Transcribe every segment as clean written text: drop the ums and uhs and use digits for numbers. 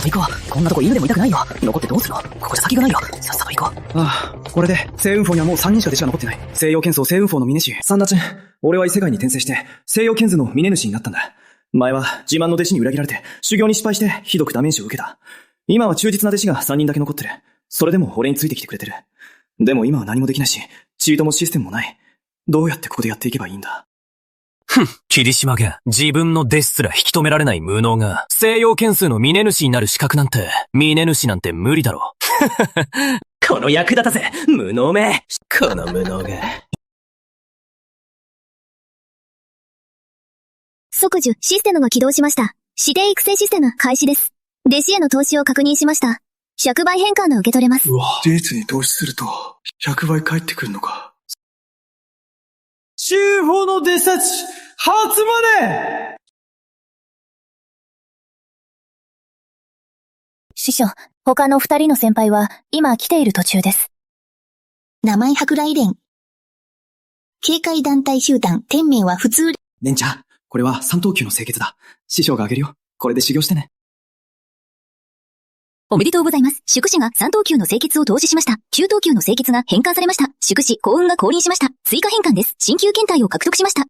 行こう。こんなとこ犬でも痛くないよ。残ってどうするの？ここじゃ先がないよ。さっさと行こう。ああ、これで、星雲峰にはもう3人しか弟子が残ってない。西洋剣宗星雲峰の峰主、サンダチン。俺は異世界に転生して、西洋剣図の峰主になったんだ。前は自慢の弟子に裏切られて、修行に失敗してひどくダメージを受けた。今は忠実な弟子が3人だけ残ってる。それでも俺についてきてくれてる。でも今は何もできないし、チートもシステムもない。どうやってここでやっていけばいいんだ？霧島が自分の弟子すら引き止められない無能が西洋剣数の峰主になる資格なんて、峰主なんて無理だろ。この役立たせ、無能め。この無能が。即受システムが起動しました。指定育成システム開始です。弟子への投資を確認しました。100倍変換が受け取れます。うわ、デーツに投資すると、100倍返ってくるのか。中方の弟子たち、初まで！師匠、他の2人の先輩は今来ている途中です。名前舶来連。警戒団体集団、天命は普通。レンちゃん、これは三等級の清潔だ。師匠があげるよ。これで修行してね。おめでとうございます。宿主が3等級の清潔を投資しました。9等級の清潔が変換されました。宿主、幸運が降臨しました。追加変換です。新旧検体を獲得しました。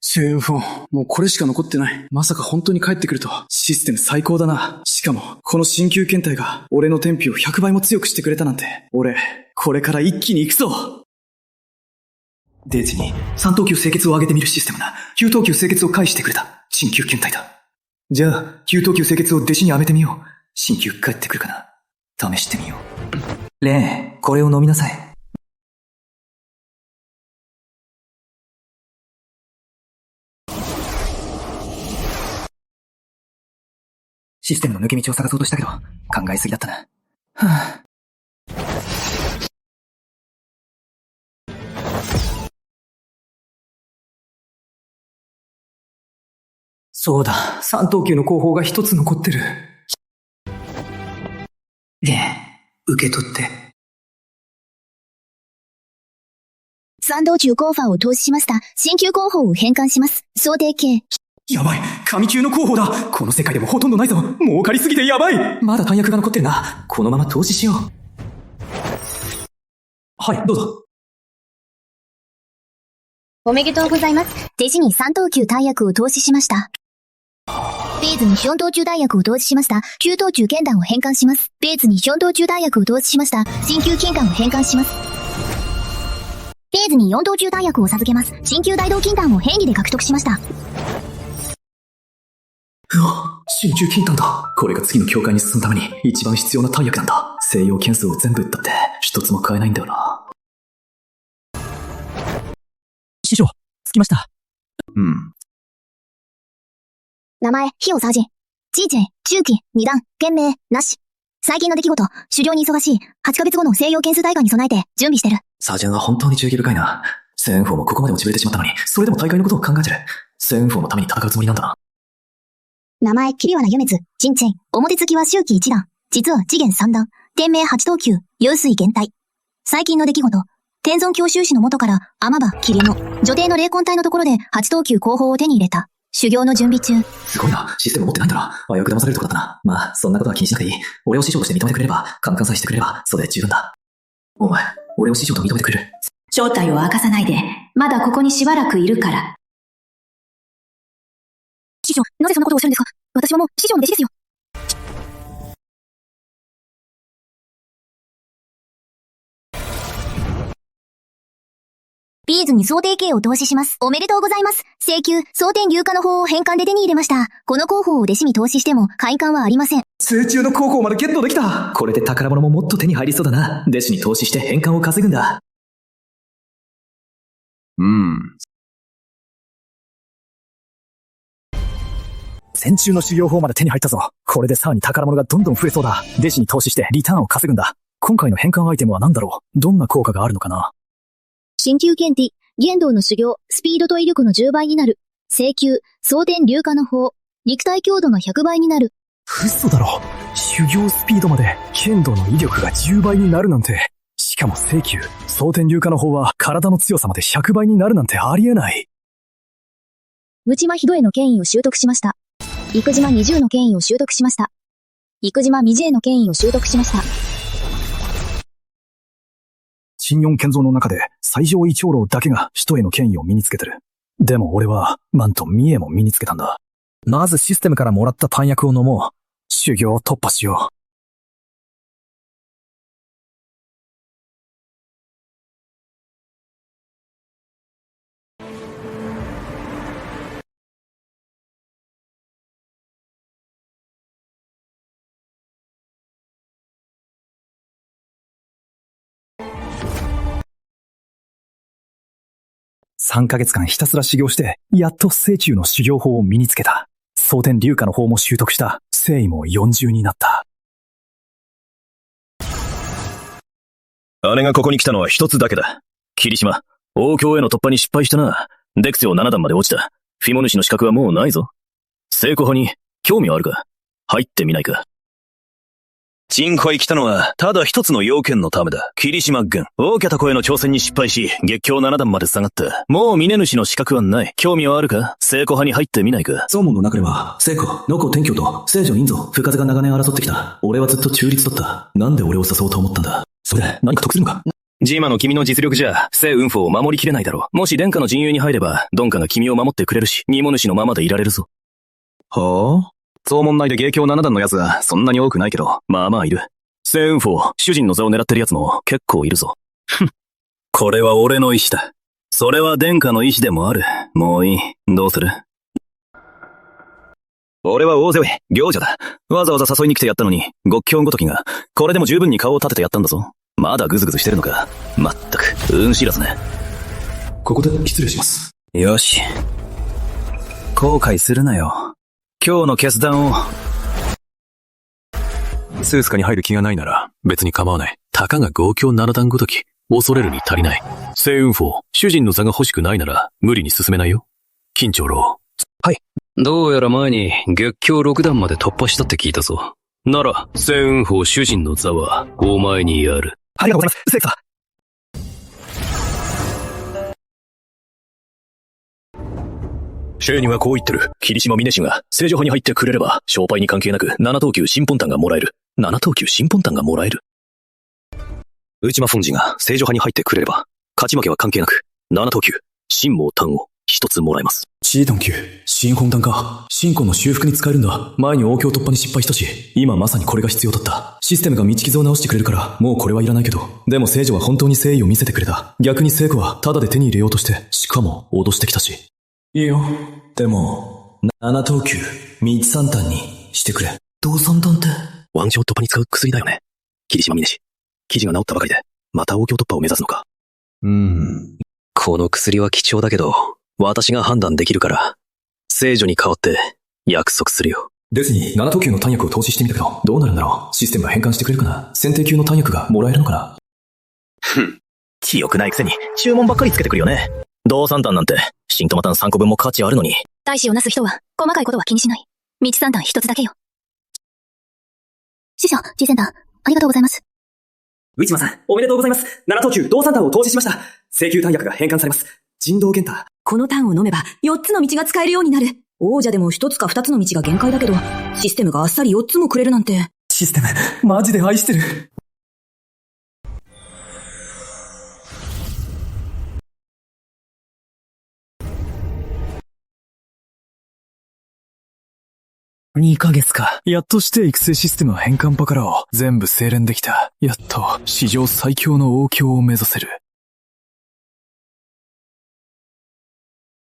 星雲峰、もうこれしか残ってない。まさか本当に帰ってくると。システム最高だな。しかも、この新旧検体が俺の天日を100倍も強くしてくれたなんて。俺、これから一気に行くぞ。デーツに3等級清潔を上げてみるシステムだ。9等級清潔を返してくれた。新旧検体だ。じゃあ、9等級清潔を弟子にあげてみよう。新旧帰ってくるかな。試してみよう。レーン、これを飲みなさい。システムの抜け道を探そうとしたけど、考えすぎだったな。はぁ、そうだ、3等級の後方が一つ残ってる。受け取って。3道中候補を投資しました。新旧候補を変換します。想定系。やばい、神級の候補だ。この世界でもほとんどないぞ。儲かりすぎてやばい。まだ弾薬が残ってるな。このまま投資しよう。はい、どうぞ。おめでとうございます。弟子に3等級弾薬を投資しました。ベーズに4等級弾薬を投資しました。9等級剣弾を変換します。ベーズに4等級弾薬を投資しました。新旧金弾を変換します。ベーズに4等級弾薬を授けます。新旧大道金弾を変異で獲得しました。うわ、新旧金弾だ。これが次の境界に進むために一番必要な弾薬なんだ。西洋剣数を全部売ったって一つも買えないんだよな。師匠、着きました。名前、ヒオサージン。チーチェイ、中期、二段、剣名、なし。最近の出来事、修行に忙しい。8ヶ月後の西洋剣数大会に備えて準備してる。サージェンは本当に忠義深いな。センフォーもここまで落ちぶれてしまったのに、それでも大会のことを考えてる。センフォーのために戦うつもりなんだな。名前、桐原ゆめつ、チンチェイ。表付きは周期1段。実は次元3段。天命8等級、幽水減退。最近の出来事、天尊教修士の元から、天場、桐の、女帝の霊魂体のところで8等級後方を手に入れた。修行の準備中。すごいな。システム持ってないんだな。危うく騙されるとこだったな。まあ、そんなことは気にしなくていい。俺を師匠として認めてくれれば、カンカンさえしてくれれば、それで十分だ。お前、俺を師匠と認めてくれる。正体を明かさないで。まだここにしばらくいるから。師匠、なぜそんなことをおっしゃるんですか？私はもう師匠の弟子ですよ。ビーズに想定系を投資します。おめでとうございます。請求、蒼天流化の法を変換で手に入れました。この候補を弟子に投資しても、快感はありません。水中の候補までゲットできた。これで宝物ももっと手に入りそうだな。弟子に投資して変換を稼ぐんだ。戦中の修行法まで手に入ったぞ。これでさらに宝物がどんどん増えそうだ。弟子に投資してリターンを稼ぐんだ。今回の変換アイテムは何だろう？どんな効果があるのかな？新旧剣ティ、玄道の修行、スピードと威力の10倍になる。請求、蒼天流化の法、肉体強度の100倍になる。嘘だろ。修行スピードまで剣道の威力が10倍になるなんて。しかも請求、蒼天流化の法は体の強さまで100倍になるなんてありえない。内間ひどえの権威を習得しました。生島20の権威を習得しました。生島みじえの権威を習得しました。新四建造の中で最上位長老だけが人への権威を身につけてる。でも俺はマンとミエも身につけたんだ。まずシステムからもらった弾薬を飲もう。修行を突破しよう。3ヶ月間ひたすら修行して、やっと聖中の修行法を身につけた。蒼天龍華の法も習得した。誠意も40になった。姉がここに来たのは一つだけだ。霧島、王郷への突破に失敗したな。デクツヨ7段まで落ちた。フィモ主の資格はもうないぞ。聖子派に興味はあるか？入ってみないか？鎮火へ来たのは、ただ一つの要件のためだ。霧島軍。大きゃたこへの挑戦に失敗し、月経7段まで下がった。もう峰主の資格はない。興味はあるか？聖子派に入ってみないか？宗門の中では、聖子、野子天教と聖女院蔵、深風が長年争ってきた。俺はずっと中立だった。なんで俺を誘おうと思ったんだ？それで何か得するのか？ジーマの君の実力じゃ、聖雲峰を守りきれないだろう。もし殿下の陣営に入れば、ドンカが君を守ってくれるし、荷物主のままでいられるぞ。はあ？宗門内で芸教7段の奴はそんなに多くないけど、まあまあいる。聖雲峰、主人の座を狙ってる奴も結構いるぞ。ふん。これは俺の意志だ。それは殿下の意志でもある。もういい。どうする？俺は大勢行者だ。わざわざ誘いに来てやったのに、極境ごときが、これでも十分に顔を立ててやったんだぞ。まだグズグズしてるのか。まったく、運知らずね。ここで失礼します。よし。後悔するなよ。今日の決断を。スースカに入る気がないなら、別に構わない。たかが豪強7段ごとき、恐れるに足りない。聖雲峰、主人の座が欲しくないなら、無理に進めないよ。金長老。はい。どうやら前に月経6段まで突破したって聞いたぞ。なら、聖雲峰主人の座は、お前にある。ありがとうございます、聖子。シェイにはこう言ってる。霧島峰氏が聖女派に入ってくれれば、商売に関係なく7等級新本丹がもらえる。7等級新本丹がもらえる。内間本寺が聖女派に入ってくれれば、勝ち負けは関係なく、7等級新毛丹を一つもらえます。チートン級、新本丹か。新婚の修復に使えるんだ。前に王郷突破に失敗したし、今まさにこれが必要だった。システムが道傷を直してくれるから、もうこれはいらないけど。でも聖女は本当に誠意を見せてくれた。逆に聖子はタダで手に入れようとして、しかも脅してきたし。いいよ。でも、7等級、道三丹にしてくれ。道三丹って腕章突破に使う薬だよね。霧島峰氏。記事が治ったばかりで、また王郷突破を目指すのか。この薬は貴重だけど、私が判断できるから、聖女に代わって約束するよ。ですに、7等級の丹薬を投資してみたけど、どうなるんだろう。システムが変換してくれるかな。選定級の丹薬がもらえるのかな。ふん。強くないくせに、注文ばっかりつけてくるよね。道三丹なんて、新トマタン3個分も価値あるのに。大志をなす人は、細かいことは気にしない。道三段一つだけよ。師匠、次戦団、ありがとうございます。内間さん、おめでとうございます。7等級道三丹を投資しました。請求丹薬が返還されます。人道玄太。この丹を飲めば4つの道が使えるようになる。王者でも1つか2つの道が限界だけど、システムがあっさり4つもくれるなんて。システム、マジで愛してる。2ヶ月か。やっとして育成システムは変換パからを全部精錬できた。やっと史上最強の王郷を目指せる。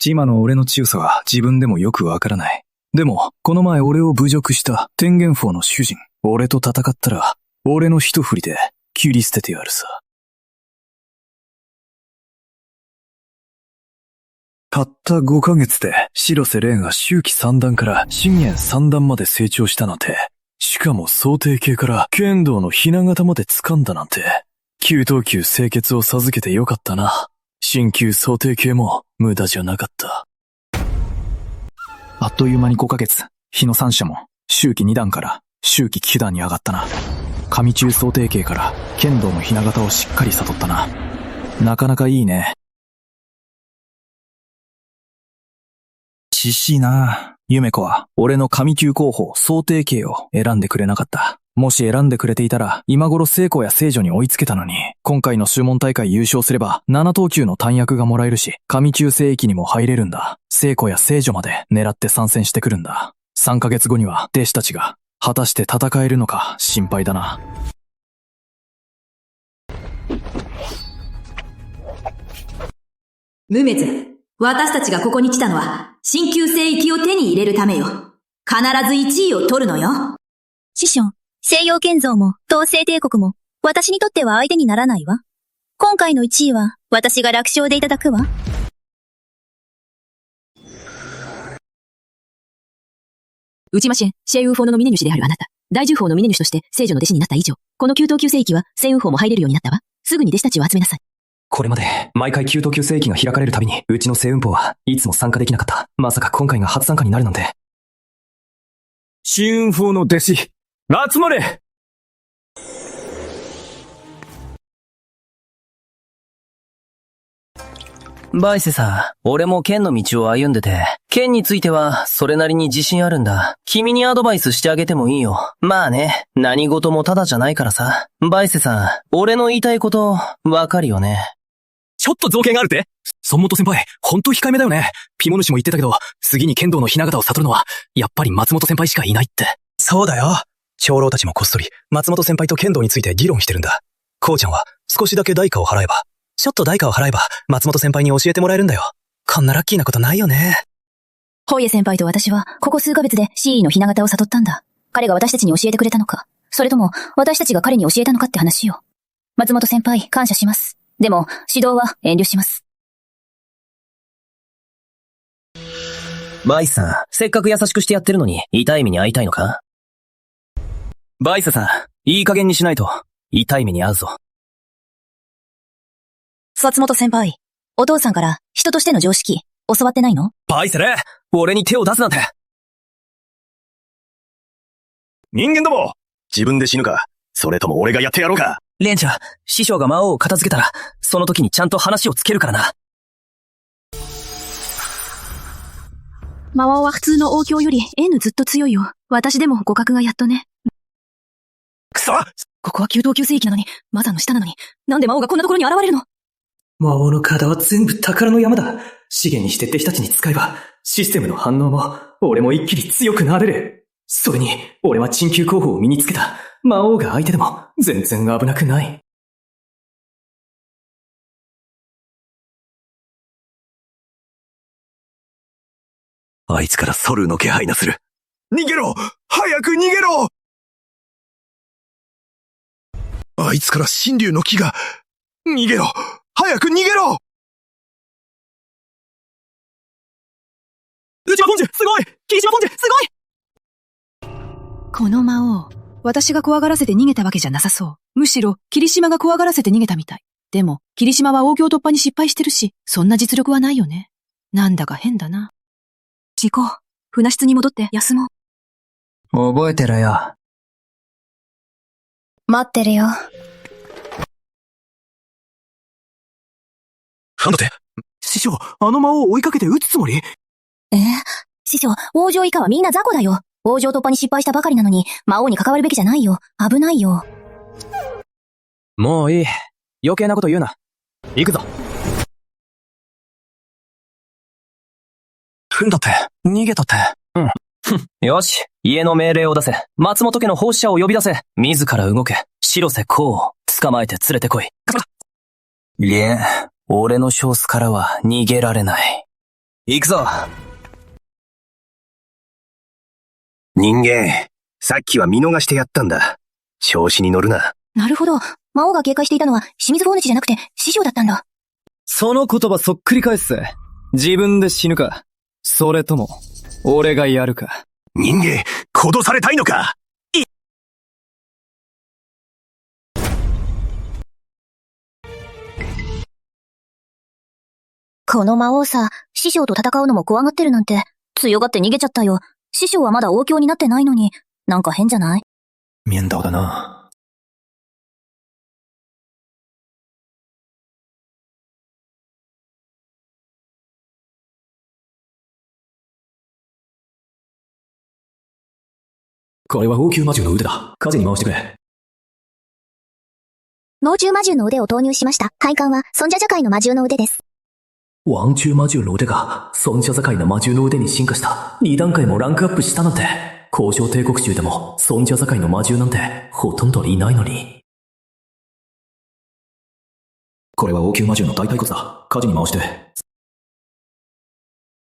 今の俺の強さは自分でもよくわからない。でも、この前俺を侮辱した天元峰の主人、俺と戦ったら、俺の一振りで切り捨ててやるさ。たった5ヶ月で、白瀬蓮が秋季3段から信玄3段まで成長したなんて、しかも想定系から剣道のひな形まで掴んだなんて、9等級清潔を授けてよかったな。新旧想定系も無駄じゃなかった。あっという間に5ヶ月、日の三社も秋季2段から秋季9段に上がったな。上中想定系から剣道のひな形をしっかり悟ったな。なかなかいいね。ししいな。ゆめ子は、俺の神級候補、想定系を選んでくれなかった。もし選んでくれていたら、今頃聖子や聖女に追いつけたのに、今回の宗門大会優勝すれば、7等級の短薬がもらえるし、神級聖域にも入れるんだ。聖子や聖女まで狙って参戦してくるんだ。3ヶ月後には、弟子たちが、果たして戦えるのか心配だな。無滅。私たちがここに来たのは、新旧聖域を手に入れるためよ。必ず1位を取るのよ。師匠、西洋建造も、東西帝国も、私にとっては相手にならないわ。今回の1位は、私が楽勝でいただくわ。内間シェン、シェイウーフォーノの峰主であるあなた。大重宝の峰主として聖女の弟子になった以上、この9等級聖域は聖ウーフォーも入れるようになったわ。すぐに弟子たちを集めなさい。これまで、毎回9等級聖域が開かれるたびに、うちの聖雲峰はいつも参加できなかった。まさか今回が初参加になるなんて。新雲峰の弟子、集まれ！バイセさ、俺も剣の道を歩んでて、剣についてはそれなりに自信あるんだ。君にアドバイスしてあげてもいいよ。まあね、何事もただじゃないからさ。バイセさ、俺の言いたいこと、わかるよね。ちょっと造形があるって？孫本先輩、ほんと控えめだよね。ピモ主も言ってたけど、次に剣道の雛形を悟るのは、やっぱり松本先輩しかいないって。そうだよ。長老たちもこっそり、松本先輩と剣道について議論してるんだ。こうちゃんは、少しだけ代価を払えば、松本先輩に教えてもらえるんだよ。こんなラッキーなことないよね。ホイエ先輩と私は、ここ数ヶ月で CE の雛形を悟ったんだ。彼が私たちに教えてくれたのか、それとも、私たちが彼に教えたのかって話よ。松本先輩、感謝します。でも、指導は遠慮します。バイスさん、せっかく優しくしてやってるのに、痛い目に遭いたいのか？バイスさん、いい加減にしないと、痛い目に遭うぞ。松本先輩、お父さんから人としての常識、教わってないの？バイセル、俺に手を出すなんて。人間ども、自分で死ぬか、それとも俺がやってやろうか。レンチャー、師匠が魔王を片付けたら、その時にちゃんと話をつけるからな。魔王は普通の王教より N ずっと強いよ。私でも互角がやっとね。くそ！ここは9等級聖域なのに、マザの下なのに、なんで魔王がこんなところに現れるの？魔王の体は全部宝の山だ。資源にして弟子たちに使えば、システムの反応も、俺も一気に強くなれる。それに、俺は鎮級候補を身につけた。魔王が相手でも、全然危なくない。あいつからソルの気配がする。逃げろ！早く逃げろ！あいつから神竜の気が。逃げろ！早く逃げろ！内間ポンジュ、すごい！霧島ポンジュ、すごい！この魔王、私が怖がらせて逃げたわけじゃなさそう。むしろ、霧島が怖がらせて逃げたみたい。でも、霧島は王教突破に失敗してるし、そんな実力はないよね。なんだか変だな。行こう。船室に戻って休もう。覚えてろよ。待ってるよ。なんだって？師匠、あの魔王を追いかけて撃つつもり？師匠、王城以下はみんな雑魚だよ。王城突破に失敗したばかりなのに、魔王に関わるべきじゃないよ。危ないよ。もういい。余計なこと言うな。行くぞ。だって、逃げたって。うん。よし、家の命令を出せ。松本家の奉仕者を呼び出せ。自ら動け。白瀬公を捕まえて連れてこい。いえ、俺の少数からは逃げられない。行くぞ。人間、さっきは見逃してやったんだ。調子に乗るな。なるほど。魔王が警戒していたのは清水坊主じゃなくて師匠だったんだ。その言葉そっくり返す。自分で死ぬか。それとも、俺がやるか。人間、殺されたいのか？この魔王さ、師匠と戦うのも怖がってるなんて、強がって逃げちゃったよ。師匠はまだ王教になってないのに、なんか変じゃない？面倒だな。これは王宮魔獣の腕だ。火事に回してくれ。猛獣魔獣の腕を投入しました。配管は、尊者社会の魔獣の腕です。王宮魔獣の腕が、尊者境の魔獣の腕に進化した。2段階もランクアップしたなんて。交渉帝国中でも、尊者境の魔獣なんて、ほとんどいないのに。これは王宮魔獣の大腿骨だ。火事に回して。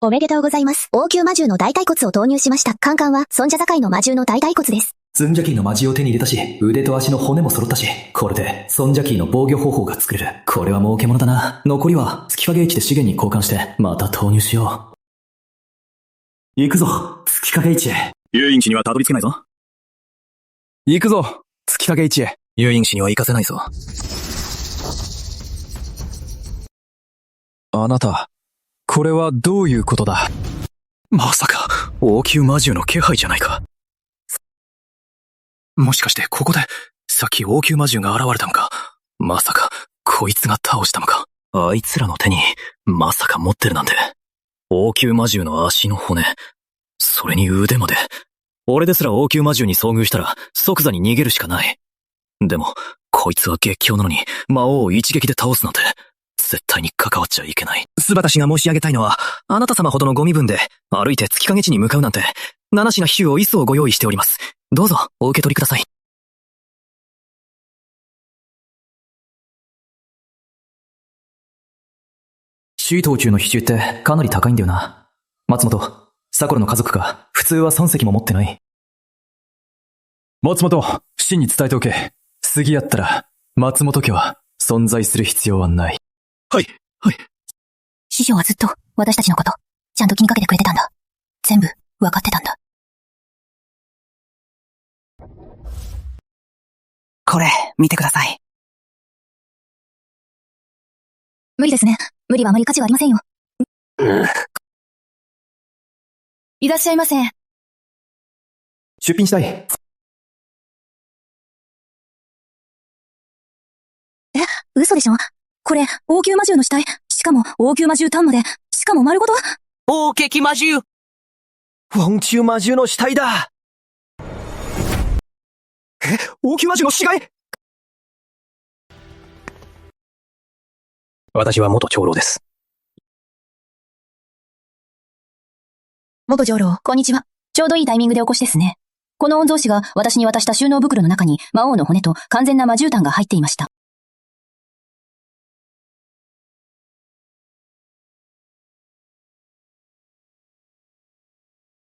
おめでとうございます。王宮魔獣の大腿骨を投入しました。カンカンは、尊者境の魔獣の大腿骨です。尊者キーの魔獣を手に入れたし、腕と足の骨も揃ったし、これで尊者キーの防御方法が作れる。これは儲けものだな。残りは月影市で資源に交換して、また投入しよう。行くぞ、月影市へ。遊院地にはたどり着けないぞ。行くぞ、月影市へ。遊院地には行かせないぞ。あなた、これはどういうことだ？まさか、王宮魔獣の気配じゃないか。もしかしてここで、さっき王宮魔獣が現れたのか。まさか、こいつが倒したのか。あいつらの手に、まさか持ってるなんて。王宮魔獣の足の骨。それに腕まで。俺ですら王宮魔獣に遭遇したら、即座に逃げるしかない。でも、こいつは激強なのに、魔王を一撃で倒すなんて、絶対に関わっちゃいけない。スバタ氏が申し上げたいのは、あなた様ほどのご身分で、歩いて月影地に向かうなんて、七品比喩を一層ご用意しております。どうぞ、お受け取りください。シート中の比重ってかなり高いんだよな。松本、サコロの家族か、普通は3隻も持ってない。松本、真に伝えておけ。杉やったら、松本家は存在する必要はない。はい、はい。師匠はずっと私たちのこと、ちゃんと気にかけてくれてたんだ。全部、わかってたんだ。これ、見てください。無理ですね。無理はあまり価値はありませんよ。いらっしゃいませ。出品したい。嘘でしょ？これ、王宮魔獣の死体。しかも、王宮魔獣丹まで。しかも丸ごと。王撃魔獣！王宮魔獣の死体だ！王宮魔獣の死骸！私は元長老です。元長老、こんにちは。ちょうどいいタイミングでお越しですね。この御曹司が私に渡した収納袋の中に魔王の骨と完全な魔獣炭が入っていました。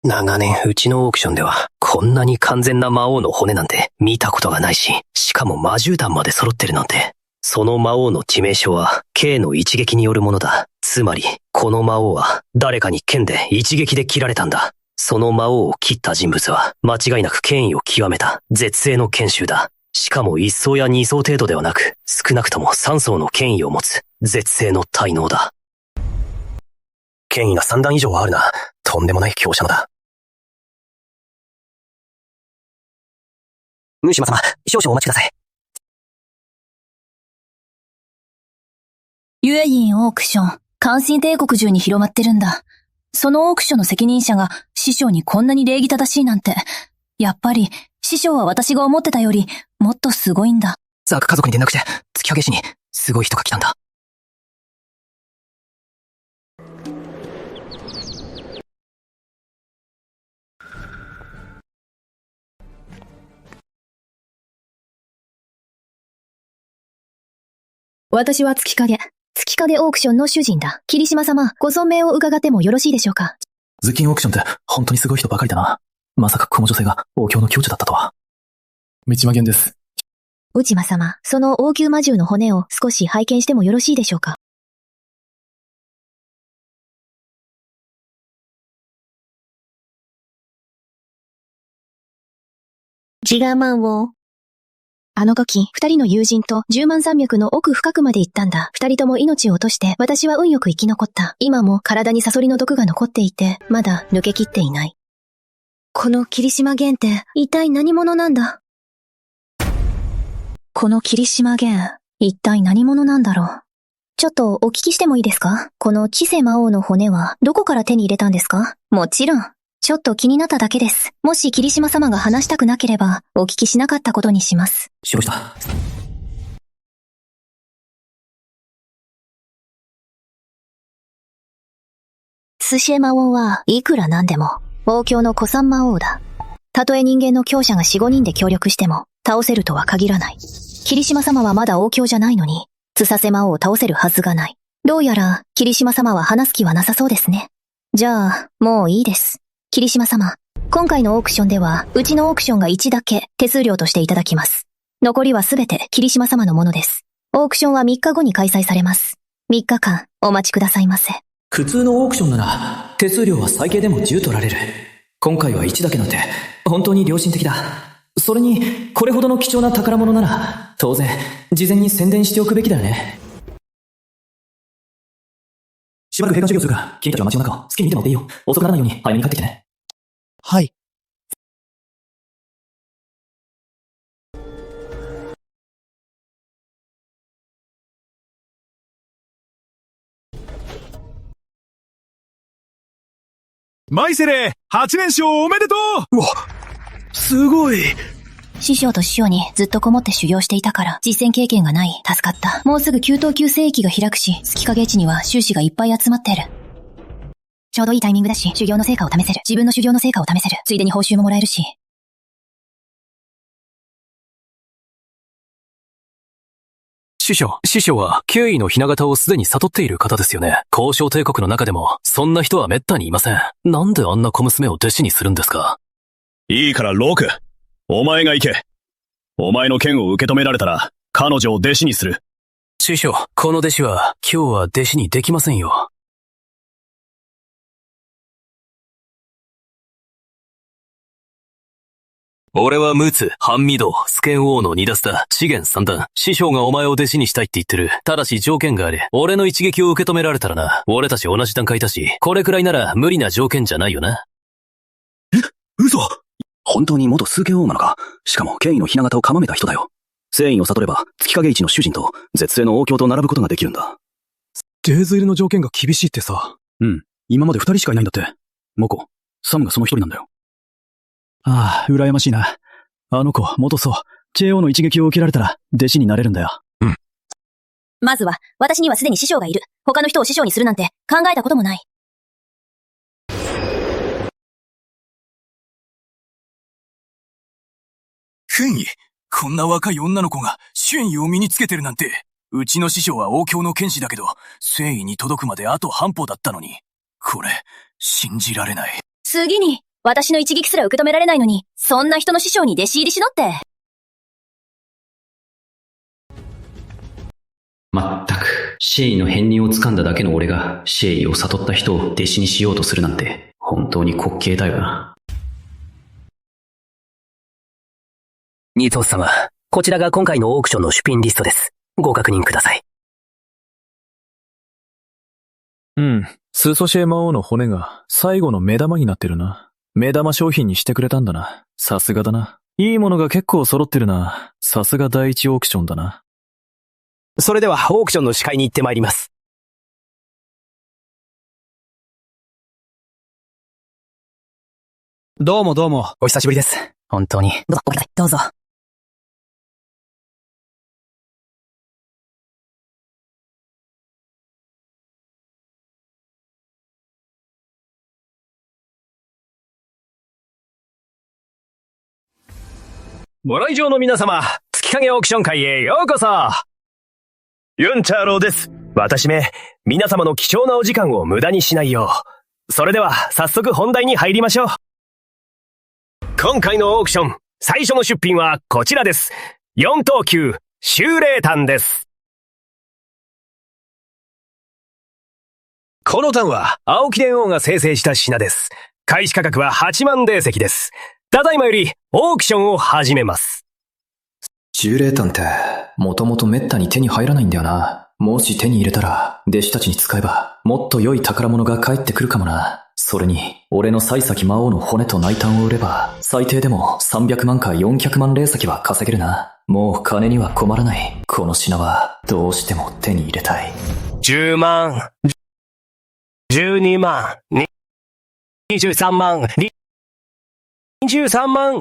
長年うちのオークションではこんなに完全な魔王の骨なんて見たことがないし、しかも魔獣弾まで揃ってるなんて。その魔王の致命傷は K の一撃によるものだ。つまりこの魔王は誰かに剣で一撃で切られたんだ。その魔王を切った人物は間違いなく権威を極めた絶世の剣衆だ。しかも1層や2層程度ではなく、少なくとも3層の権威を持つ絶世の大能だ。権威が3段以上はあるな。とんでもない強者のだ。ムシマ様、少々お待ちください。ユエインオークション、関心帝国中に広まってるんだ。そのオークションの責任者が師匠にこんなに礼儀正しいなんて。やっぱり、師匠は私が思ってたより、もっとすごいんだ。ザーク家族に連絡して、月影市に、すごい人が来たんだ。私は月影オークションの主人だ。霧島様、ご存命を伺ってもよろしいでしょうか。ズキンオークションって本当にすごい人ばかりだな。まさかこの女性が王宮の教授だったとは。道間源です。内間様、その王宮魔獣の骨を少し拝見してもよろしいでしょうか。ジガーマンを。あの時、二人の友人と10万山脈の奥深くまで行ったんだ。二人とも命を落として、私は運よく生き残った。今も体にサソリの毒が残っていて、まだ抜けきっていない。この霧島源って、一体何者なんだ？この霧島源、一体何者なんだろう。ちょっとお聞きしてもいいですか？この知性魔王の骨は、どこから手に入れたんですか？もちろん、ちょっと気になっただけです。もし霧島様が話したくなければ、お聞きしなかったことにします。しました。スシエ魔王はいくらなんでも、王郷の古参魔王だ。たとえ人間の強者が4、5人で協力しても、倒せるとは限らない。霧島様はまだ王郷じゃないのに、つさせ魔王を倒せるはずがない。どうやら、霧島様は話す気はなさそうですね。じゃあ、もういいです。霧島様、今回のオークションでは、うちのオークションが1だけ手数料としていただきます。残りはすべて霧島様のものです。オークションは3日後に開催されます。3日間、お待ちくださいませ。普通のオークションなら、手数料は最低でも10取られる。今回は1だけなんて、本当に良心的だ。それに、これほどの貴重な宝物なら、当然、事前に宣伝しておくべきだよね。しばらく閉館授業するから、君たちは街の中を好きに見てもらっていいよ。遅くならないように早めに帰ってきてね。はい。マイセレ8連勝おめでとう。うわ、すごい。師匠と師匠にずっとこもって修行していたから、実践経験がない。助かった。もうすぐ9等級聖域が開くし、月影地には修士がいっぱい集まってる。ちょうどいいタイミングだし、修行の成果を試せる。自分の修行の成果を試せる。ついでに報酬ももらえるし。師匠は、9位の雛形をすでに悟っている方ですよね。交渉帝国の中でも、そんな人は滅多にいません。なんであんな小娘を弟子にするんですか？いいからローク。お前が行け。お前の剣を受け止められたら、彼女を弟子にする。師匠、この弟子は、今日は弟子にできませんよ。俺は陸奥、半御堂、スケン王の2ダスだ。資源3段。師匠がお前を弟子にしたいって言ってる。ただし条件がある。俺の一撃を受け止められたらな。俺たち同じ段階だし、これくらいなら無理な条件じゃないよな。嘘！本当に元数形王なのか。しかも権威の雛形を鎌めた人だよ。戦意を悟れば、月影一の主人と、絶世の王郷と並ぶことができるんだ。デーズ入りの条件が厳しいってさ。うん。今まで2人しかいないんだって。モコ、サムがその一人なんだよ。ああ、羨ましいな。あの子、元そう。JO の一撃を受けられたら、弟子になれるんだよ。うん。まずは、私にはすでに師匠がいる。他の人を師匠にするなんて、考えたこともない。権威、こんな若い女の子が、権威を身につけてるなんて。うちの師匠は王郷の剣士だけど、戦意に届くまであと半歩だったのに。これ、信じられない。次に、私の一撃すら受け止められないのに、そんな人の師匠に弟子入りしろって。まったく、シェイの片鱗を掴んだだけの俺が、シェイを悟った人を弟子にしようとするなんて、本当に滑稽だよな。ニートス様、こちらが今回のオークションの出品リストです。ご確認ください。うん。スーソシエ魔王の骨が最後の目玉になってるな。目玉商品にしてくれたんだな。さすがだな。いいものが結構揃ってるな。さすが第一オークションだな。それではオークションの司会に行ってまいります。どうもどうも。お久しぶりです。本当に。どうぞ。ご来場の皆様、月影オークション会へようこそ。ユンチャーローです。私め、皆様の貴重なお時間を無駄にしないよう。それでは、早速本題に入りましょう。今回のオークション、最初の出品はこちらです。4等級、修霊炭です。この炭は、青木伝王が生成した品です。開始価格は8万霊石です。ただいまより、オークションを始めます。修霊炭って、もともと滅多に手に入らないんだよな。もし手に入れたら、弟子たちに使えば、もっと良い宝物が返ってくるかもな。それに、俺の幸先魔王の骨と内炭を売れば、最低でも300万か400万霊石は稼げるな。もう金には困らない。この品は、どうしても手に入れたい。10万、12万、23万、23万。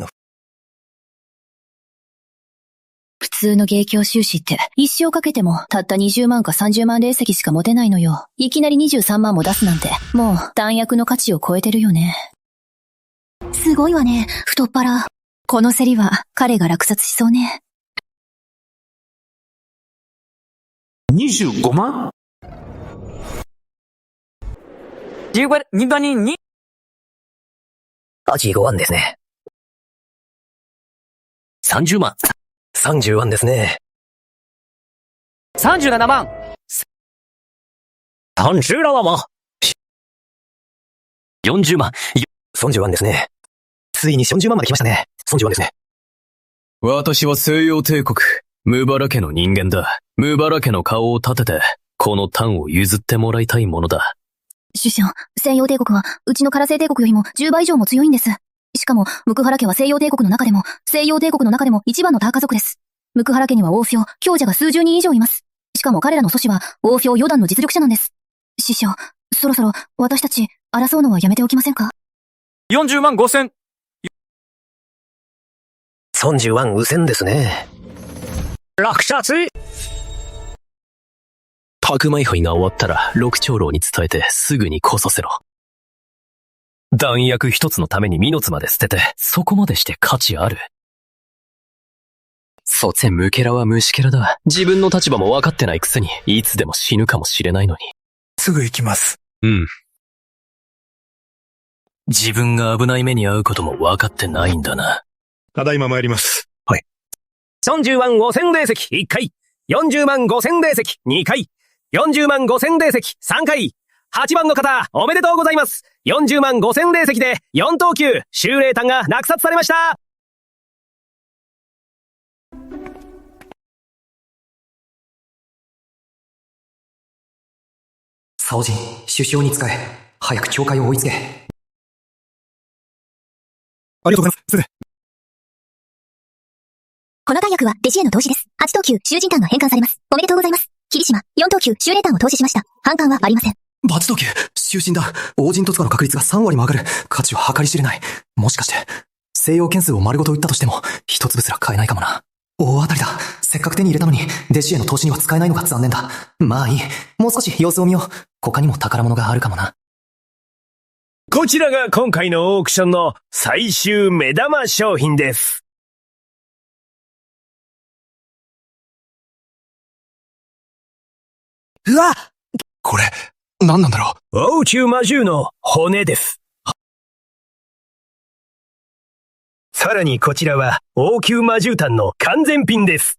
普通の芸協収支って一生かけてもたった20万か30万霊石しか持てないのよ。いきなり23万も出すなんて、もう弾薬の価値を超えてるよね。すごいわね、太っ腹。この競りは彼が落札しそうね。25万？2万人に85万ですね。30万。30万ですね。37万。37万。40万。30万ですね。ついに40万まで来ましたね。30万ですね。私は西洋帝国、ムバラ家の人間だ。ムバラ家の顔を立てて、この単を譲ってもらいたいものだ。首相、西洋帝国は、うちのカラセイ帝国よりも10倍以上も強いんです。しかも、ムクハラ家は西洋帝国の中でも、西洋帝国の中でも一番のターカ族です。ムクハラ家には王妃、強者が数十人以上います。しかも彼らの祖師は、王妃、四段の実力者なんです。首相、そろそろ、私たち、争うのはやめておきませんか？ 40万5千。30万右遷ですね。落札！白米杯が終わったら六長老に伝えてすぐにこそせろ。弾薬一つのために命まで捨てて、そこまでして価値ある。そつムケラは虫ケラだ。自分の立場も分かってないくせに、いつでも死ぬかもしれないのに。すぐ行きます。うん。自分が危ない目に遭うことも分かってないんだな。ただいま参ります。はい。30万5千霊石1回。40万5千霊石2回。40万5千霊石3回。8番の方、おめでとうございます。40万5千霊石で4等級、修霊炭が落札されました。サオジン、首相に仕え、早く教会を追いつけ。ありがとうございます。それで。この弾薬は弟子への投資です。8等級、囚人炭が返還されます。おめでとうございます。霧島、4等級、修霊炭を投資しました。反感はありません。バチ等級、終身だ。王人突破の確率が3割も上がる。価値は計り知れない。もしかして、西洋件数を丸ごと売ったとしても、一粒すら買えないかもな。大当たりだ。せっかく手に入れたのに、弟子への投資には使えないのが残念だ。まあいい。もう少し様子を見よう。他にも宝物があるかもな。こちらが今回のオークションの最終目玉商品です。うわ！これ、何なんだろう？王宮魔獣の骨です。さらにこちらは王宮魔獣炭の完全品です。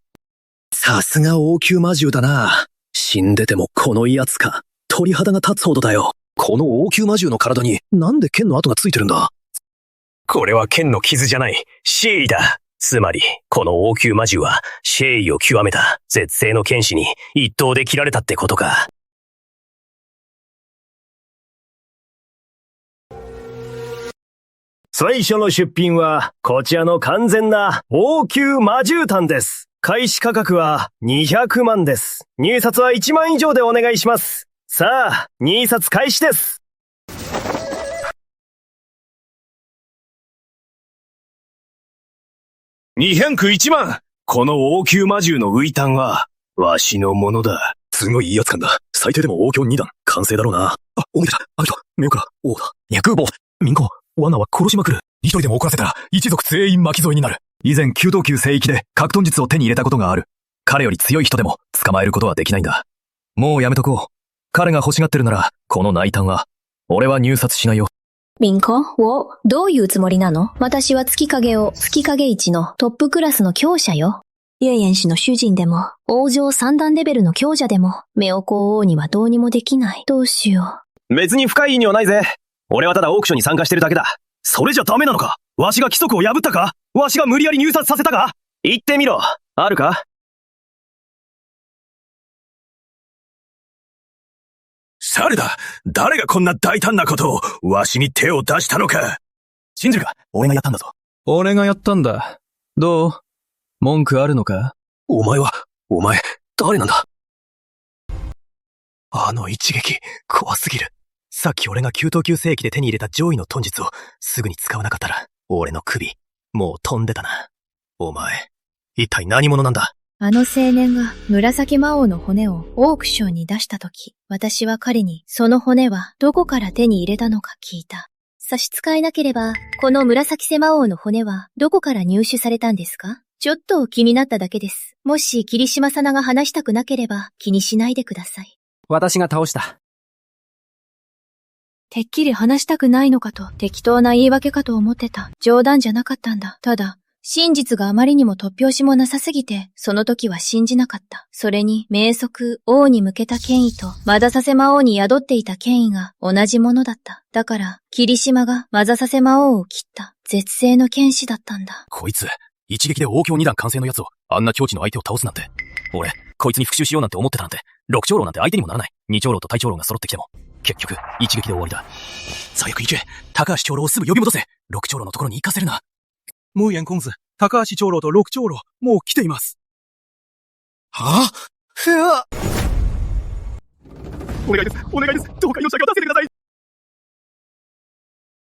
さすが王宮魔獣だな。死んでてもこのやつか。鳥肌が立つほどだよ。この王宮魔獣の体になんで剣の跡がついてるんだ？これは剣の傷じゃない、シェイだ。つまり、この王宮魔獣は、シェイを極めた絶世の剣士に一刀で切られたってことか。最初の出品は、こちらの完全な王宮魔獣炭です。開始価格は200万です。入札は1万以上でお願いします。さあ、入札開始です。201万。この王宮魔獣のウイタンは、わしのものだ。すごいいいやつ感だ。最低でも王宮2段、完成だろうな。あ、大げだ。アウト。目から王だ。脈棒。民子、罠は殺しまくる。一人でも怒らせたら、一族全員巻き添えになる。以前9等級聖域で格闘術を手に入れたことがある。彼より強い人でも捕まえることはできないんだ。もうやめとこう。彼が欲しがってるなら、この内炭は、俺は入札しないよ。ミンコをどういうつもりなの？私は月影一のトップクラスの強者よ。ユエン氏の主人でも、王城三段レベルの強者でも、メオコ王にはどうにもできない。どうしよう。別に深い意味はないぜ。俺はただオークションに参加してるだけだ。それじゃダメなのか？わしが規則を破ったか？わしが無理やり入札させたか？言ってみろ。あるか？誰だ？誰がこんな大胆なことをわしに手を出したのか？信じるか？俺がやったんだぞ。俺がやったんだ。どう？文句あるのか？お前、誰なんだ？あの一撃、怖すぎる。さっき俺が給湯級聖域で手に入れた上位の遁術をすぐに使わなかったら、俺の首、もう飛んでたな。お前、一体何者なんだ？あの青年が紫魔王の骨をオークションに出したとき、私は彼にその骨はどこから手に入れたのか聞いた。差し支えなければ、この紫瀬魔王の骨はどこから入手されたんですか？ちょっと気になっただけです。もし霧島さなが話したくなければ気にしないでください。私が倒した。てっきり話したくないのかと適当な言い訳かと思ってた。冗談じゃなかったんだ。ただ、真実があまりにも突拍子もなさすぎて、その時は信じなかった。それに、明則、王に向けた権威と、マダサセ魔王に宿っていた権威が同じものだった。だから、霧島がマダサセ魔王を切った、絶世の剣士だったんだ。こいつ、一撃で王強二段完成のやつを、あんな境地の相手を倒すなんて。俺、こいつに復讐しようなんて思ってたなんて、六長老なんて相手にもならない。二長老と大長老が揃ってきても、結局、一撃で終わりだ。最悪行け。高橋長老をすぐ呼び戻せ。六長老のところに行かせるな。無縁公子、高橋長老と六長老、もう来ています。はぁ？ふわ！お願いです、お願いです。どうか容赦を出せてください。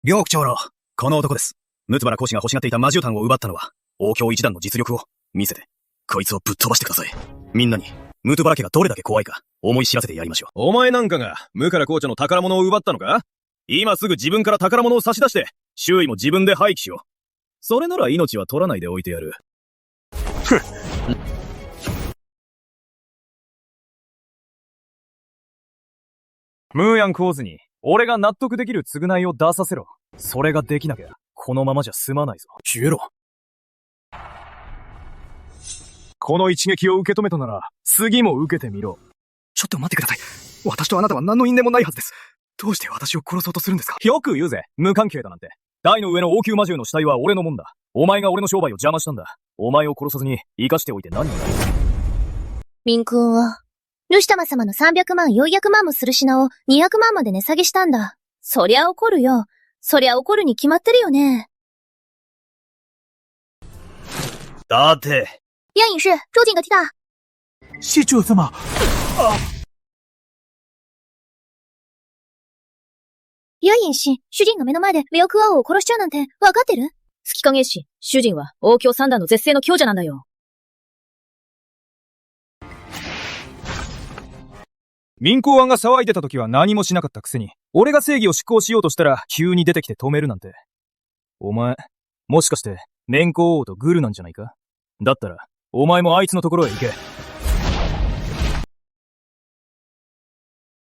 両長老、この男です。ムツバラ講師が欲しがっていた魔獣炭を奪ったのは、王強一段の実力を見せて、こいつをぶっ飛ばしてください。みんなに、ムツバラ家がどれだけ怖いか、思い知らせてやりましょう。お前なんかが、ムカラ紅茶の宝物を奪ったのか？今すぐ自分から宝物を差し出して、周囲も自分で廃棄しよう。それなら命は取らないでおいてやる。ふっ。ムーヤンコーズに、俺が納得できる償いを出させろ。それができなきゃ、このままじゃ済まないぞ。消えろ。この一撃を受け止めたなら、次も受けてみろ。ちょっと待ってください。私とあなたは何の因縁もないはずです。どうして私を殺そうとするんですか？よく言うぜ。無関係だなんて。台の上の王宮魔獣の死体は俺のもんだ。お前が俺の商売を邪魔したんだ。お前を殺さずに生かしておいて何になる？民君は、ルシタマ様の300万400万もする品を200万まで値下げしたんだ。そりゃ怒るよ。そりゃ怒るに決まってるよね。だて。杨隐士、周景が来た。市長様。楊隐士、主人が目の前でメオクワ王を殺しちゃうなんてわかってる？月影氏、主人は王強三段の絶世の強者なんだよ。民公安が騒いでた時は何もしなかったくせに、俺が正義を執行しようとしたら急に出てきて止めるなんて。お前、もしかして、面公王とグルなんじゃないか？だったら、お前もあいつのところへ行け。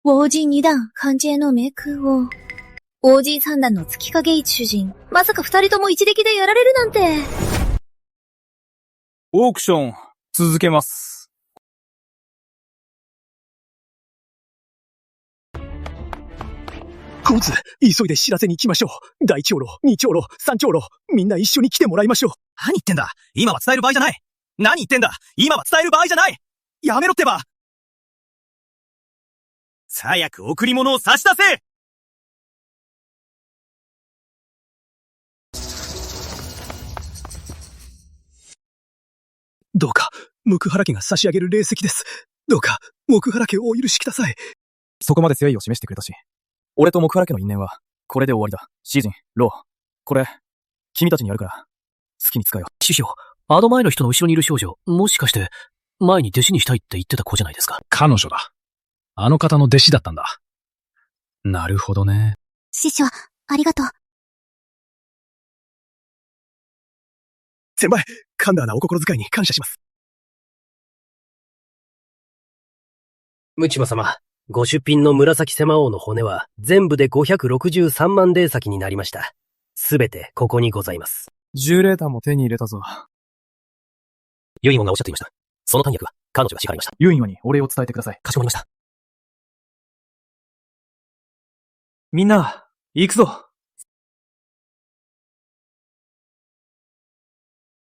王子二段、漢字のメク王。王子三段の月影一主人。まさか二人とも一撃でやられるなんて。オークション、続けます。公子、急いで知らせに行きましょう。大長老、二長老、三長老、みんな一緒に来てもらいましょう。何言ってんだ？今は伝える場合じゃない。何言ってんだ？今は伝える場合じゃない。やめろってば。早く贈り物を差し出せ。どうか、木原家が差し上げる霊石です。どうか、木原家をお許しください。そこまで誠意を示してくれたし、俺と木原家の因縁は、これで終わりだ。シージン、ロー。これ、君たちにやるから、好きに使えよ。師匠、あの前の人の後ろにいる少女、もしかして、前に弟子にしたいって言ってた子じゃないですか。彼女だ。あの方の弟子だったんだ。なるほどね。師匠、ありがとう。先輩、カンダーなお心遣いに感謝します。ムチマ様、ご出品の紫瀬魔王の骨は全部で563万デー先になりました。すべてここにございます。10レーターも手に入れたぞ。ユインオンがおっしゃっていました。その短訳は彼女が支払いました。ユインオンにお礼を伝えてください。かしこまりました。みんな、行くぞ。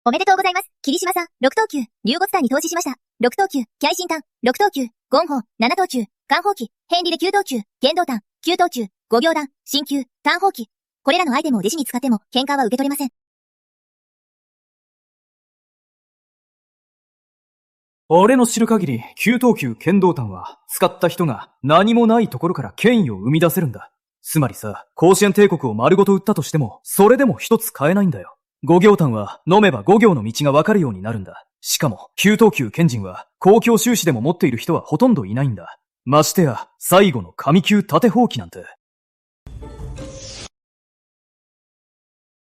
おめでとうございます。霧島さん、6等級、竜骨炭に投資しました。6等級、キャイシン炭、6等級、ゴンホウ、7等級、漢方器、変理で9等級、剣道炭、9等級、五行弾、鍼灸、炭宝器。これらのアイテムを弟子に使っても、喧嘩は受け取れません。俺の知る限り、9等級剣道炭は、使った人が何もないところから権威を生み出せるんだ。つまりさ、甲子園帝国を丸ごと売ったとしても、それでも一つ買えないんだよ。五行炭は飲めば五行の道がわかるようになるんだ。しかも、九等級賢人は、公共収支でも持っている人はほとんどいないんだ。ましてや、最後の神級縦放棄なんて。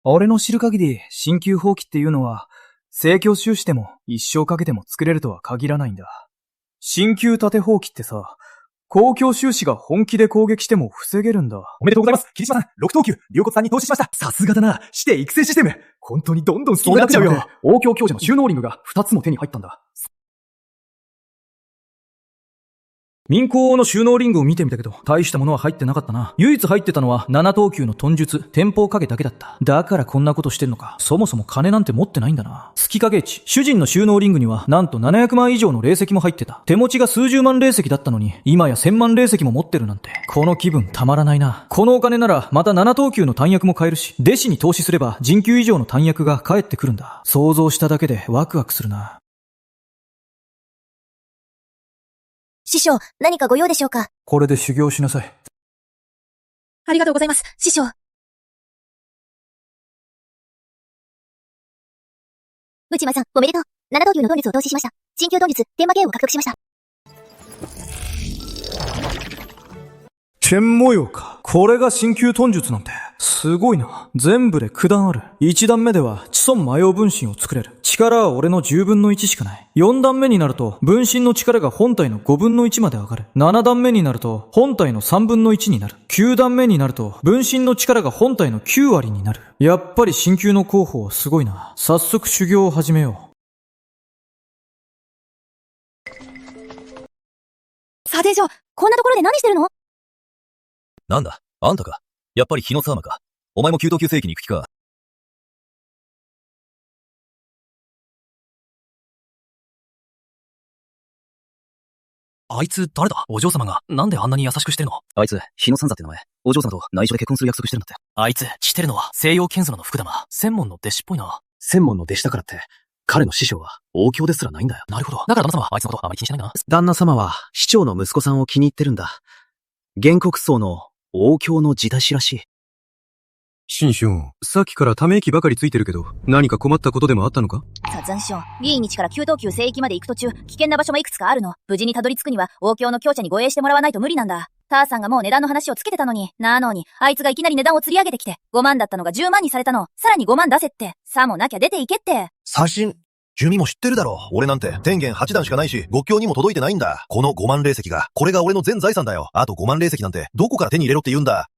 俺の知る限り、新旧放棄っていうのは、政教収支でも一生かけても作れるとは限らないんだ。新旧縦放棄ってさ、公共収支が本気で攻撃しても防げるんだ。おめでとうございます。霧島さん、6等級、龍骨さんに投資しました。さすがだな。指定育成システム。本当にどんどん好きになっちゃうよ。王教強者の収納リングが2つも手に入ったんだ。民工王の収納リングを見てみたけど、大したものは入ってなかったな。唯一入ってたのは7等級の遁術、天保影だけだった。だからこんなことしてんのか。そもそも金なんて持ってないんだな。月影値、主人の収納リングにはなんと700万以上の霊石も入ってた。手持ちが数十万霊石だったのに、今や1000万霊石も持ってるなんて。この気分たまらないな。このお金ならまた7等級の弾薬も買えるし、弟子に投資すれば人級以上の弾薬が返ってくるんだ。想像しただけでワクワクするな。師匠、何かご用でしょうか？これで修行しなさい。ありがとうございます、師匠。内間さん、おめでとう。7等級の遁術を投資しました。新旧遁術、天魔系を獲得しました。天模様か。これが新旧遁術なんて。すごいな。全部で9段ある。1段目では、地尊魔様分身を作れる。力は俺の10分の1しかない。4段目になると、分身の力が本体の5分の1まで上がる。7段目になると、本体の3分の1になる。9段目になると、分身の力が本体の9割になる。やっぱり新旧の候補はすごいな。早速修行を始めよう。査定所、こんなところで何してるの？なんだ、あんたか。やっぱり日の沢間か。お前も9等級聖域に行く気か。あいつ誰だ？お嬢様がなんであんなに優しくしてるの？あいつ、日野三座って名前。お嬢様と内緒で結婚する約束してるんだって。あいつ、してるのは西洋剣園の福玉。専門の弟子っぽいな。専門の弟子だからって、彼の師匠は王教ですらないんだよ。なるほど。だから旦那様はあいつのことあまり気にしないな。旦那様は市長の息子さんを気に入ってるんだ。原告層の王教の地出しらしい。新春、さっきからため息ばかりついてるけど、何か困ったことでもあったのか？さあ、残暑。議員道から9等級聖域まで行く途中、危険な場所もいくつかあるの。無事にたどり着くには、王教の強者に護衛してもらわないと無理なんだ。ターさんがもう値段の話をつけてたのに、あいつがいきなり値段を釣り上げてきて、5万だったのが10万にされたの。さらに5万出せって。さもなきゃ出ていけって。写真。住民も知ってるだろ。俺なんて天元8段しかないし、5強にも届いてないんだ。この5万霊石が、これが俺の全財産だよ。あと5万霊石なんて、どこから手に入れろって言うんだ。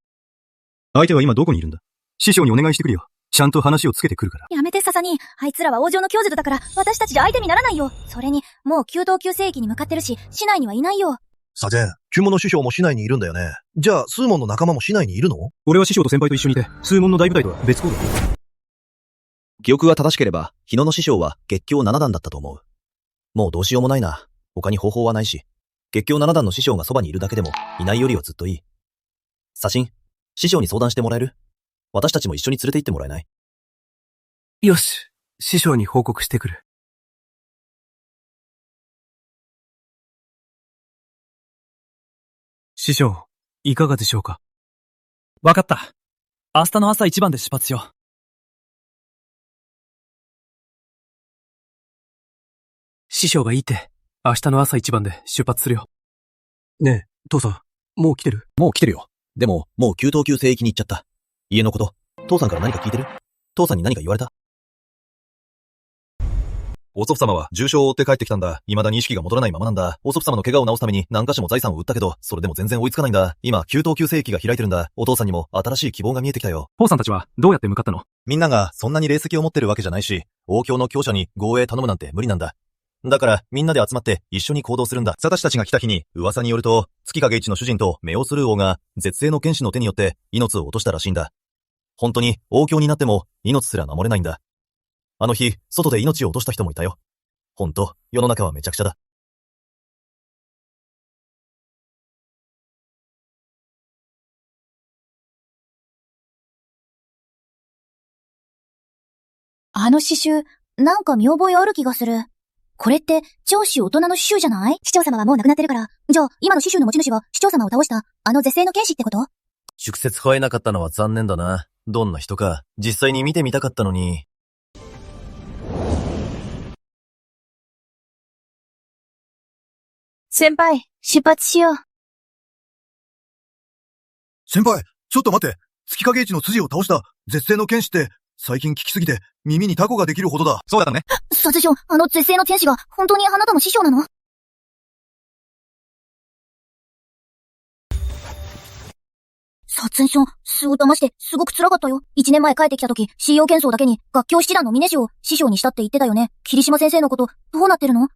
相手は今どこにいるんだ？師匠にお願いしてくれよ。ちゃんと話をつけてくるから。やめて、笹に。あいつらは王城の教授だから、私たちじゃ相手にならないよ。それに、もう9等級聖域に向かってるし、市内にはいないよ。左前、注文の師匠も市内にいるんだよね。じゃあ、数門の仲間も市内にいるの？俺は師匠と先輩と一緒にいて、数門の大部隊とは別行動。記憶が正しければ、日野の師匠は月経7段だったと思う。もうどうしようもないな。他に方法はないし、月経7段の師匠がそばにいるだけでも、いないよりはずっといい。左心、師匠に相談してもらえる？私たちも一緒に連れて行ってもらえない？よし、師匠に報告してくる。師匠、いかがでしょうか？わかった。明日の朝一番で出発しよう。師匠がいいって、明日の朝一番で出発するよ。ねえ、父さん、もう来てる？もう来てるよ。でも、もう9等級聖域に行っちゃった。家のこと、父さんから何か聞いてる？父さんに何か言われた？お祖父様は重傷を負って帰ってきたんだ。未だに意識が戻らないままなんだ。お祖父様の怪我を治すために何箇所も財産を売ったけど、それでも全然追いつかないんだ。今、9等級聖域が開いてるんだ。お父さんにも新しい希望が見えてきたよ。父さんたちはどうやって向かったの？みんながそんなに霊石を持ってるわけじゃないし、王教の強者に護衛頼むなんて無理なんだ。だから、みんなで集まって一緒に行動するんだ。私たちが来た日に、噂によると、月影一の主人とメオスルー王が、絶世の剣士の手によって命を落としたらしいんだ。本当に王教になっても命すら守れないんだ。あの日、外で命を落とした人もいたよ。ほんと、世の中はめちゃくちゃだ。あの刺繍、なんか見覚えある気がする。これって、長子大人の刺繍じゃない？市長様はもう亡くなってるから。じゃあ、今の刺繍の持ち主は市長様を倒した、あの絶世の剣士ってこと？直接会えなかったのは残念だな。どんな人か、実際に見てみたかったのに。先輩、出発しよう。先輩、ちょっと待って。月影市の筋を倒した絶世の剣士って、最近聞きすぎて耳にタコができるほどだ。そうだね。殺生、あの絶世の天使が本当にあなたの師匠なの？殺生、すごまして、すごく辛かったよ。1年前帰ってきた時、CEO幻想だけに、学教七段の峰氏を師匠にしたって言ってたよね。霧島先生のこと、どうなってるの？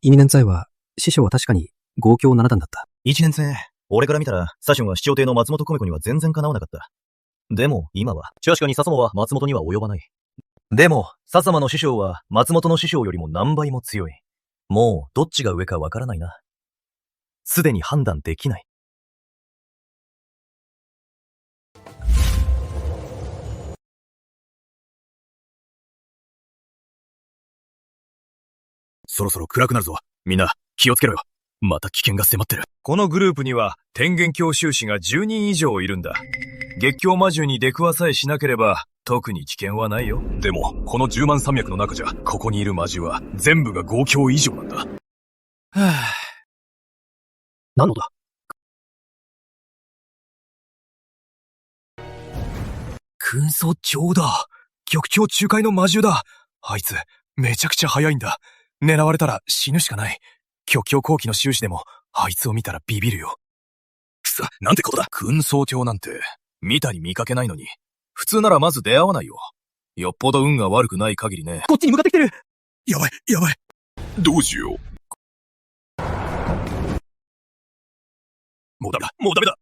イミネンツァイは、師匠は確かに、合教七段だった。一年生。俺から見たら、サションは七王帝の松本米子には全然かなわなかった。でも、今は、確かに笹間は松本には及ばない。でも、笹間の師匠は松本の師匠よりも何倍も強い。もう、どっちが上かわからないな。すでに判断できない。そろそろ暗くなるぞ。みんな、気をつけろよ。また危険が迫ってる。このグループには天元教修士が10人以上いるんだ。月教魔獣に出くわさえしなければ特に危険はないよ。でも、この10万山脈の中じゃ、ここにいる魔獣は全部が合教以上なんだ。はぁ。何のだ？空想教だ。玉教仲介の魔獣だ。あいつ、めちゃくちゃ速いんだ。狙われたら死ぬしかない。極教後期の修士でも、あいつを見たらビビるよ。くそ、なんてことだ。空想教なんて、見たり見かけないのに、普通ならまず出会わないよ。よっぽど運が悪くない限りね。こっちに向かってきてる。やばい、やばい。どうしよう。もうダメだ、もうダメだ。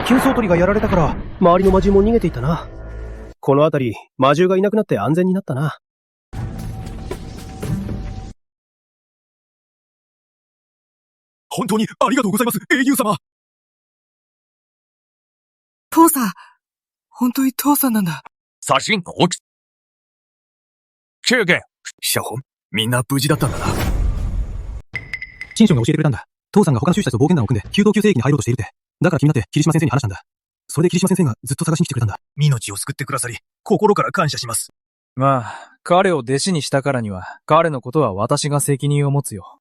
急走鳥がやられたから、周りの魔獣も逃げていたな。この辺り、魔獣がいなくなって安全になったな。本当にありがとうございます、英雄様。父さん。本当に父さんなんだ。写真を中元シャホン、みんな無事だったんだな。シンションが教えてくれたんだ。父さんが他の修士たちと冒険団を組んで、弓道級聖域に入ろうとしているって。だから気になって霧島先生に話したんだ。それで霧島先生がずっと探しに来てくれたんだ。命を救ってくださり、心から感謝します。まあ、彼を弟子にしたからには、彼のことは私が責任を持つよ。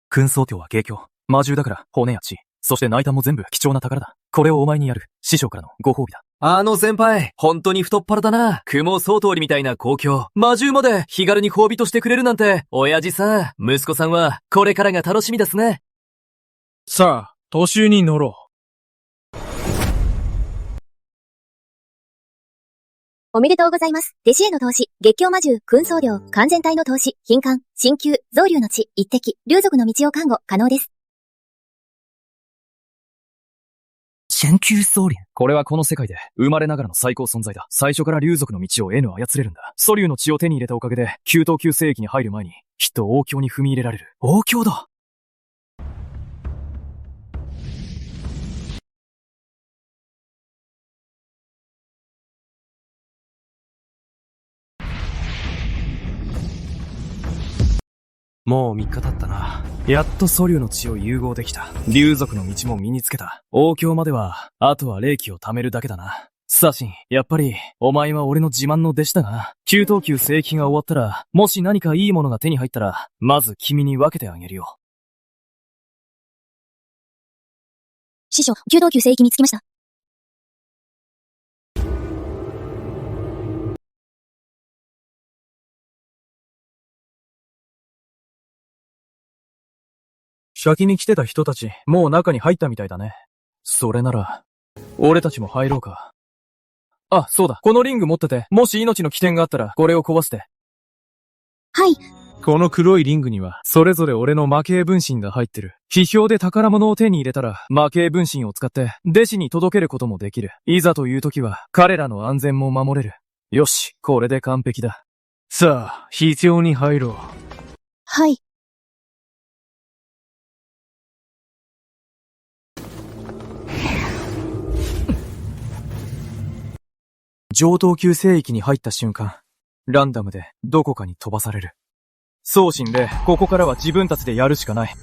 空想教は芸教。魔獣だから骨や血。そして内胆も全部貴重な宝だ。これをお前にやる。師匠からのご褒美だ。先輩、本当に太っ腹だな。雲総通りみたいな公共。魔獣まで気軽に褒美としてくれるなんて、親父さん、息子さんは、これからが楽しみですね。さあ、途中に乗ろう。おめでとうございます。弟子への投資、月教魔獣、空想領、完全体の投資、頻環、鍼灸、増竜の地、一滴、竜族の道を看護、可能です。鍼灸僧侶。これはこの世界で生まれながらの最高存在だ。最初から竜族の道を得ぬ操れるんだ。祖竜の血を手に入れたおかげで、弓道級聖域に入る前に、きっと王教に踏み入れられる。王教だ。もう3日経ったな。やっと祖竜の血を融合できた。竜族の道も身につけた。王教までは、あとは霊気を貯めるだけだな。サシン、やっぱり、お前は俺の自慢の弟子だな。弓道級聖域が終わったら、もし何かいいものが手に入ったら、まず君に分けてあげるよ。師匠、弓道級聖域に着きました。先に来てた人たち、もう中に入ったみたいだね。それなら、俺たちも入ろうか。あ、そうだ。このリング持ってて、もし命の危険があったら、これを壊して。はい。この黒いリングには、それぞれ俺の魔系分身が入ってる。批評で宝物を手に入れたら、魔系分身を使って、弟子に届けることもできる。いざという時は、彼らの安全も守れる。よし、これで完璧だ。さあ、必要に入ろう。はい。上等級聖域に入った瞬間、ランダムでどこかに飛ばされる。送信で、ここからは自分たちでやるしかない。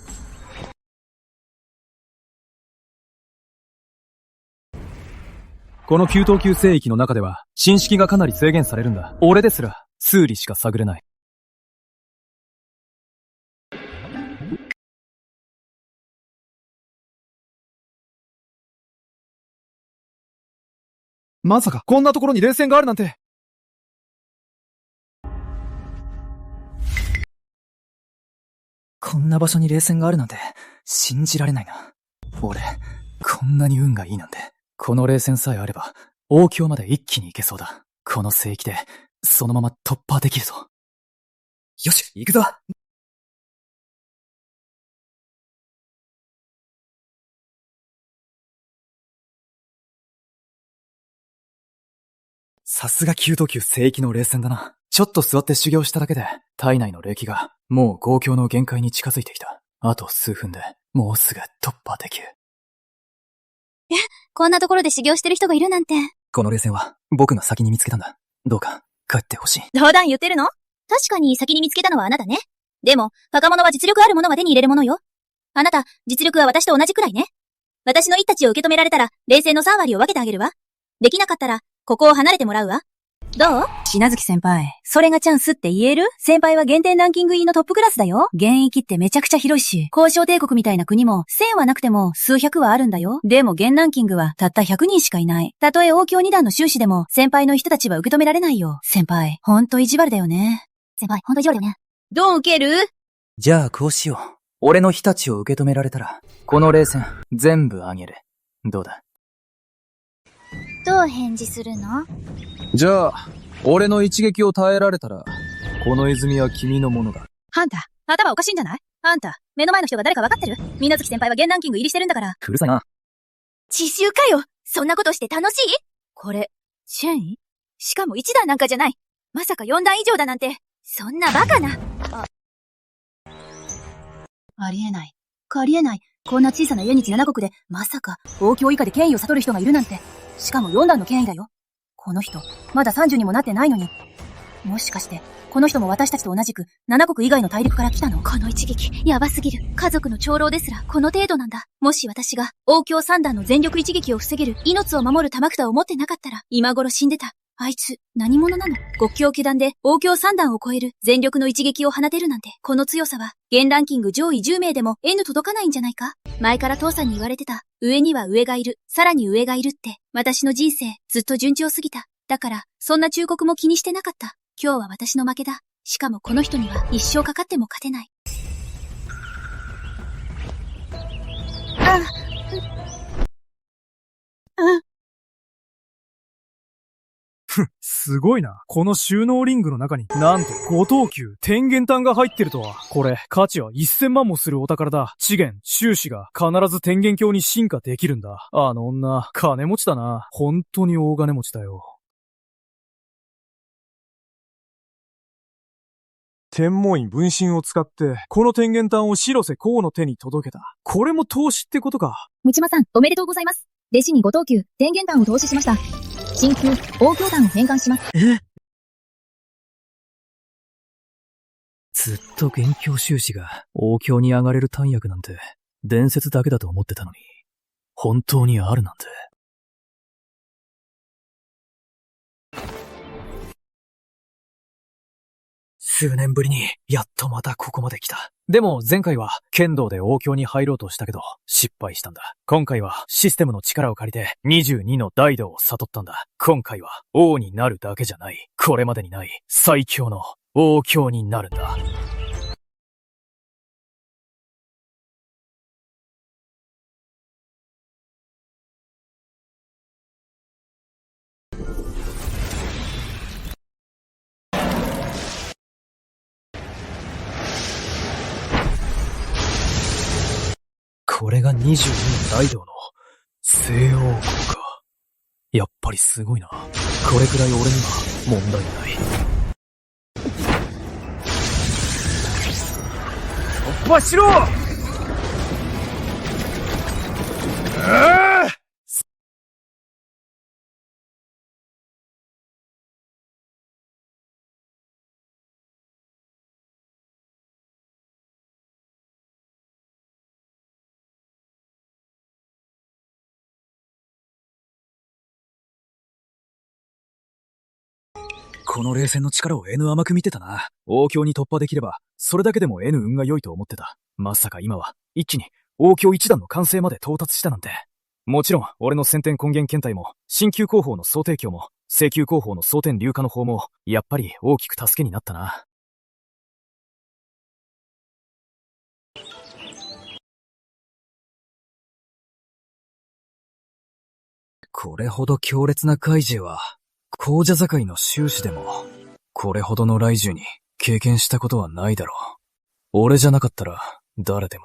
この9等級聖域の中では、信式がかなり制限されるんだ。俺ですら、数理しか探れない。まさか、こんなところに冷戦があるなんて。こんな場所に冷戦があるなんて、信じられないな。俺、こんなに運がいいなんて。この冷戦さえあれば、王郷まで一気に行けそうだ。この聖域で、そのまま突破できるぞ。よし、行くぞ。さすが9等級聖域の冷戦だな。ちょっと座って修行しただけで、体内の霊気が、もう豪境の限界に近づいてきた。あと数分で、もうすぐ突破できる。こんなところで修行してる人がいるなんて。この冷戦は、僕が先に見つけたんだ。どうか、帰ってほしい。冗談言ってるの？確かに先に見つけたのはあなたね。でも、若者は実力あるものは手に入れるものよ。あなた、実力は私と同じくらいね。私の一太刀を受け止められたら、冷戦の3割を分けてあげるわ。できなかったら、ここを離れてもらうわ。どう？篠月先輩、それがチャンスって言える？先輩は限定ランキング入りのトップクラスだよ。現役ってめちゃくちゃ広いし、交渉帝国みたいな国も1000はなくても数百はあるんだよ。でも現ランキングはたった100人しかいない。たとえ王郷2段の収支でも先輩の人たちは受け止められないよ。先輩、ほんと意地悪だよね。先輩、ほんと意地悪だよね。どう受ける？じゃあこうしよう。俺の日立を受け止められたら、この冷戦、全部あげる。どうだ？どう返事するの？じゃあ、俺の一撃を耐えられたら、この泉は君のものだ。あんた、頭おかしいんじゃない？あんた、目の前の人が誰か分かってる？水月先輩は現ランキング入りしてるんだから。うるさいな。自習かよ。そんなことして楽しい？これ、チェン？しかも1段なんかじゃない。まさか4段以上だなんて。そんなバカな。ありえない。ありえない。こんな小さな家日7国で、まさか、王郷以下で権威を悟る人がいるなんて。しかも4段の権威だよ。この人、まだ30にもなってないのに。もしかして、この人も私たちと同じく、7国以外の大陸から来たの？この一撃、やばすぎる。家族の長老ですら、この程度なんだ。もし私が、王郷3段の全力一撃を防げる、命を守る玉札を持ってなかったら、今頃死んでた。あいつ、何者なの？極境九段で王郷3段を超える全力の一撃を放てるなんて、この強さは、現ランキング上位10名でも N 届かないんじゃないか？前から父さんに言われてた、上には上がいる、さらに上がいるって、私の人生、ずっと順調すぎた。だから、そんな忠告も気にしてなかった。今日は私の負けだ。しかもこの人には一生かかっても勝てない。すごいな。この収納リングの中に、なんと5等級天元丹が入ってるとは。これ、価値は1000万もするお宝だ。資源、収支が必ず天元鏡に進化できるんだ。あの女、金持ちだな。本当に大金持ちだよ。天文院分身を使って、この天元丹を白瀬公の手に届けた。これも投資ってことか。ムチマさん、おめでとうございます。弟子に5等級天元丹を投資しました。新級王郷丹を返還します。ずっと元凶収支が王郷に上がれる丹薬なんて、伝説だけだと思ってたのに、本当にあるなんて。数年ぶりに、やっとまたここまで来た。でも前回は剣道で王郷に入ろうとしたけど、失敗したんだ。今回はシステムの力を借りて22の大道を悟ったんだ。今回は王になるだけじゃない。これまでにない最強の王郷になるんだ。これが22の大道の西洋王か。やっぱりすごいな。これくらい俺には問題ない。突破しろ！この冷戦の力を N 甘く見てたな。王郷に突破できれば、それだけでも N 運が良いと思ってた。まさか今は、一気に王郷一段の完成まで到達したなんて。もちろん、俺の先天根源検体も、新旧工法の総提供も、正旧工法の総天流化の法も、やっぱり大きく助けになったな。これほど強烈な怪獣は、紅茶境の修士でも、これほどの雷獣に経験したことはないだろう。俺じゃなかったら、誰でも、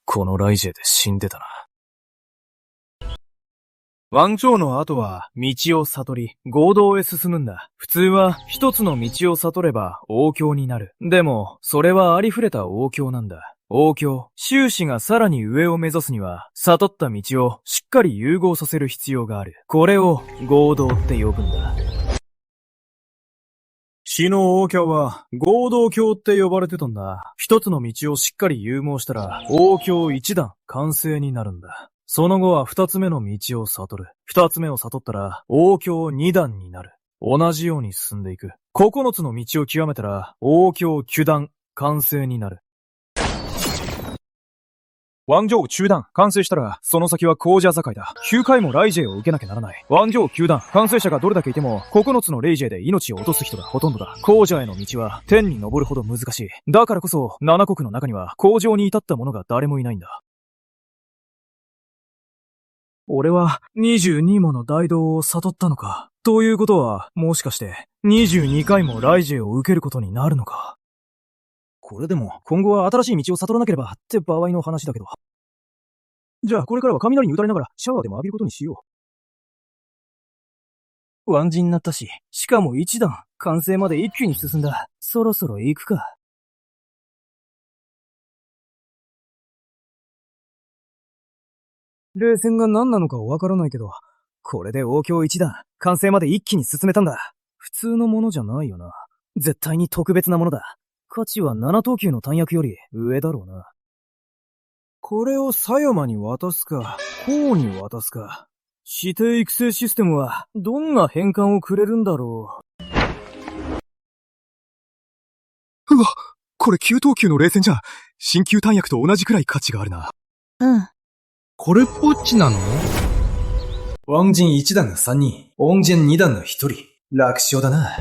この雷獣で死んでたな。王朝の後は、道を悟り、合同へ進むんだ。普通は、一つの道を悟れば、王郷になる。でも、それはありふれた王郷なんだ。王郷、修士がさらに上を目指すには、悟った道をしっかり融合させる必要がある。これを合同って呼ぶんだ。死の王郷は合同郷って呼ばれてたんだ。一つの道をしっかり融合したら、王郷一段完成になるんだ。その後は二つ目の道を悟る。二つ目を悟ったら、王郷二段になる。同じように進んでいく。九つの道を極めたら、王郷九段完成になる。王城中段、完成したら、その先は紅茶境だ。9回も雷勢を受けなきゃならない。王城9段、完成者がどれだけいても、9つの雷勢で命を落とす人がほとんどだ。紅茶への道は、天に昇るほど難しい。だからこそ、7国の中には、向上に至った者が誰もいないんだ。俺は、22もの大道を悟ったのか。ということは、もしかして、22回も雷勢を受けることになるのか。これでも、今後は新しい道を悟らなければって場合の話だけど。じゃあ、これからは雷に打たれながらシャワーでも浴びることにしよう。ワンジになったし、しかも一段、完成まで一気に進んだ。そろそろ行くか。冷戦が何なのかわからないけど、これで王郷一段、完成まで一気に進めたんだ。普通のものじゃないよな。絶対に特別なものだ。価値は7等級の弾薬より上だろうな。これを狭山に渡すか、孔に渡すか。指定育成システムはどんな変換をくれるんだろう。うわ、これ9等級の冷戦じゃん。新旧弾薬と同じくらい価値があるな。うん。これっぽっちなの？王人1段が3人、王人2段が1人。楽勝だな。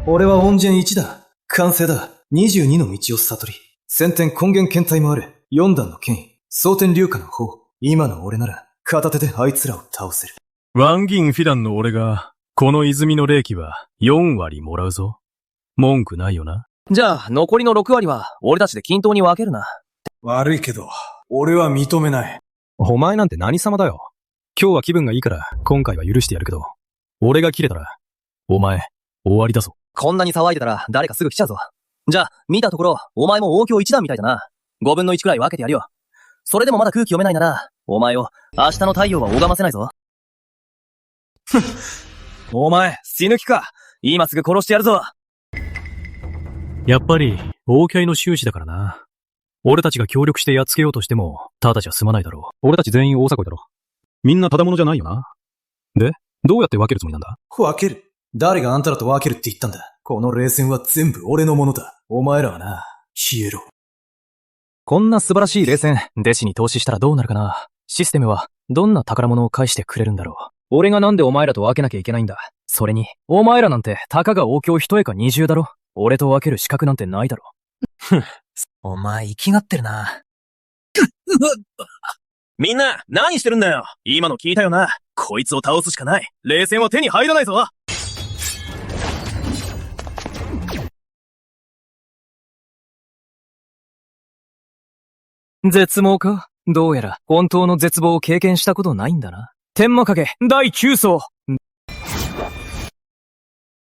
俺は王人1段、完成だ。22の道を悟り、先天根源検体もある4段の権威、蒼天流化の方。今の俺なら、片手であいつらを倒せる。ワンギンフィダンの俺が、この泉の霊気は4割もらうぞ。文句ないよな。じゃあ、残りの6割は、俺たちで均等に分けるな。悪いけど、俺は認めない。お前なんて何様だよ。今日は気分がいいから、今回は許してやるけど、俺が切れたら、お前、終わりだぞ。こんなに騒いでたら、誰かすぐ来ちゃうぞ。じゃあ、見たところ、お前も王郷一段みたいだな。5分の1くらい分けてやるよ。それでもまだ空気読めないなら、お前を、明日の太陽は拝ませないぞ。お前、死ぬ気か。今すぐ殺してやるぞ。やっぱり、王家の修士だからな。俺たちが協力してやっつけようとしても、ただじゃ済まないだろう。俺たち全員大阪だろ。みんなただ者じゃないよな。で、どうやって分けるつもりなんだ？分ける？誰があんたらと分けるって言ったんだ？この冷戦は全部俺のものだ。お前らはな、消えろ。こんな素晴らしい冷戦、弟子に投資したらどうなるかな。システムは、どんな宝物を返してくれるんだろう。俺がなんでお前らと分けなきゃいけないんだ。それに、お前らなんて、たかが王郷一重か20だろ。俺と分ける資格なんてないだろ。ふん。お前、生きがってるな。みんな、何してるんだよ。今の聞いたよな。こいつを倒すしかない。冷戦は手に入らないぞ。絶望か？どうやら本当の絶望を経験したことないんだな。天魔影第9層。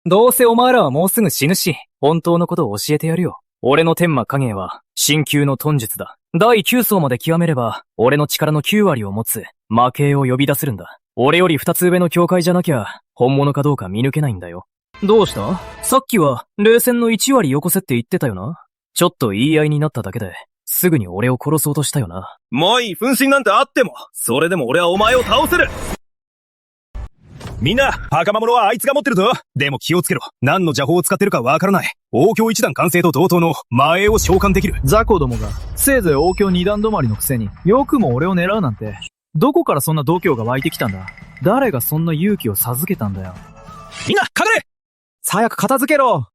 どうせお前らはもうすぐ死ぬし、本当のことを教えてやるよ。俺の天魔影は、神級の遁術だ。第9層まで極めれば、俺の力の9割を持つ、魔系を呼び出せるんだ。俺より2つ上の境界じゃなきゃ、本物かどうか見抜けないんだよ。どうした？さっきは、冷戦の1割よこせって言ってたよな。ちょっと言い合いになっただけで、すぐに俺を殺そうとしたよな。もういい、分身なんてあっても、それでも俺はお前を倒せる。みんな、袴物はあいつが持ってるぞ。でも気をつけろ。何の邪法を使ってるかわからない。王教一段完成と同等の魔影を召喚できる。雑魚どもが、せいぜい王教二段止まりのくせによくも俺を狙うなんて。どこからそんな度胸が湧いてきたんだ？誰がそんな勇気を授けたんだよ。みんな、隠れ！早く片付けろ！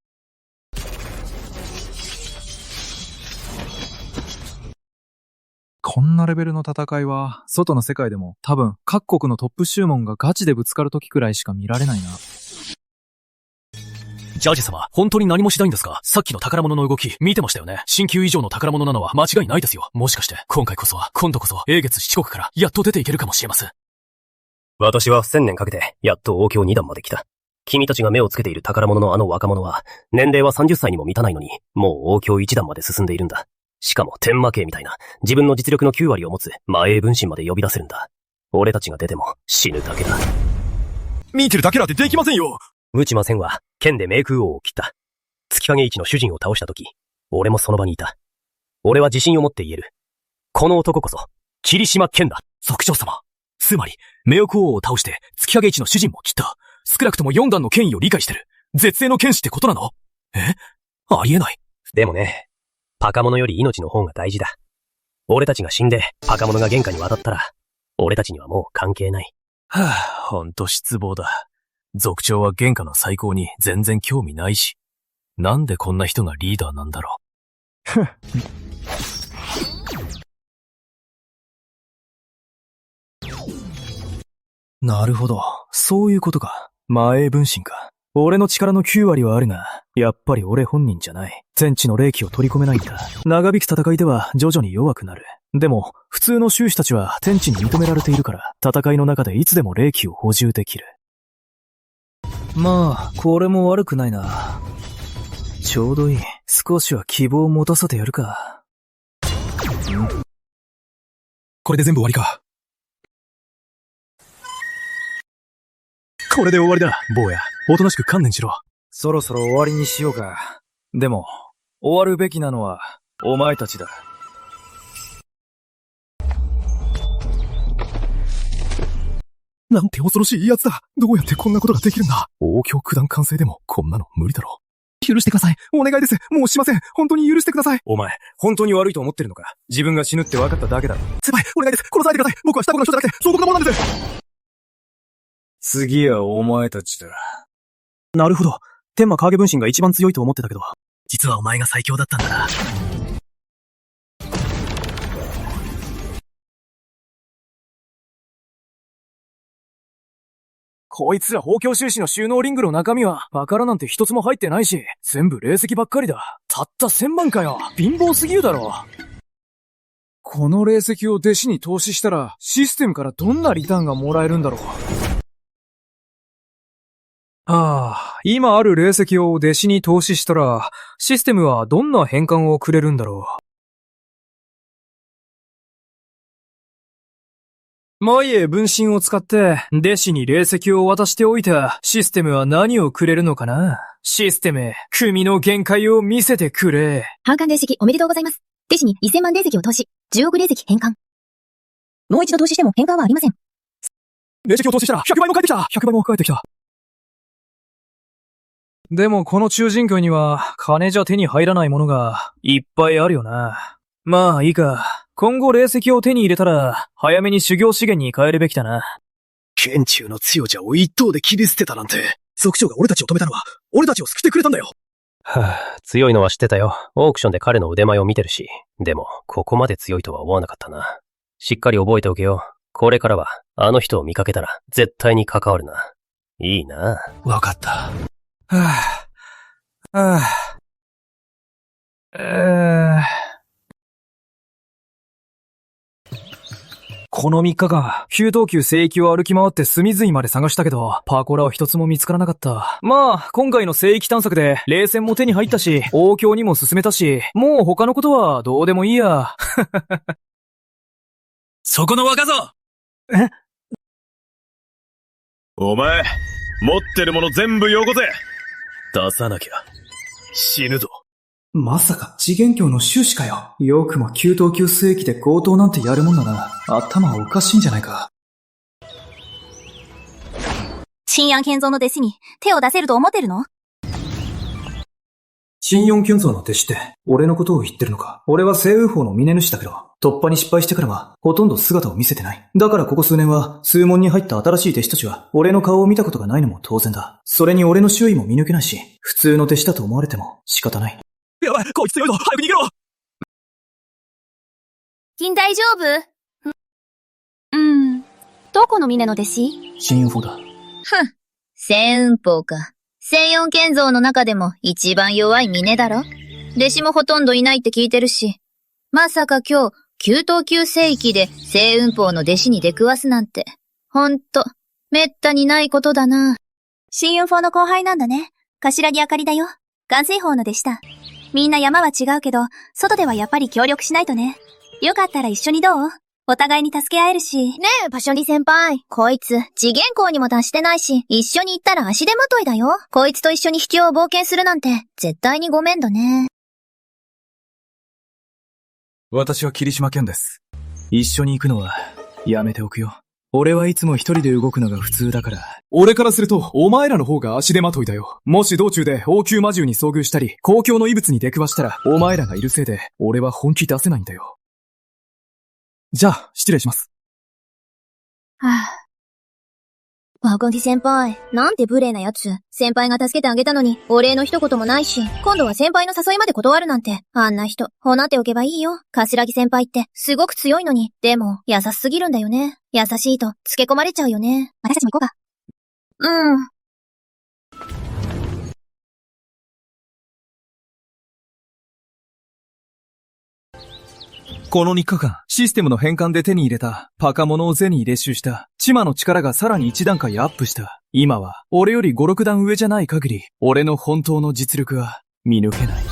こんなレベルの戦いは、外の世界でも多分各国のトップ宗門がガチでぶつかる時くらいしか見られないな。ジャージ様、本当に何もしないんですか？さっきの宝物の動き、見てましたよね。神級以上の宝物なのは間違いないですよ。もしかして、今度こそ、英月七国からやっと出ていけるかもしれません。私は1000年かけて、やっと王教2段まで来た。君たちが目をつけている宝物のあの若者は、年齢は30歳にも満たないのに、もう王教1段まで進んでいるんだ。しかも天魔系みたいな、自分の実力の9割を持つ魔影分身まで呼び出せるんだ。俺たちが出ても死ぬだけだ。見てるだけなんてできませんよ。無知魔戦は、剣で冥空王を切った。月影一の主人を倒したとき、俺もその場にいた。俺は自信を持って言える。この男こそ、霧島剣だ。族長様。つまり、冥空王を倒して、月影一の主人も切った。少なくとも4段の権威を理解してる。絶世の剣士ってことなの？ありえない。でもね、パカモノより命の方が大事だ。俺たちが死んで、パカモノが原価に渡ったら、俺たちにはもう関係ない。ほんと失望だ。族長は原価の最高に全然興味ないし。なんでこんな人がリーダーなんだろう。なるほど。そういうことか。魔影分身か。俺の力の9割はあるが、やっぱり俺本人じゃない。天地の霊気を取り込めないんだ。長引く戦いでは徐々に弱くなる。でも、普通の宗師たちは天地に認められているから、戦いの中でいつでも霊気を補充できる。まあ、これも悪くないな。ちょうどいい。少しは希望を持たせてやるか。これで全部終わりか。これで終わりだ、坊や。おとなしく観念しろ。そろそろ終わりにしようか。でも、終わるべきなのは、お前たちだ。なんて恐ろしい奴だ。どうやってこんなことができるんだ。王教九段完成でもこんなの無理だろ。許してください。お願いです。もうしません。本当に許してください。お前、本当に悪いと思ってるのか？自分が死ぬって分かっただけだろ。先輩、お願いです。殺さないでください。僕はしたことの人じゃなくて、総国のものなんです。次はお前たちだ。なるほど。天魔影分身が一番強いと思ってたけど、実はお前が最強だったんだな。こいつら宝鏡収支の収納リングの中身は、宝なんて一つも入ってないし、全部霊石ばっかりだ。たった1000万かよ。貧乏すぎるだろ。この霊石を弟子に投資したら、システムからどんなリターンがもらえるんだろう。今ある霊石を弟子に投資したら、システムはどんな変換をくれるんだろう。マイエ分身を使って、弟子に霊石を渡しておいたシステムは何をくれるのかな？システム、組の限界を見せてくれ。反感霊石おめでとうございます。弟子に1000万霊石を投資、10億霊石返還。もう一度投資しても返還はありません。霊石を投資したら100倍も返ってきた !100 倍も返ってきた。でもこの中人区には、金じゃ手に入らないものがいっぱいあるよな。まあいいか。今後霊石を手に入れたら、早めに修行資源に変えるべきだな。剣中の強者を一刀で切り捨てたなんて、族長が俺たちを止めたのは、俺たちを救ってくれたんだよ。強いのは知ってたよ。オークションで彼の腕前を見てるし。でも、ここまで強いとは思わなかったな。しっかり覚えておけよ。これからは、あの人を見かけたら、絶対に関わるな。いいな。わかった。この3日間、給湯球聖域を歩き回って隅々まで探したけど、パーコラは一つも見つからなかった。まあ、今回の聖域探索で、冷戦も手に入ったし、王郷にも進めたし、もう他のことはどうでもいいや。そこの若造！お前、持ってるもの全部よこせ！出さなきゃ、死ぬぞ。まさか次元鏡の収支かよ。よくも給湯球聖域で強盗なんてやるもんだな。頭おかしいんじゃないか。新安健三の弟子に手を出せると思ってるの？新四健三の弟子って、俺のことを言ってるのか。俺は西雲峰の峰主だけど、突破に失敗してからは、ほとんど姿を見せてない。だからここ数年は、数門に入った新しい弟子たちは、俺の顔を見たことがないのも当然だ。それに俺の周囲も見抜けないし、普通の弟子だと思われても仕方ない。やばい、こいつ強いぞ、早く逃げろ！金大丈夫？どこの峰の弟子？新雲峰だ。星雲峰か。星四健像の中でも一番弱い峰だろ？弟子もほとんどいないって聞いてるし。まさか今日、給湯球聖域で星雲峰の弟子に出くわすなんて。ほんと、めったにないことだな。新雲峰の後輩なんだね。頭木あかりだよ。岩水峰の弟子だ。みんな山は違うけど、外ではやっぱり協力しないとね。よかったら一緒にどう？お互いに助け合えるし。ねえ、パショリ先輩。こいつ、次元校にも達してないし、一緒に行ったら足手まといだよ。こいつと一緒に秘境を冒険するなんて、絶対にごめんだね。私は霧島健です。一緒に行くのは、やめておくよ。俺はいつも一人で動くのが普通だから。俺からすると、お前らの方が足手まといだよ。もし道中で王宮魔獣に遭遇したり、公共の異物に出くわしたら、お前らがいるせいで、俺は本気出せないんだよ。じゃあ、失礼します。ワゴンディ先輩、なんて無礼なやつ。先輩が助けてあげたのに、お礼の一言もないし、今度は先輩の誘いまで断るなんて、あんな人、ほなっておけばいいよ。頭木先輩って、すごく強いのに、でも、優しすぎるんだよね。優しいと、つけ込まれちゃうよね。私たちも行こうか。この3日間、システムの変換で手に入れた、パカモノをゼに列収した、チマの力がさらに一段階アップした。今は、俺より5、6段上じゃない限り、俺の本当の実力は、見抜けない。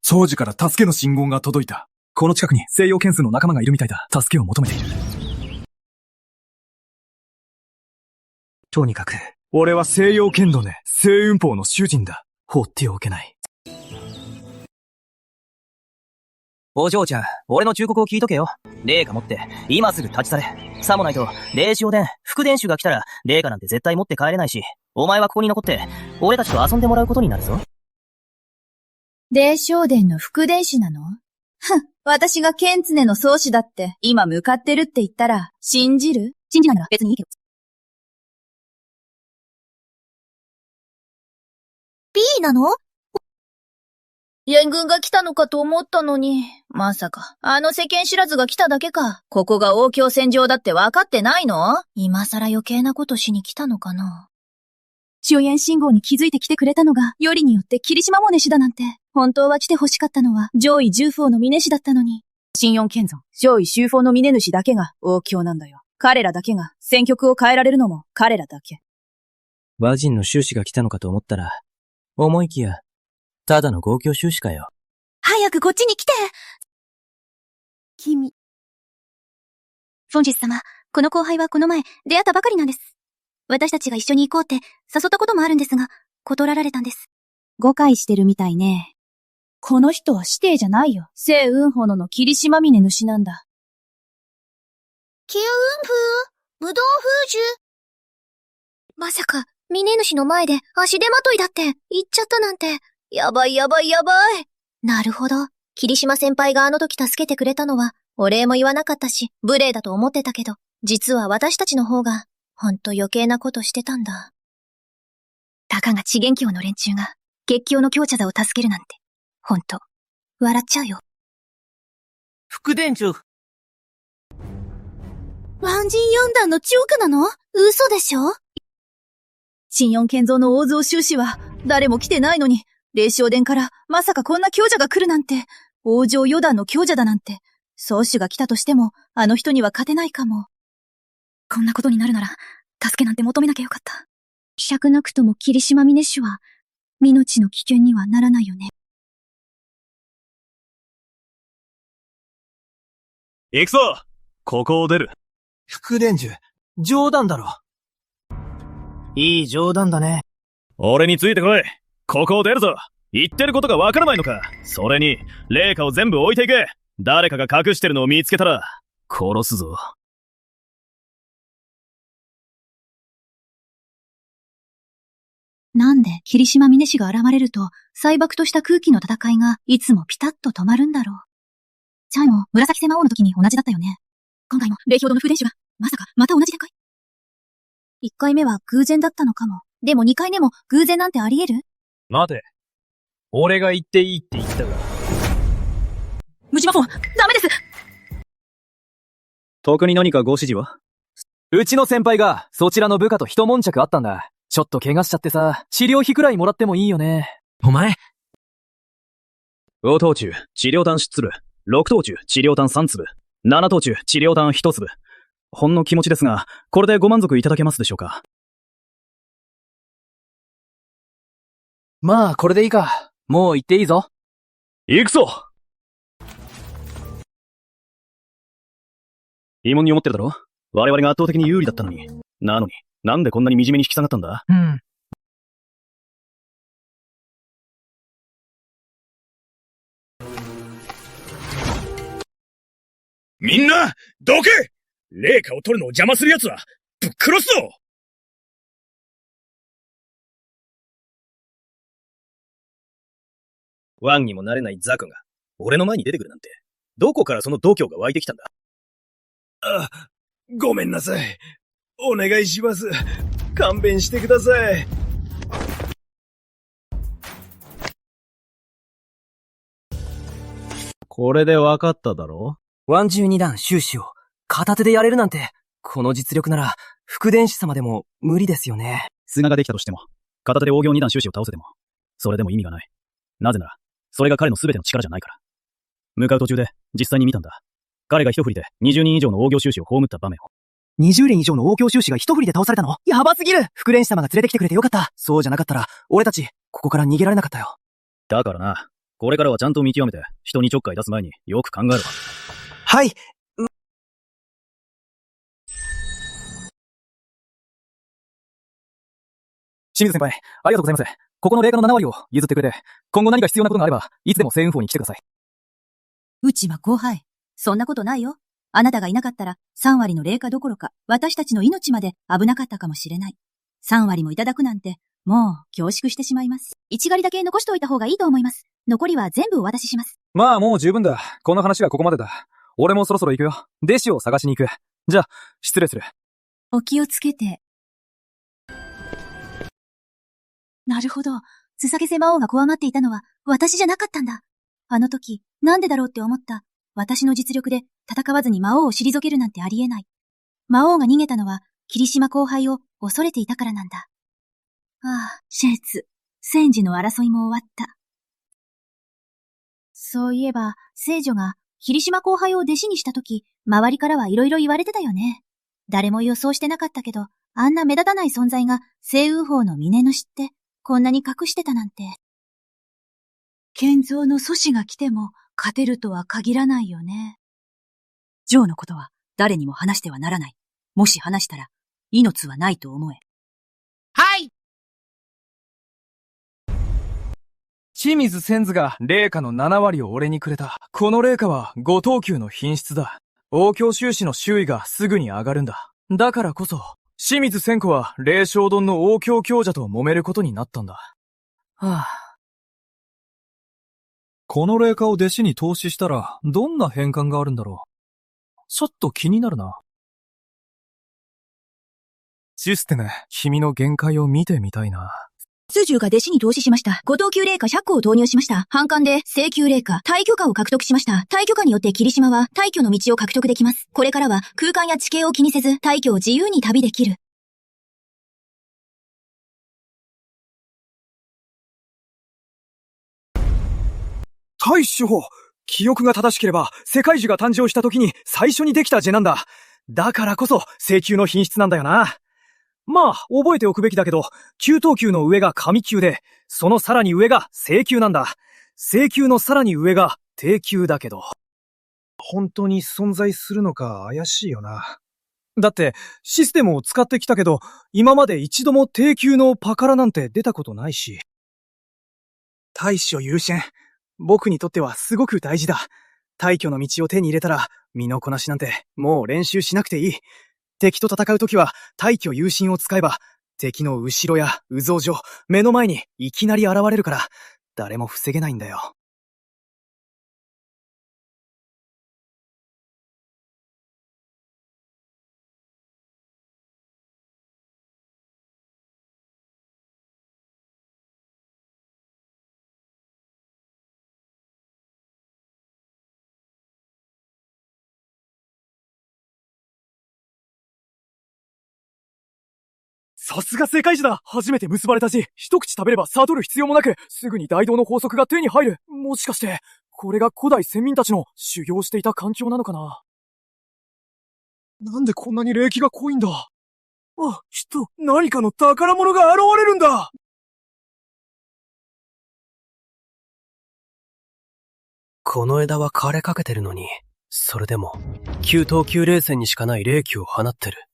掃除から助けの信号が届いた。この近くに西洋剣数の仲間がいるみたいだ。助けを求めている。とにかく、俺は西洋剣道で、星雲峰の主人だ。放っておけない。お嬢ちゃん、俺の忠告を聞いとけよ。霊下持って、今すぐ立ち去れ。さもないと、霊視おでん、副伝手が来たら、霊下なんて絶対持って帰れないし、お前はここに残って、俺たちと遊んでもらうことになるぞ。霊視おでんの副伝手なの？私が剣常の宗師だって、今向かってるって言ったら、信じる？信じないなら別にいいけど。B なの？援軍が来たのかと思ったのに、まさか、あの世間知らずが来ただけか。ここが王郷戦場だって分かってないの？今更余計なことしに来たのかな。中炎信号に気づいてきてくれたのが、よりによって霧島も主だなんて、本当は来て欲しかったのは上位10峰の峰主だったのに。新四剣山、上位周峰の峰主だけが王郷なんだよ。彼らだけが戦局を変えられるのも彼らだけ。魔人の修士が来たのかと思ったら、思いきや、ただの豪強修士かよ。早くこっちに来て！君。フォンジス様、この後輩はこの前出会ったばかりなんです。私たちが一緒に行こうって誘ったこともあるんですが、断られたんです。誤解してるみたいね。この人は指定じゃないよ。聖雲炎の霧島峰主なんだ。九雲風、武道風樹。まさか、峰主の前で足手まといだって言っちゃったなんて。やばいやばいやばい。なるほど。霧島先輩があの時助けてくれたのは、お礼も言わなかったし、無礼だと思ってたけど、実は私たちの方が、ほんと余計なことしてたんだ。たかが次元教の連中が、月教の強者座を助けるなんて、ほんと、笑っちゃうよ。副伝長。ワンジン四段の中華なの？嘘でしょ？新四剣造の大蔵修士は、誰も来てないのに、霊視おでんから、まさかこんな強者が来るなんて、王女四段の強者だなんて、宗主が来たとしても、あの人には勝てないかも。こんなことになるなら、助けなんて求めなきゃよかった。尺なくとも霧島峰主は、命の危険にはならないよね。行くぞ！ここを出る。副伝授、冗談だろ。いい冗談だね。俺についてこい。ここを出るぞ。言ってることがわからないのか。それに、霊下を全部置いていけ。誰かが隠してるのを見つけたら、殺すぞ。なんで、霧島峰氏が現れると、災漠とした空気の戦いが、いつもピタッと止まるんだろう。チャイも、紫瀬魔王の時に同じだったよね。今回も、霊氷殿の風伝師は、まさか、また同じ展開？ 1 回目は偶然だったのかも。でも2回目も偶然なんてあり得る？待て。俺が言っていいって言ったが。ムジマフォン、ダメです！特に何かご指示は？うちの先輩が、そちらの部下と一悶着あったんだ。ちょっと怪我しちゃってさ、治療費くらいもらってもいいよね。お前5等中、治療弾1粒。6等中、治療弾3粒。7等中、治療弾1粒。ほんの気持ちですが、これでご満足いただけますでしょうか？まあ、これでいいか。もう行っていいぞ。行くぞ！疑問に思ってるだろ？我々が圧倒的に有利だったのに。なのに、なんでこんなに惨めに引き下がったんだ？うん。みんな、どけ！霊下を取るのを邪魔する奴は、ぶっ殺すぞ！ワンにもなれないザクが、俺の前に出てくるなんて、どこからその度胸が湧いてきたんだ？あ、ごめんなさい。お願いします。勘弁してください。これで分かっただろ？ワン12段終始を片手でやれるなんて、この実力なら、副伝師様でも無理ですよね。菅ができたとしても、片手で王行2段終始を倒せても、それでも意味がない。なぜなら、それが彼の全ての力じゃないから。向かう途中で、実際に見たんだ。彼が一振りで20人以上の王行終始を葬った場面を。20連以上の王教修士が一振りで倒されたの？やばすぎる！副連師様が連れてきてくれてよかった。そうじゃなかったら、俺たち、ここから逃げられなかったよ。だからな、これからはちゃんと見極めて、人にちょっかい出す前によく考えろ。はい。清水先輩、ありがとうございます。ここの霊下の7割を譲ってくれて、今後何か必要なことがあれば、いつでも西雲峰に来てください。うちは後輩。そんなことないよ。あなたがいなかったら、3割の霊下どころか、私たちの命まで危なかったかもしれない。3割もいただくなんて、もう恐縮してしまいます。1割だけ残しておいた方がいいと思います。残りは全部お渡しします。まあもう十分だ。この話はここまでだ。俺もそろそろ行くよ。弟子を探しに行く。じゃあ、失礼する。お気をつけて。なるほど。すさげせ魔王が怖がっていたのは私じゃなかったんだ。あの時、なんでだろうって思った。私の実力で戦わずに魔王を退けるなんてありえない。魔王が逃げたのは霧島後輩を恐れていたからなんだ。ああ、シェーツ。戦時の争いも終わった。そういえば、聖女が霧島後輩を弟子にした時、周りからはいろいろ言われてたよね。誰も予想してなかったけど、あんな目立たない存在が聖雲峰の峰主ってこんなに隠してたなんて。建造の阻止が来ても勝てるとは限らないよね。ジョーのことは誰にも話してはならない。もし話したら、命はないと思え。はい。清水千図が霊下の7割を俺にくれた。この霊下は5等級の品質だ。王教収支の周囲がすぐに上がるんだ。だからこそ、清水千子は霊障丼の王教強者と揉めることになったんだ。はあ。この霊下を弟子に投資したら、どんな変換があるんだろう。ちょっと気になるな。システム、君の限界を見てみたいな。数十が弟子に投資しました。5等級霊下100個を投入しました。反感で、正級霊下、退去下を獲得しました。退去下によって霧島は退去の道を獲得できます。これからは空間や地形を気にせず、退去を自由に旅できる。大将、記憶が正しければ、世界樹が誕生した時に最初にできたジェなんだ。だからこそ、聖球の品質なんだよな。まあ、覚えておくべきだけど、給湯球の上が神球で、そのさらに上が聖球なんだ。聖球のさらに上が低球だけど。本当に存在するのか怪しいよな。だって、システムを使ってきたけど、今まで一度も低級のパカラなんて出たことないし。大将優先。僕にとってはすごく大事だ。大挙の道を手に入れたら、身のこなしなんてもう練習しなくていい。敵と戦うときは大挙優先を使えば、敵の後ろや右増上、目の前にいきなり現れるから、誰も防げないんだよ。さすが世界樹だ。初めて結ばれた字。一口食べれば悟る必要もなく、すぐに大道の法則が手に入る。もしかして、これが古代先民たちの修行していた環境なのかな。なんでこんなに霊気が濃いんだ。あ、何かの宝物が現れるんだ。この枝は枯れかけてるのに、それでも、給湯球霊線にしかない霊気を放ってる。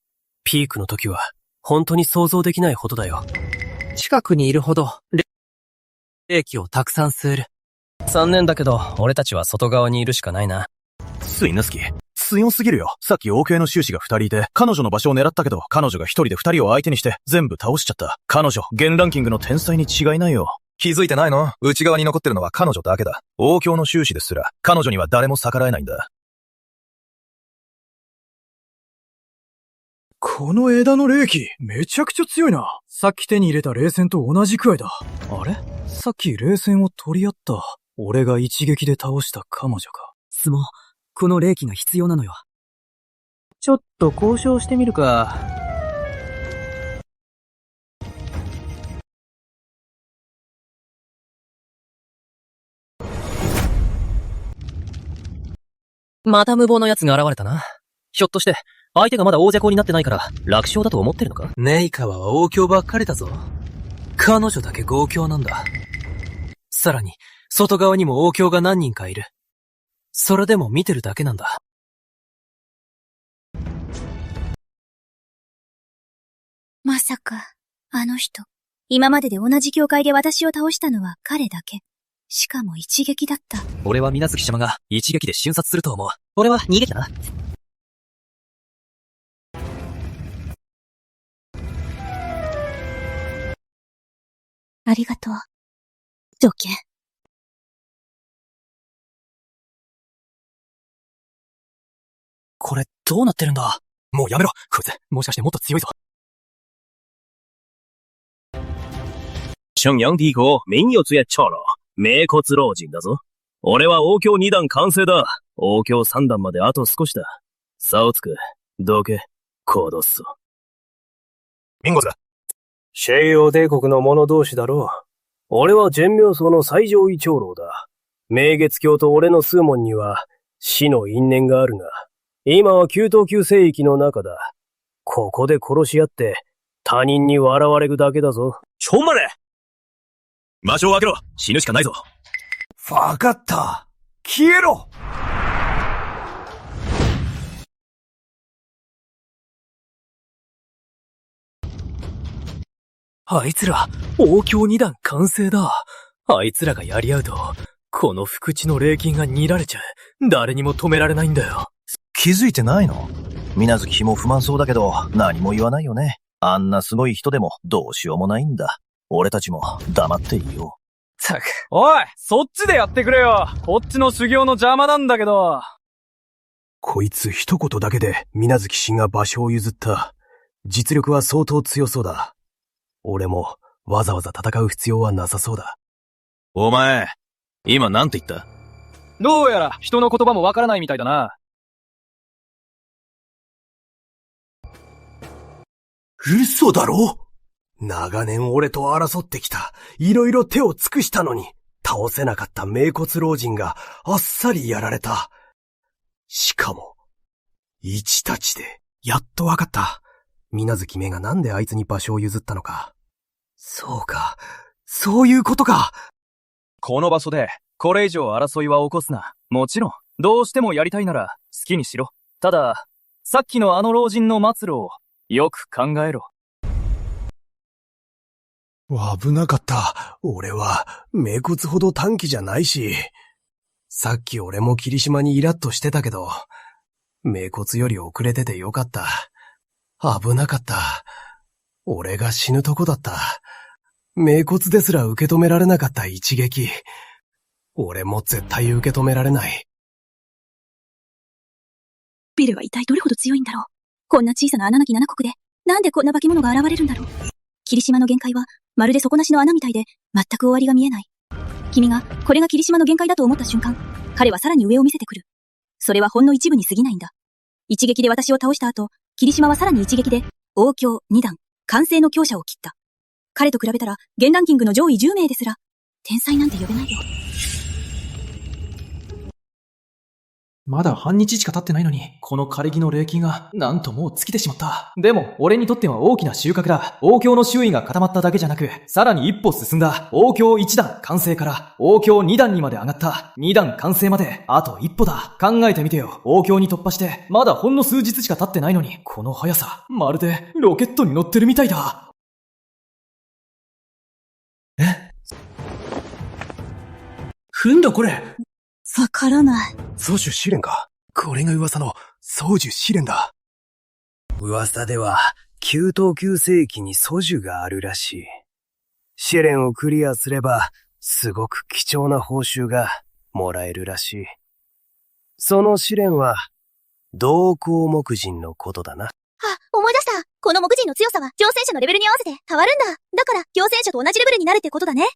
ピークの時は、本当に想像できないほどだよ。近くにいるほど、霊気をたくさん吸える。残念だけど、俺たちは外側にいるしかないな。スイナスキ、強すぎるよ。さっき王系の修士が2人いて、彼女の場所を狙ったけど、彼女が1人で2人を相手にして全部倒しちゃった。彼女、現ランキングの天才に違いないよ。気づいてないの？内側に残ってるのは彼女だけだ。王教の修士ですら、彼女には誰も逆らえないんだ。この枝の霊気、めちゃくちゃ強いな。さっき手に入れた霊線と同じくらいだ。あれ？さっき霊線を取り合った。俺が一撃で倒した彼女か。相撲、この霊気が必要なのよ。ちょっと交渉してみるか。また無謀な奴が現れたな。ひょっとして、相手がまだ王者校になってないから、楽勝だと思ってるのか？ネイカワは王教ばっかりだぞ。彼女だけ豪教なんだ。さらに、外側にも王教が何人かいる。それでも見てるだけなんだ。まさか、あの人。今までで同じ教会で私を倒したのは彼だけ。しかも一撃だった。俺は水月様が一撃で瞬殺すると思う。俺は逃げたな。ありがとう。条件。これどうなってるんだ？もうやめろ。こいつ、もしかしてもっと強いぞ。圣阳帝国没有最長老、明骨老人だぞ。俺は王教2段完成だ。王教3段まであと少しだ。差をつく、どけ、行動っそ。ミンゴス。西洋帝国の者同士だろう。俺は全明僧の最上位長老だ。明月教と俺の数門には死の因縁があるが、今は給湯級聖域の中だ。ここで殺し合って他人に笑われるだけだぞ。ちょんまれ！場所を開けろ！死ぬしかないぞ。わかった。消えろ！あいつら、王教2段完成だ。あいつらがやり合うと、この福地の霊金が煮られちゃう。誰にも止められないんだよ。気づいてないの？水月も不満そうだけど、何も言わないよね。あんなすごい人でもどうしようもないんだ。俺たちも黙っていよう。たく。おい！そっちでやってくれよ！こっちの修行の邪魔なんだけど。こいつ一言だけで水月氏が場所を譲った。実力は相当強そうだ。俺もわざわざ戦う必要はなさそうだ。お前、今なんて言った？どうやら人の言葉もわからないみたいだな。嘘だろ？長年俺と争ってきた。いろいろ手を尽くしたのに、倒せなかった名骨老人があっさりやられた。しかも、一太刀で。やっとわかった。水無月めがなんであいつに場所を譲ったのか。そうか、そういうことか。この場所で、これ以上争いは起こすな。もちろん、どうしてもやりたいなら、好きにしろ。ただ、さっきのあの老人の末路を、よく考えろ。危なかった。俺は、名骨ほど短気じゃないし。さっき俺も霧島にイラッとしてたけど、名骨より遅れててよかった。危なかった。俺が死ぬとこだった。名骨ですら受け止められなかった一撃。俺も絶対受け止められない。ビルは一体どれほど強いんだろう。こんな小さな穴なき七国で、なんでこんな化け物が現れるんだろう。霧島の限界は、まるで底なしの穴みたいで、全く終わりが見えない。君が、これが霧島の限界だと思った瞬間、彼はさらに上を見せてくる。それはほんの一部に過ぎないんだ。一撃で私を倒した後、霧島はさらに一撃で、王強2段、完成の強者を切った。彼と比べたら、現ランキングの上位10名ですら、天才なんて呼べないよ。まだ半日しか経ってないのに、この枯れ木の霊気が、なんともう尽きてしまった。でも、俺にとっては大きな収穫だ。王郷の周囲が固まっただけじゃなく、さらに一歩進んだ。王郷1段完成から、王郷2段にまで上がった。2段完成まで、あと一歩だ。考えてみてよ。王郷に突破して、まだほんの数日しか経ってないのに、この速さ、まるで、ロケットに乗ってるみたいだ。ふんだこれ。わからない。宗主試練か。これが噂の宗主試練だ。噂では、9等級世紀に祖樹があるらしい。試練をクリアすれば、すごく貴重な報酬がもらえるらしい。その試練は、同行木人のことだな。あ、思い出した。この木人の強さは挑戦者のレベルに合わせて変わるんだ。だから、挑戦者と同じレベルになるってことだね。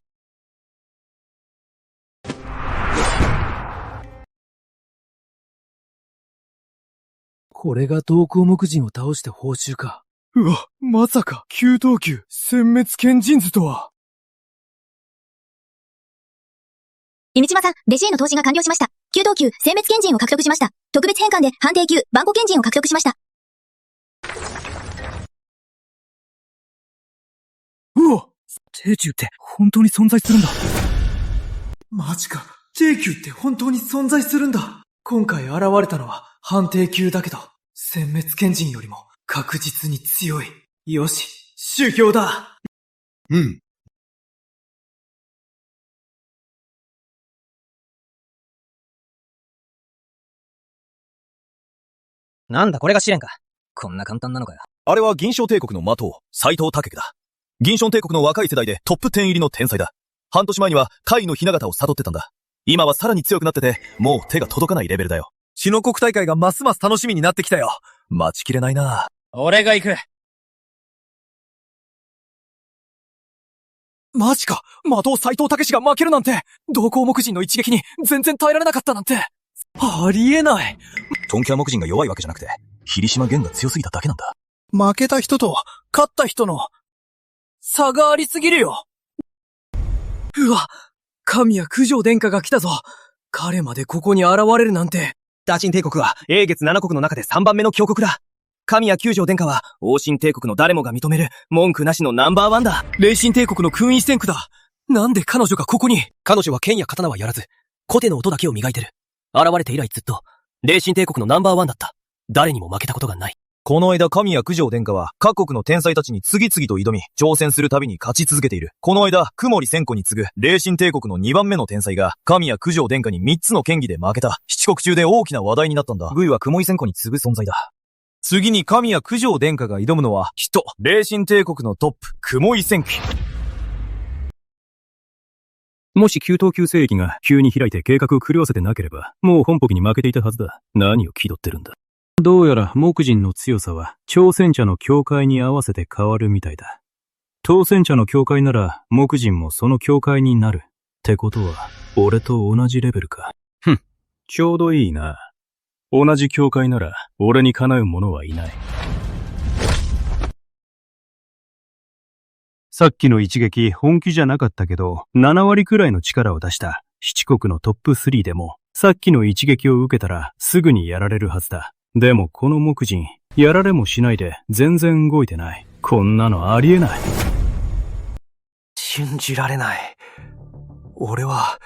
これが同行木人を倒して報酬か。うわ、まさか、9等級、殲滅剣人図とは。イミチマさん、弟子への投資が完了しました。9等級、殲滅剣人を獲得しました。特別変換で判定級、万古剣人を獲得しました。うわ！帝宮って本当に存在するんだ。マジか。帝宮って本当に存在するんだ。今回現れたのは判定級だけど、殲滅剣人よりも確実に強い。よし、修行だ。うん。なんだこれが試練か。こんな簡単なのかよ。あれは銀賞帝国の的王、斎藤武家だ。銀賞帝国の若い世代でトップ10入りの天才だ。半年前には甲斐の雛形を悟ってたんだ。今はさらに強くなってて、もう手が届かないレベルだよ。死の国大会がますます楽しみになってきたよ。待ちきれないな。俺が行く。マジか。的王斎藤武が負けるなんて。同行木人の一撃に全然耐えられなかったなんて。ありえない。トンキャ木人が弱いわけじゃなくて、霧島源が強すぎただけなんだ。負けた人と勝った人の差がありすぎるよ。うわ、神谷九条殿下が来たぞ。彼までここに現れるなんて。大秦帝国は英月7国の中で3番目の強国だ。神谷九条殿下は王神帝国の誰もが認める文句なしのナンバーワンだ。霊神帝国の勲位戦区だ。なんで彼女がここに？彼女は剣や刀はやらず、コテの音だけを磨いてる。現れて以来ずっと、霊神帝国のナンバーワンだった。誰にも負けたことがない。この間神谷九条殿下は各国の天才たちに次々と挑み、挑戦するたびに勝ち続けている。この間、雲森千子に次ぐ霊神帝国の2番目の天才が神谷九条殿下に3つの剣技で負けた。七国中で大きな話題になったんだ。グイは雲森千子に次ぐ存在だ。次に神谷九条殿下が挑むのは、霊神帝国のトップ、雲森千騎。もし9等級聖域が急に開いて計画を狂わせてなければ、もう本国に負けていたはずだ。何を気取ってるんだ。どうやら木人の強さは挑戦者の境界に合わせて変わるみたいだ。当選者の境界なら木人もその境界になる。ってことは、俺と同じレベルか。ちょうどいいな。同じ境界なら俺にかなう者はいない。さっきの一撃本気じゃなかったけど、7割くらいの力を出した七国のトップ3でも、さっきの一撃を受けたらすぐにやられるはずだ。でもこの木人、やられもしないで全然動いてない。こんなのありえない。信じられない。俺は、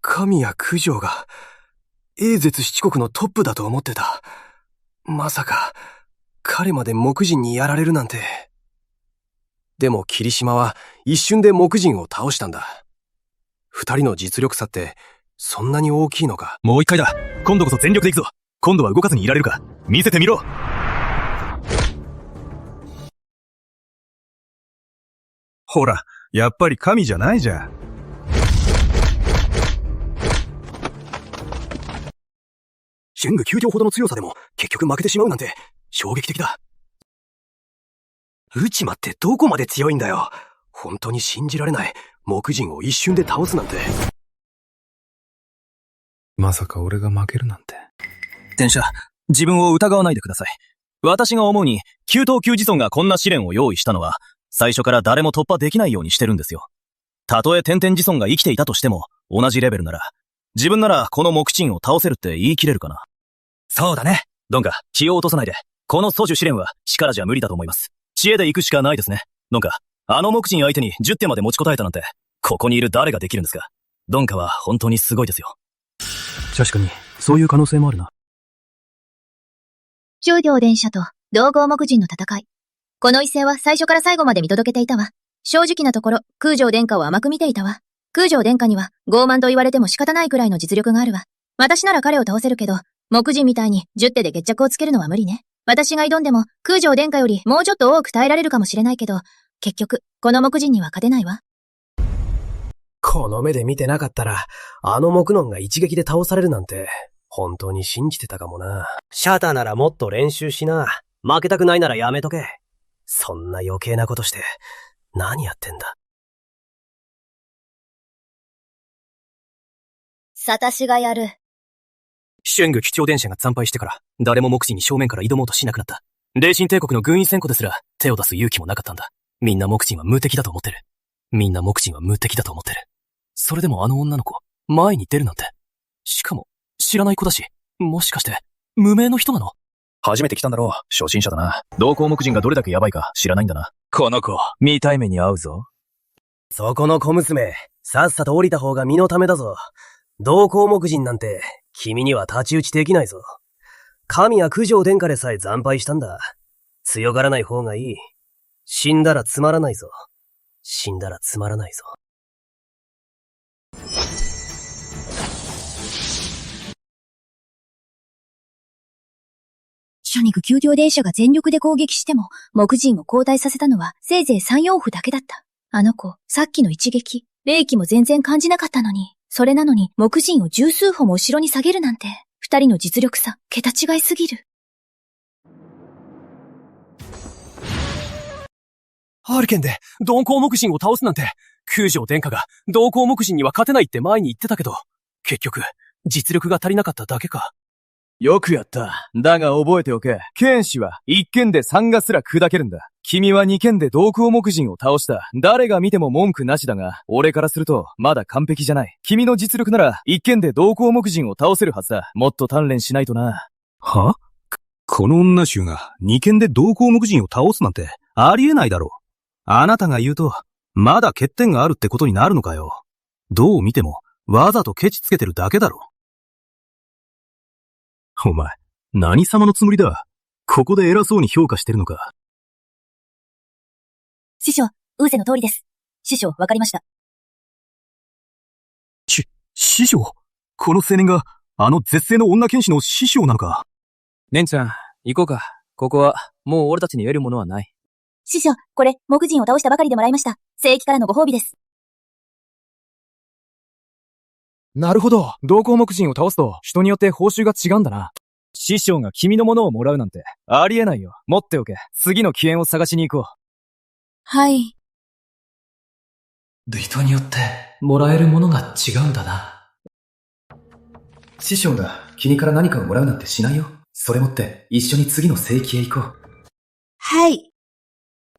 神谷九条が、英絶七国のトップだと思ってた。まさか、彼まで木人にやられるなんて。でも霧島は一瞬で木人を倒したんだ。二人の実力差って、そんなに大きいのか。もう一回だ。今度こそ全力で行くぞ。今度は動かずにいられるか。見せてみろ。ほら、やっぱり神じゃないじゃん。春具9条ほどの強さでも結局負けてしまうなんて衝撃的だ。内間ってどこまで強いんだよ。本当に信じられない。木人を一瞬で倒すなんて。まさか俺が負けるなんて。転写、自分を疑わないでください。私が思うに、九頭九自尊がこんな試練を用意したのは、最初から誰も突破できないようにしてるんですよ。たとえ天々自尊が生きていたとしても、同じレベルなら、自分ならこの木鎮を倒せるって言い切れるかな。そうだね。ドンカ、気を落とさないで。この素樹試練は力じゃ無理だと思います。知恵で行くしかないですね。ドンカ、あの木鎮相手に10手まで持ちこたえたなんて、ここにいる誰ができるんですか。ドンカは本当にすごいですよ。確かに、そういう可能性もあるな。中領電車と同合木人の戦い。この一戦は最初から最後まで見届けていたわ。正直なところ、空城殿下を甘く見ていたわ。空城殿下には傲慢と言われても仕方ないくらいの実力があるわ。私なら彼を倒せるけど、木人みたいに10手で決着をつけるのは無理ね。私が挑んでも空城殿下よりもうちょっと多く耐えられるかもしれないけど、結局、この木人には勝てないわ。この目で見てなかったら、あの木のんが一撃で倒されるなんて、本当に信じてたかもな。シャタならもっと練習しな。負けたくないならやめとけ。そんな余計なことして、何やってんだ。サタシがやる。春具基調電車が惨敗してから、誰も木地に正面から挑もうとしなくなった。霊神帝国の軍医戦庫ですら、手を出す勇気もなかったんだ。みんな木地は無敵だと思ってる。みんな木地は無敵だと思ってる。それでもあの女の子、前に出るなんて。しかも、知らない子だし、もしかして、無名の人なの？初めて来たんだろう。初心者だな。同行木人がどれだけヤバいか知らないんだな。この子、見たい目に合うぞ。そこの小娘、さっさと降りた方が身のためだぞ。同行木人なんて、君には太刀打ちできないぞ。神や九条殿下でさえ惨敗したんだ。強がらない方がいい。死んだらつまらないぞ。死んだらつまらないぞ。シャニグ9両電車が全力で攻撃しても、木人を交代させたのはせいぜい3、4歩だけだった。あの子、さっきの一撃、霊気も全然感じなかったのに、それなのに木人を十数歩も後ろに下げるなんて、二人の実力差、桁違いすぎる。ハーリケンで同行木人を倒すなんて、九条殿下が同行木人には勝てないって前に言ってたけど、結局、実力が足りなかっただけか。よくやった。だが覚えておけ。剣士は一剣で三ガすら砕けるんだ。君は二剣で同行木人を倒した。誰が見ても文句なしだが、俺からするとまだ完璧じゃない。君の実力なら一剣で同行木人を倒せるはずだ。もっと鍛錬しないとな。は？この女衆が二剣で同行木人を倒すなんてありえないだろう。あなたが言うと、まだ欠点があるってことになるのかよ。どう見てもわざとケチつけてるだけだろ。お前、何様のつもりだ？ここで偉そうに評価してるのか。師匠、ウーセの通りです。師匠、わかりました。師匠？この青年が、あの絶世の女剣士の師匠なのか。姉ちゃん、行こうか。ここは、もう俺たちに得るものはない。師匠、これ、木人を倒したばかりでもらいました。聖域からのご褒美です。なるほど。同行木人を倒すと、人によって報酬が違うんだな。師匠が君のものをもらうなんて、ありえないよ。持っておけ。次の機縁を探しに行こう。はい。人によって、もらえるものが違うんだな。師匠が君から何かをもらうなんてしないよ。それ持って、一緒に次の聖域へ行こう。はい。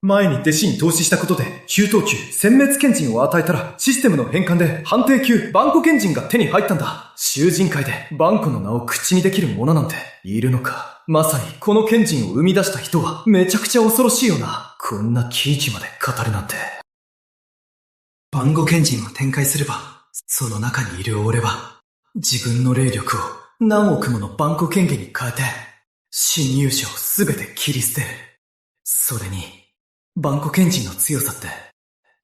前に弟子に投資したことで、9等級、殲滅賢人を与えたら、システムの変換で判定級、バンコ賢人が手に入ったんだ。囚人界で、バンコの名を口にできる者なんて、いるのか。まさに、この賢人を生み出した人は、めちゃくちゃ恐ろしいよな。こんな喜劇まで語るなんて。バンコ賢人を展開すれば、その中にいる俺は、自分の霊力を何億ものバンコ権限に変えて、侵入者をすべて切り捨てる。それに、バンコ賢人の強さって、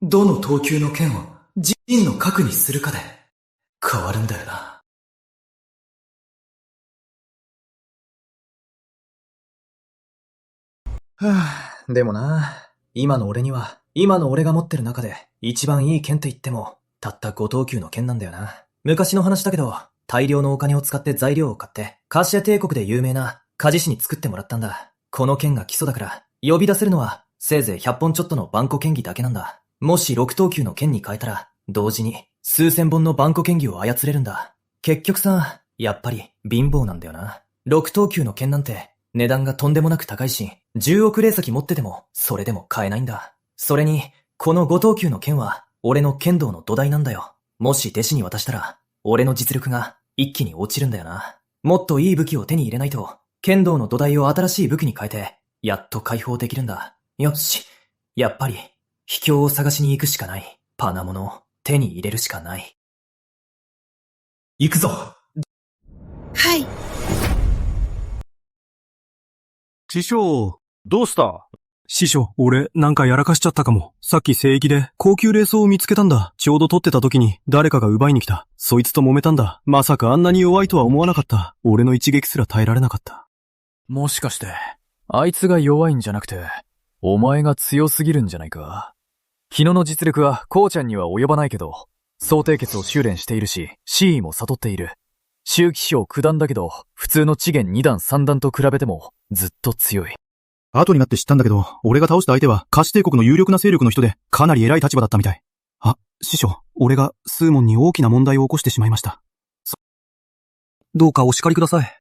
どの等級の剣を自身の核にするかで変わるんだよな。でもな、今の俺には、今の俺が持ってる中で、一番いい剣って言っても、たった5等級の剣なんだよな。昔の話だけど、大量のお金を使って材料を買って、カシア帝国で有名な鍛冶師に作ってもらったんだ。この剣が基礎だから、呼び出せるのは、せいぜい100本ちょっとのバンコ剣技だけなんだ。もし6等級の剣に変えたら、同時に数千本のバンコ剣技を操れるんだ。結局さ、やっぱり貧乏なんだよな。6等級の剣なんて、値段がとんでもなく高いし、10億霊石持ってても、それでも買えないんだ。それに、この5等級の剣は、俺の剣道の土台なんだよ。もし弟子に渡したら、俺の実力が一気に落ちるんだよな。もっといい武器を手に入れないと、剣道の土台を新しい武器に変えて、やっと解放できるんだ。よし。やっぱり、秘境を探しに行くしかない。パナモノを手に入れるしかない。行くぞ。はい。師匠、どうした？師匠、俺、なんかやらかしちゃったかも。さっき聖域で高級霊装を見つけたんだ。ちょうど取ってた時に誰かが奪いに来た。そいつと揉めたんだ。まさかあんなに弱いとは思わなかった。俺の一撃すら耐えられなかった。もしかして、あいつが弱いんじゃなくて、お前が強すぎるんじゃないか？昨日の実力はこうちゃんには及ばないけど、総定決を修練しているし、真意も悟っている。周期章九段だけど、普通の次元2段3段と比べても、ずっと強い。後になって知ったんだけど、俺が倒した相手は、貸し帝国の有力な勢力の人で、かなり偉い立場だったみたい。あ、師匠、俺が、スーモンに大きな問題を起こしてしまいました。どうかお叱りください。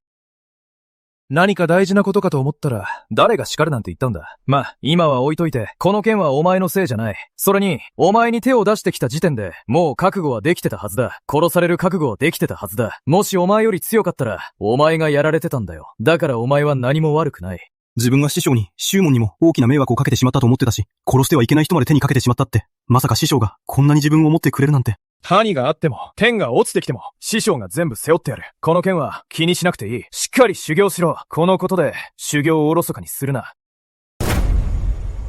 何か大事なことかと思ったら、誰が叱るなんて言ったんだ。まあ、今は置いといて、この件はお前のせいじゃない。それに、お前に手を出してきた時点で、もう覚悟はできてたはずだ。殺される覚悟はできてたはずだ。もしお前より強かったら、お前がやられてたんだよ。だからお前は何も悪くない。自分が師匠に、宗門にも大きな迷惑をかけてしまったと思ってたし、殺してはいけない人まで手にかけてしまったって、まさか師匠がこんなに自分を思ってくれるなんて。何があっても、天が落ちてきても、師匠が全部背負ってやる。この件は気にしなくていい。しっかり修行しろ。このことで、修行をおろそかにするな。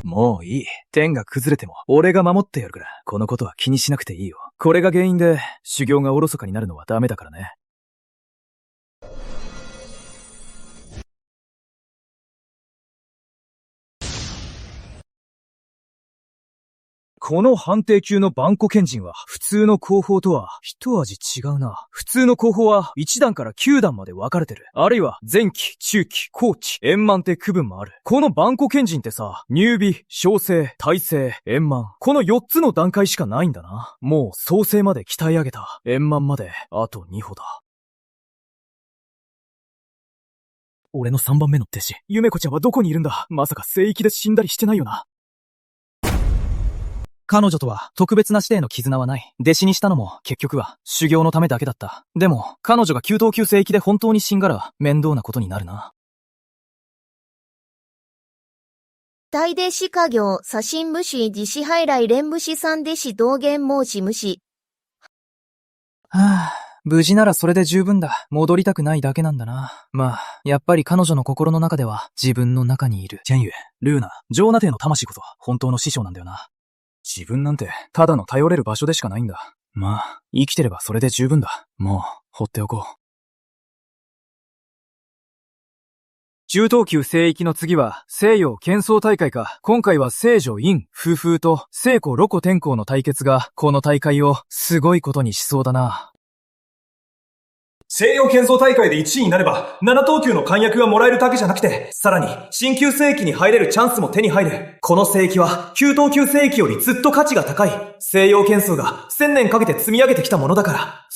もういい。天が崩れても、俺が守ってやるから、このことは気にしなくていいよ。これが原因で、修行がおろそかになるのはダメだからね。この判定級のバンコ賢人は普通の工法とは一味違うな。普通の工法は1段から9段まで分かれてる。あるいは前期、中期、後期、円満って区分もある。このバンコ賢人ってさ、入美、小生、大成、円満。この4つの段階しかないんだな。もう創生まで鍛え上げた。円満まであと2歩だ。俺の3番目の弟子、ゆめこちゃんはどこにいるんだ？まさか聖域で死んだりしてないよな。彼女とは特別な師弟の絆はない。弟子にしたのも結局は修行のためだけだった。でも彼女が9等級聖域で本当に死んだら面倒なことになるな。大弟子家業、左心無視、自死拝来連武士三弟子道元申し無視。はぁ、無事ならそれで十分だ。戻りたくないだけなんだな。まあ、やっぱり彼女の心の中では自分の中にいる。チェンユエ、ルーナ、ジョーナ帝の魂こそ本当の師匠なんだよな。自分なんて、ただの頼れる場所でしかないんだ。まあ、生きてればそれで十分だ。もう、放っておこう。中等級聖域の次は、西洋剣争大会か。今回は聖女陰、風風と聖子ロコ天候の対決が、この大会をすごいことにしそうだな。西洋剣争大会で1位になれば、7等級の官約がもらえるだけじゃなくて、さらに、新旧聖域に入れるチャンスも手に入る。この聖域は、9等級聖域よりずっと価値が高い。西洋剣争が1000年かけて積み上げてきたものだから。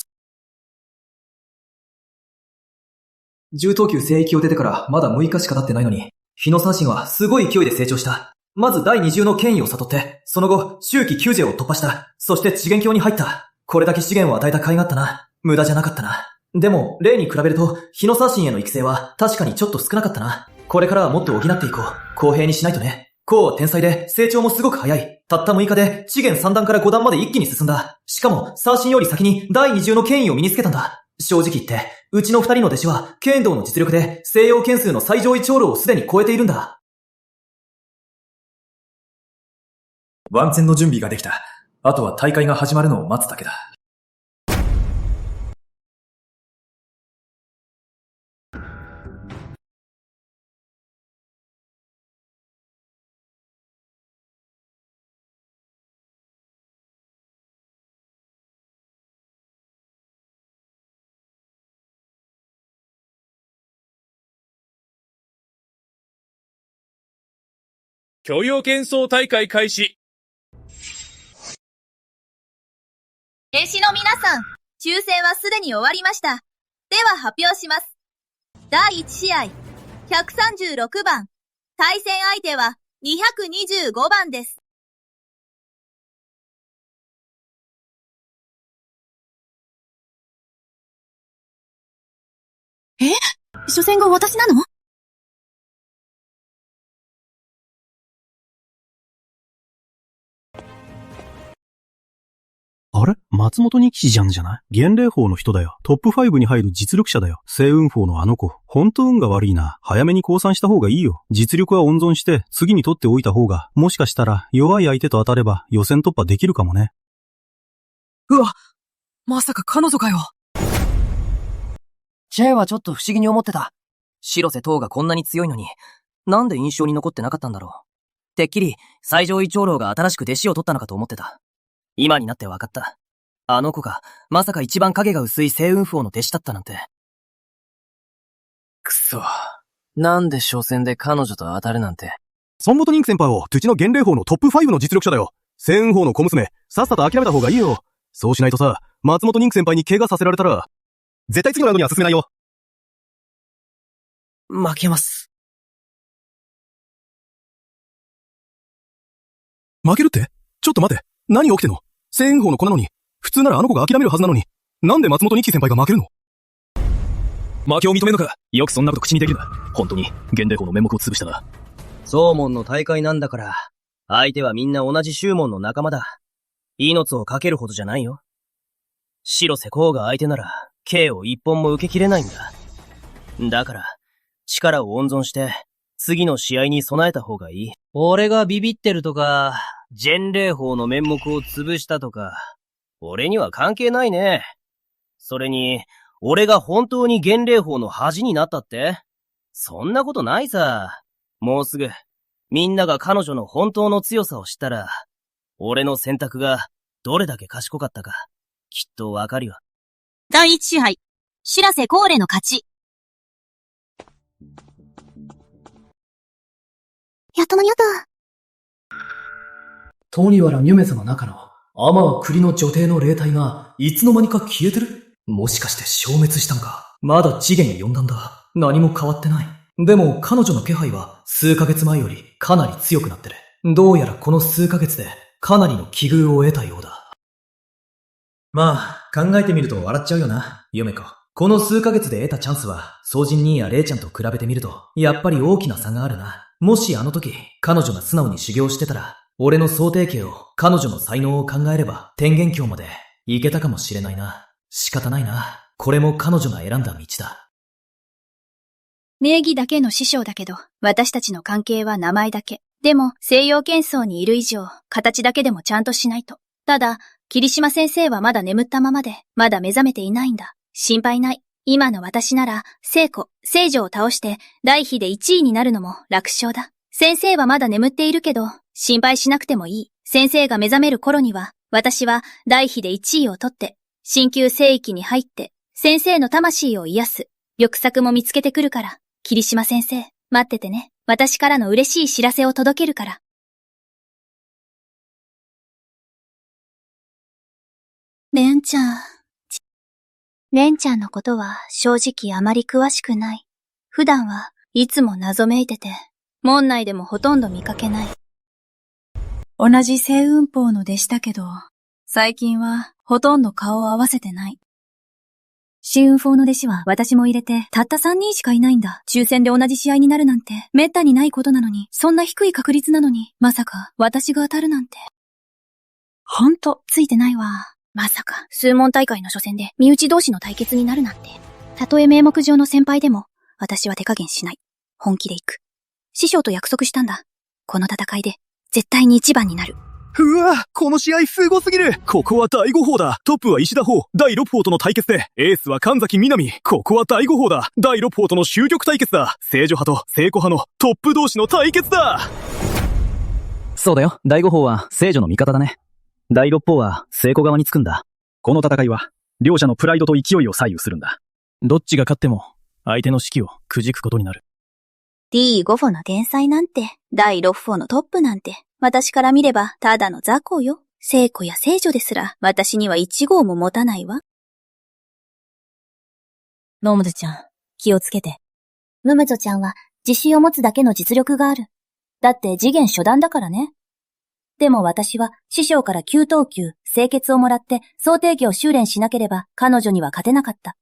10等級聖域を出てからまだ6日しか経ってないのに、日野三神はすごい勢いで成長した。まず第二重の権威を悟って、その後、周期9世を突破した。そして次元境に入った。これだけ資源を与えた甲斐があったな。無駄じゃなかったな。でも、例に比べると、日野左神への育成は確かにちょっと少なかったな。これからはもっと補っていこう。公平にしないとね。コウは天才で、成長もすごく早い。たった6日で、資源3段から5段まで一気に進んだ。しかも、サーシンより先に第二重の権威を身につけたんだ。正直言って、うちの2人の弟子は、剣道の実力で、西洋剣数の最上位長老をすでに超えているんだ。万全の準備ができた。あとは大会が始まるのを待つだけだ。許容剣争大会開始。弟子の皆さん、抽選はすでに終わりました。では発表します。第1試合、136番。対戦相手は225番です。初戦が私なの？あれ松本二騎士じゃんじゃない？元霊峰の人だよ。トップ5に入る実力者だよ。星雲峰のあの子。ほんと運が悪いな。早めに降参した方がいいよ。実力は温存して次に取っておいた方が、もしかしたら弱い相手と当たれば予選突破できるかもね。うわ、まさか彼女かよ。J はちょっと不思議に思ってた。白瀬東がこんなに強いのに、なんで印象に残ってなかったんだろう。てっきり最上位長老が新しく弟子を取ったのかと思ってた。今になって分かった。あの子が、まさか一番影が薄い星雲峰の弟子だったなんて。くそ。なんで初戦で彼女と当たるなんて。孫本人気先輩を、うちの元霊峰のトップ5の実力者だよ。星雲峰の小娘、さっさと諦めた方がいいよ。そうしないとさ、松本人気先輩に怪我させられたら、絶対次のラウンドには進めないよ。負けます。負けるって？ちょっと待て。何起きてんの？星雲峰の子なのに、普通ならあの子が諦めるはずなのに、なんで松本二騎先輩が負けるの？負けを認めるのか？よくそんなこと口にできるな。本当に、元霊峰の面目を潰したな。宗門の大会なんだから、相手はみんな同じ宗門の仲間だ。命をかけるほどじゃないよ。白瀬光が相手なら、刑を一本も受けきれないんだ。だから、力を温存して、次の試合に備えた方がいい。俺がビビってるとか、元霊峰の面目を潰したとか、俺には関係ないね。それに、俺が本当に元霊峰の恥になったって？そんなことないさ。もうすぐ、みんなが彼女の本当の強さを知ったら、俺の選択がどれだけ賢かったか、きっとわかるよ。第一支配、白瀬光礼の勝ち。やった間に合った。ト原ミュメザの中の天は栗の女帝の霊体がいつの間にか消えてる？もしかして消滅したのか？まだ次元4段だ。何も変わってない。でも彼女の気配は数ヶ月前よりかなり強くなってる。どうやらこの数ヶ月でかなりの奇遇を得たようだ。まあ、考えてみると笑っちゃうよな、ゆめこ。この数ヶ月で得たチャンスは、宗人兄やレイちゃんと比べてみると、やっぱり大きな差があるな。もしあの時、彼女が素直に修行してたら、俺の想定形を彼女の才能を考えれば天元境まで行けたかもしれないな。仕方ないな。これも彼女が選んだ道だ。名義だけの師匠だけど、私たちの関係は名前だけ。でも、西洋剣争にいる以上、形だけでもちゃんとしないと。ただ、霧島先生はまだ眠ったままで、まだ目覚めていないんだ。心配ない。今の私なら、聖女を倒して、大妃で1位になるのも楽勝だ。先生はまだ眠っているけど、心配しなくてもいい。先生が目覚める頃には、私は大妃で1位を取って、神宮聖域に入って、先生の魂を癒す、玉策も見つけてくるから、霧島先生、待っててね。私からの嬉しい知らせを届けるから。レンちゃん。レンちゃんのことは正直あまり詳しくない。普段はいつも謎めいてて、門内でもほとんど見かけない。同じ星雲峰の弟子だけど、最近はほとんど顔を合わせてない。星雲峰の弟子は私も入れてたった3人しかいないんだ。抽選で同じ試合になるなんて滅多にないことなのに、そんな低い確率なのに、まさか私が当たるなんて。ほんと、ついてないわ。まさか、数問大会の初戦で身内同士の対決になるなんて。たとえ名目上の先輩でも、私は手加減しない。本気で行く。師匠と約束したんだ。この戦いで、絶対に一番になる。うわ、この試合すごすぎる。ここは第5砲だ。トップは石田砲、第6砲との対決で、エースは神崎みなみ。ここは第5砲だ。第6砲との終局対決だ。聖女派と聖子派のトップ同士の対決だ。そうだよ。第5砲は聖女の味方だね。第6砲は聖子側につくんだ。この戦いは、両者のプライドと勢いを左右するんだ。どっちが勝っても、相手の士気をくじくことになる。D5 歩の天才なんて、第6歩のトップなんて、私から見ればただの雑魚よ。聖子や聖女ですら、私には1号も持たないわ。ノムズちゃん、気をつけて。ムムゾちゃんは自信を持つだけの実力がある。だって次元初段だからね。でも私は師匠から9等級、清潔をもらって想定技を修練しなければ彼女には勝てなかった。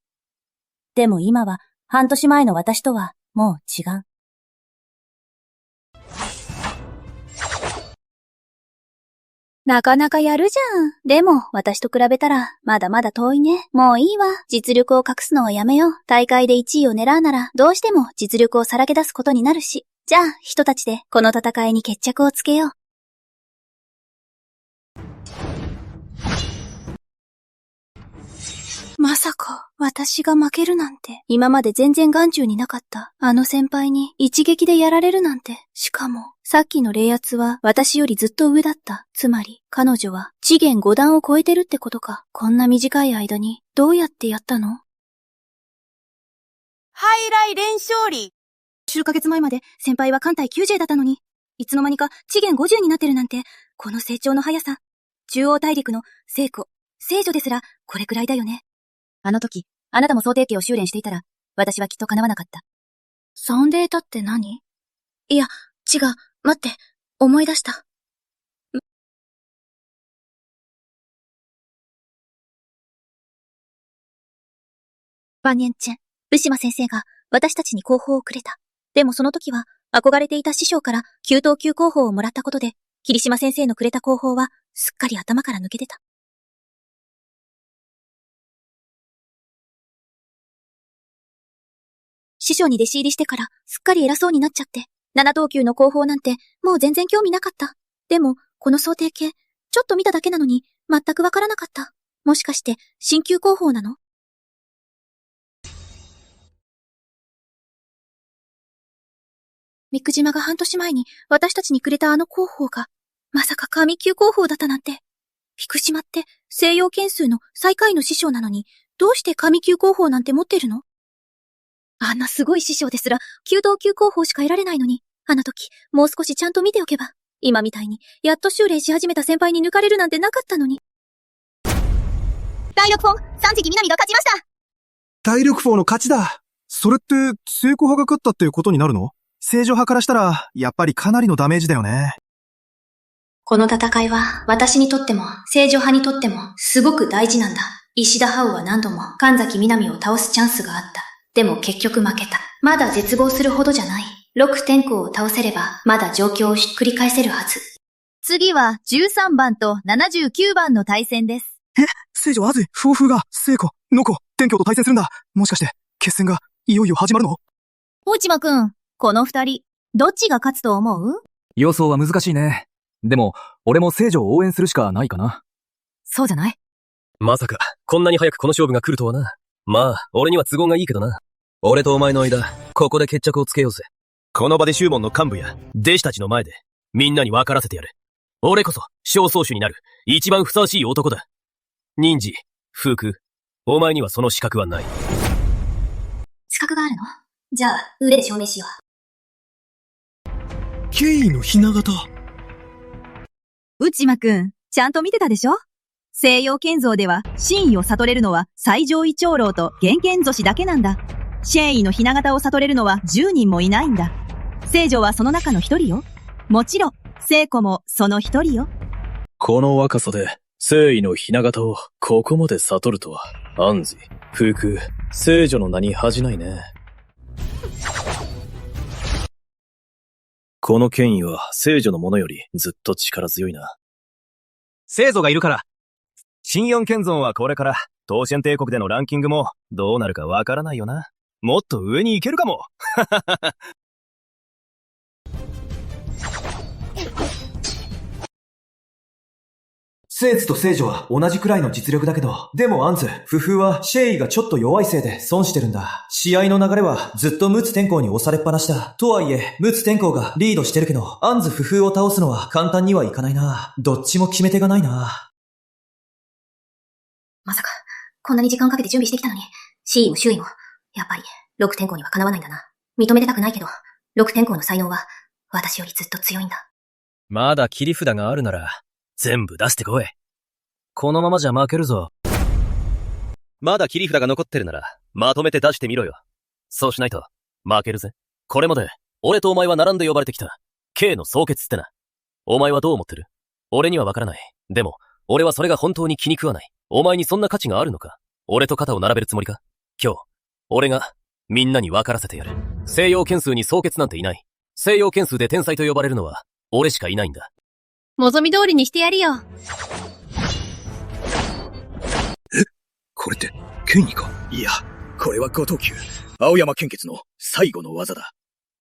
でも今は半年前の私とはもう違う。なかなかやるじゃん。でも、私と比べたら、まだまだ遠いね。もういいわ。実力を隠すのはやめよう。大会で1位を狙うなら、どうしても実力をさらけ出すことになるし。じゃあ、人たちで、この戦いに決着をつけよう。まさか、私が負けるなんて。今まで全然眼中になかった。あの先輩に一撃でやられるなんて。しかも、さっきの冷圧は私よりずっと上だった。つまり、彼女は次元5段を超えてるってことか。こんな短い間に、どうやってやったの？ハイライ連勝利。数ヶ月前まで先輩は艦隊 9J だったのに、いつの間にか次元50になってるなんて、この成長の速さ。中央大陸の聖子、聖女ですら、これくらいだよね。あの時、あなたも想定計を修練していたら、私はきっと叶わなかった。サンデータって何？いや、違う、待って、思い出した。バニェンチェン、ウシマ先生が私たちに候補をくれた。でもその時は、憧れていた師匠から9等級候補をもらったことで、霧島先生のくれた候補は、すっかり頭から抜けてた。師匠に弟子入りしてからすっかり偉そうになっちゃって、7等級の候補なんてもう全然興味なかった。でも、この想定系、ちょっと見ただけなのに全くわからなかった。もしかして新級候補なの？三久島が半年前に私たちにくれたあの候補が、まさか神級候補だったなんて。三久島って西洋剣数の最下位の師匠なのに、どうして神級候補なんて持ってるの？あんなすごい師匠ですら、9等級候補しか得られないのに、あの時、もう少しちゃんと見ておけば、今みたいに、やっと修練し始めた先輩に抜かれるなんてなかったのに。第6フォン、三関みなみが勝ちました。第6フォーの勝ちだ。それって、聖子派が勝ったっていうことになるの？聖女派からしたら、やっぱりかなりのダメージだよね。この戦いは、私にとっても、聖女派にとっても、すごく大事なんだ。石田ハウは何度も、神崎みなみを倒すチャンスがあった。でも結局負けた。まだ絶望するほどじゃない。6天候を倒せれば、まだ状況をひっくり返せるはず。次は13番と79番の対戦です。聖女アズ、フォーフーが、聖子、ノコ、天京と対戦するんだ。もしかして、決戦が、いよいよ始まるの？落間くん、この2人、どっちが勝つと思う？予想は難しいね。でも、俺も聖女を応援するしかないかな。そうじゃない？まさか、こんなに早くこの勝負が来るとはな。まあ、俺には都合がいいけどな。俺とお前の間、ここで決着をつけようぜ。この場で宗門の幹部や弟子たちの前で、みんなに分からせてやる。俺こそ、小宗主になる、一番ふさわしい男だ。忍寺、風空、お前にはその資格はない。資格があるの？じゃあ、腕で証明しよう。敬意のひな形。内間くん、ちゃんと見てたでしょ？西洋剣像では、真意を悟れるのは最上位長老と元剣祖師だけなんだ。真意のひな形を悟れるのは10人もいないんだ。聖女はその中の一人よ。もちろん、聖子もその一人よ。この若さで、聖意の雛形をここまで悟るとは、暗示、風空、聖女の名に恥じないね。この権威は聖女のものよりずっと力強いな。聖女がいるから。新四賢尊はこれから、東シェン帝国でのランキングもどうなるかわからないよな。もっと上に行けるかも。聖ツと聖女は同じくらいの実力だけど、でもアンズ、フフはシェイがちょっと弱いせいで損してるんだ。試合の流れはずっとムツ天候に押されっぱなしだ。とはいえ、ムツ天候がリードしてるけど、アンズフフを倒すのは簡単にはいかないな。どっちも決め手がないな。まさか、こんなに時間をかけて準備してきたのに、シーも周囲も、やっぱり、6天候にはかなわないんだな。認めてたくないけど、6天候の才能は、私よりずっと強いんだ。まだ切り札があるなら、全部出してこい。このままじゃ負けるぞ。まだ切り札が残ってるなら、まとめて出してみろよ。そうしないと、負けるぜ。これまで、俺とお前は並んで呼ばれてきた、K の総決ってな。お前はどう思ってる？俺にはわからない。でも、俺はそれが本当に気に食わない。お前にそんな価値があるのか？俺と肩を並べるつもりか？今日、俺が、みんなに分からせてやる。西洋剣数に総決なんていない。西洋剣数で天才と呼ばれるのは、俺しかいないんだ。望み通りにしてやるよ。これって、剣意か？いや、これは五等級、青山剣傑の最後の技だ。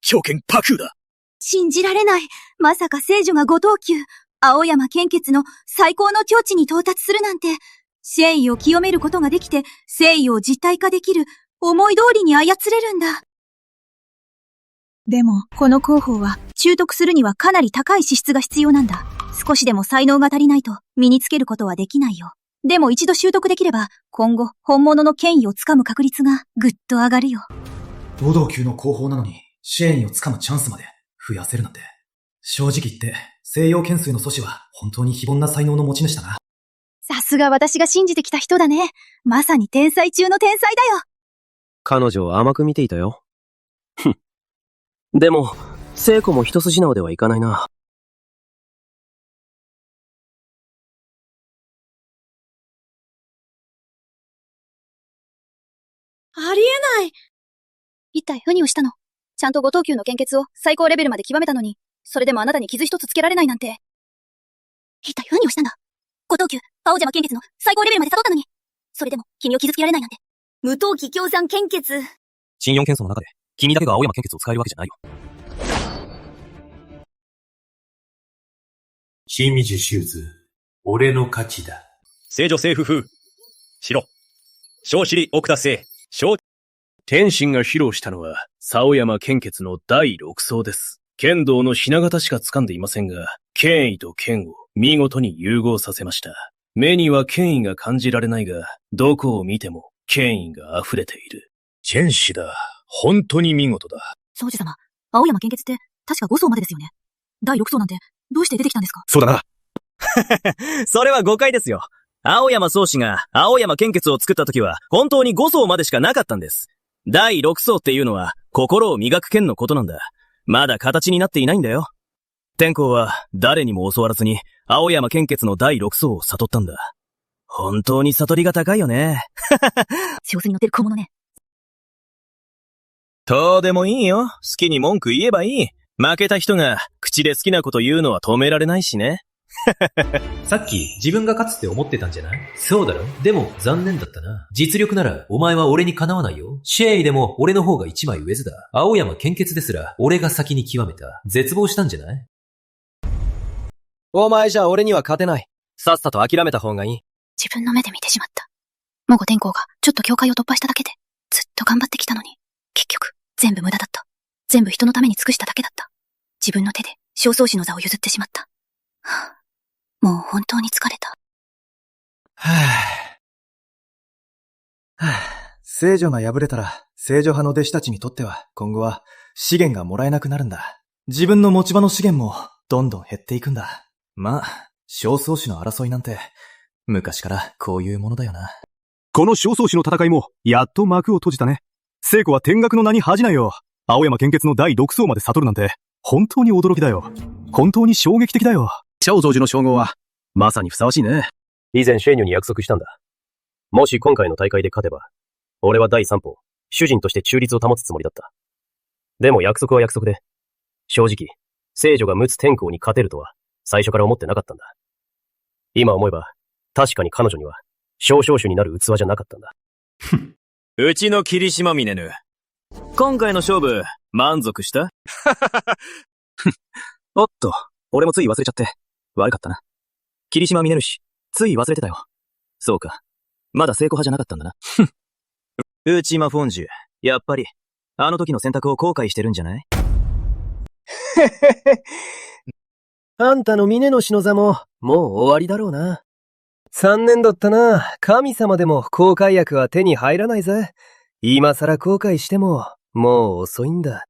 狂剣パクーだ。信じられない。まさか聖女が五等級、青山剣傑の最高の境地に到達するなんて、聖意を清めることができて、聖意を実体化できる、思い通りに操れるんだ。でも、この候補は、習得するにはかなり高い資質が必要なんだ。少しでも才能が足りないと、身につけることはできないよ。でも一度習得できれば、今後、本物の権威をつかむ確率が、ぐっと上がるよ。同道級の後方なのに、権威をつかむチャンスまで、増やせるなんて。正直言って、西洋剣数の祖師は、本当に非凡な才能の持ち主だな。さすが私が信じてきた人だね。まさに天才中の天才だよ。彼女を甘く見ていたよ。ふん。でも、聖子も一筋縄ではいかないな。ありえない。一体何をしたの？ちゃんと五等級の献血を最高レベルまで極めたのに、それでもあなたに傷一つつけられないなんて。一体何をしたんだ？五等級、青山献血の最高レベルまで悟ったのに、それでも君を傷つけられないなんて。無等級強酸献血。新4剣争の中で、君だけが青山献血を使えるわけじゃないよ。清水シューズ、俺の勝ちだ。聖女聖夫婦。白。小尻奥田聖。小。天心が披露したのは、青山剣傑の第6層です。剣道の雛形しか掴んでいませんが、権威と剣を見事に融合させました。目には権威が感じられないが、どこを見ても権威が溢れている。剣士だ。本当に見事だ。宗司様、青山献血って確か5層までですよね。第6層なんてどうして出てきたんですか？そうだな。それは誤解ですよ。青山宗師が青山献血を作った時は本当に5層までしかなかったんです。第6層っていうのは心を磨く剣のことなんだ。まだ形になっていないんだよ。天功は誰にも教わらずに青山献血の第6層を悟ったんだ。本当に悟りが高いよね。調子に乗ってる小物ね。どうでもいいよ。好きに文句言えばいい。負けた人が口で好きなこと言うのは止められないしね。さっき自分が勝つって思ってたんじゃない？そうだろ？でも残念だったな。実力ならお前は俺にかなわないよ。シェイでも俺の方が一枚上ずだ。青山献血ですら俺が先に極めた。絶望したんじゃない？お前じゃ俺には勝てない。さっさと諦めた方がいい。自分の目で見てしまった。もご天功がちょっと境界を突破しただけで、ずっと頑張ってきたのに、結局、全部無駄だった。全部人のために尽くしただけだった。自分の手で、正宗師の座を譲ってしまった。はぁ、もう本当に疲れた。聖女が敗れたら、聖女派の弟子たちにとっては、今後は資源がもらえなくなるんだ。自分の持ち場の資源も、どんどん減っていくんだ。まあ、正宗師の争いなんて、昔からこういうものだよな。この正宗師の戦いも、やっと幕を閉じたね。聖子は天学の名に恥じないよ。青山献血の第6層まで悟るなんて、本当に驚きだよ。本当に衝撃的だよ。超常時の称号は、まさにふさわしいね。以前シェーニョに約束したんだ。もし今回の大会で勝てば、俺は第3歩、主人として中立を保つつもりだった。でも約束は約束で、正直、聖女が陸奥天候に勝てるとは、最初から思ってなかったんだ。今思えば、確かに彼女には、少々種になる器じゃなかったんだ。うちの霧島峰ぬ。今回の勝負、満足したおっと、俺もつい忘れちゃって。悪かったな。霧島峰主、つい忘れてたよ。そうか。まだ成功派じゃなかったんだな。ウチマフォンジュ、やっぱり、あの時の選択を後悔してるんじゃない？あんたの峰の篠座も、もう終わりだろうな。残念だったな。神様でも後悔薬は手に入らないぜ。今更後悔しても、もう遅いんだ。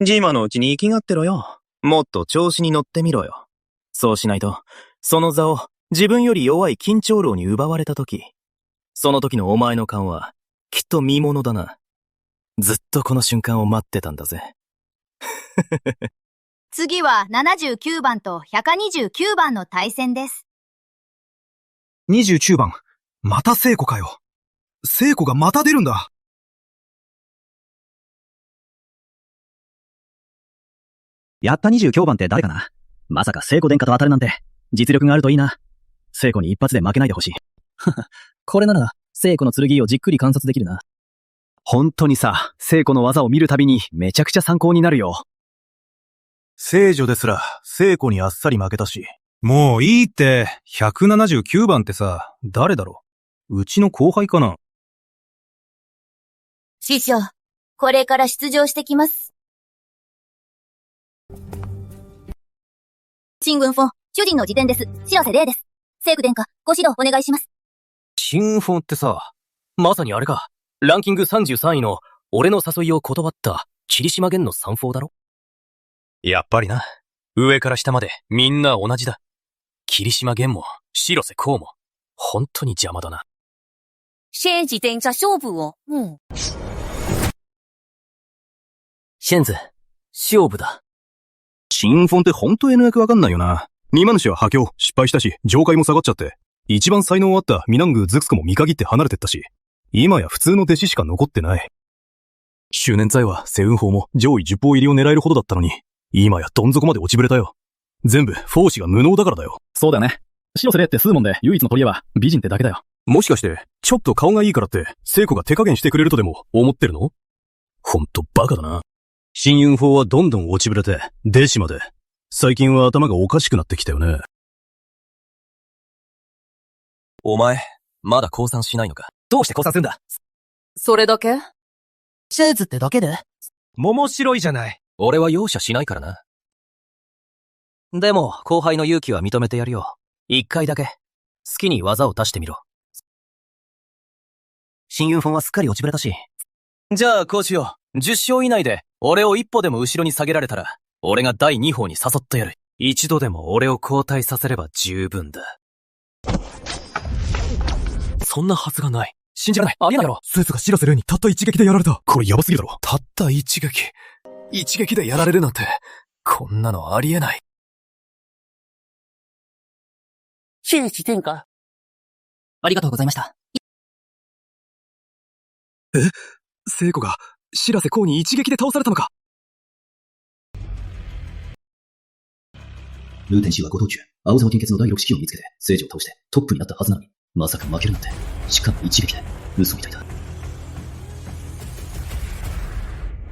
今のうちに生きがってろよ。もっと調子に乗ってみろよ。そうしないと、その座を自分より弱い緊張老に奪われた時、その時のお前の勘は、きっと見ものだな。ずっとこの瞬間を待ってたんだぜ。次は79番と129番の対戦です。29番。また聖子かよ。聖子がまた出るんだ。やった29番って誰かな？まさか聖子殿下と当たるなんて、実力があるといいな。聖子に一発で負けないでほしい。これなら、聖子の剣をじっくり観察できるな。本当にさ、聖子の技を見るたびにめちゃくちゃ参考になるよ。聖女ですら、聖子にあっさり負けたし。もういいって、179番ってさ、誰だろう？うちの後輩かな？師匠、これから出場してきます。新雲峰、主人の辞典です。白瀬玲です。聖句殿下、ご指導お願いします。新フォンってさ、まさにあれか。ランキング33位の、俺の誘いを断った、霧島源の三峰だろ？やっぱりな。上から下まで、みんな同じだ。霧島源も、白瀬こうも、本当に邪魔だな。シェンジ殿下勝負を、シェンズ、勝負だ。新フォンってほんと N 役わかんないよな。二マ主は破境、失敗したし、上界も下がっちゃって。一番才能あったミナングズクスコも見限って離れてったし、今や普通の弟子しか残ってない。周年祭はセウン法も上位10法入りを狙えるほどだったのに、今やどん底まで落ちぶれたよ。全部、フォーシが無能だからだよ。そうだね。白瀬玲って数問で唯一の取り柄は美人ってだけだよ。もしかして、ちょっと顔がいいからって、聖子が手加減してくれるとでも思ってるの？ほんとバカだな。新雲法はどんどん落ちぶれて、弟子まで。最近は頭がおかしくなってきたよね。お前、まだ降参しないのか？どうして降参するんだ？それだけ？シェーズってだけで？面白いじゃない。俺は容赦しないからな。でも、後輩の勇気は認めてやるよ。一回だけ、好きに技を出してみろ。新雲峰はすっかり落ちぶれたし。じゃあ、こうしよう。10勝以内で、俺を一歩でも後ろに下げられたら、俺が第2歩に誘ってやる。一度でも俺を交代させれば十分だ。そんなはずがない。信じられない。ありえないだろ。スーツが白瀬玲にたった一撃でやられた。これやばすぎるだろ。たった一撃。一撃でやられるなんて、こんなのありえない。シェンジ殿下。ありがとうございました。聖子が、白瀬こうに一撃で倒されたのか？ルーテン氏はご当中、青沢献血の第6式を見つけて、聖女を倒してトップになったはずなのに、まさか負けるなんて。しかも一撃で、嘘みたいだ。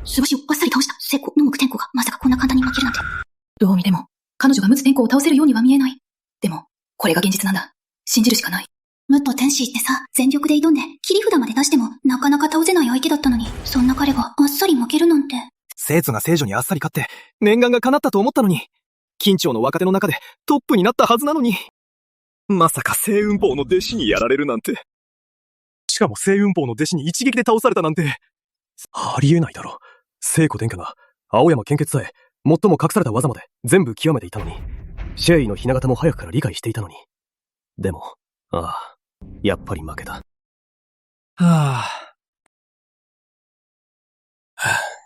素橋をあっさり倒した聖子、野木天子がまさかこんな簡単に負けるなんて。どう見ても、彼女が陸奥天子を倒せるようには見えない。でも、これが現実なんだ。信じるしかない。ムと天使ってさ、全力で挑んで、切り札まで出しても、なかなか倒せない相手だったのに、そんな彼があっさり負けるなんて。聖女が聖女にあっさり勝って、念願が叶ったと思ったのに、緊張の若手の中でトップになったはずなのに、まさか聖雲峰の弟子にやられるなんて。しかも聖雲峰の弟子に一撃で倒されたなんて、ありえないだろ。聖子殿下が、青山献血さえ、最も隠された技まで全部極めていたのに、シェイの雛形も早くから理解していたのに。でも、やっぱり負けた。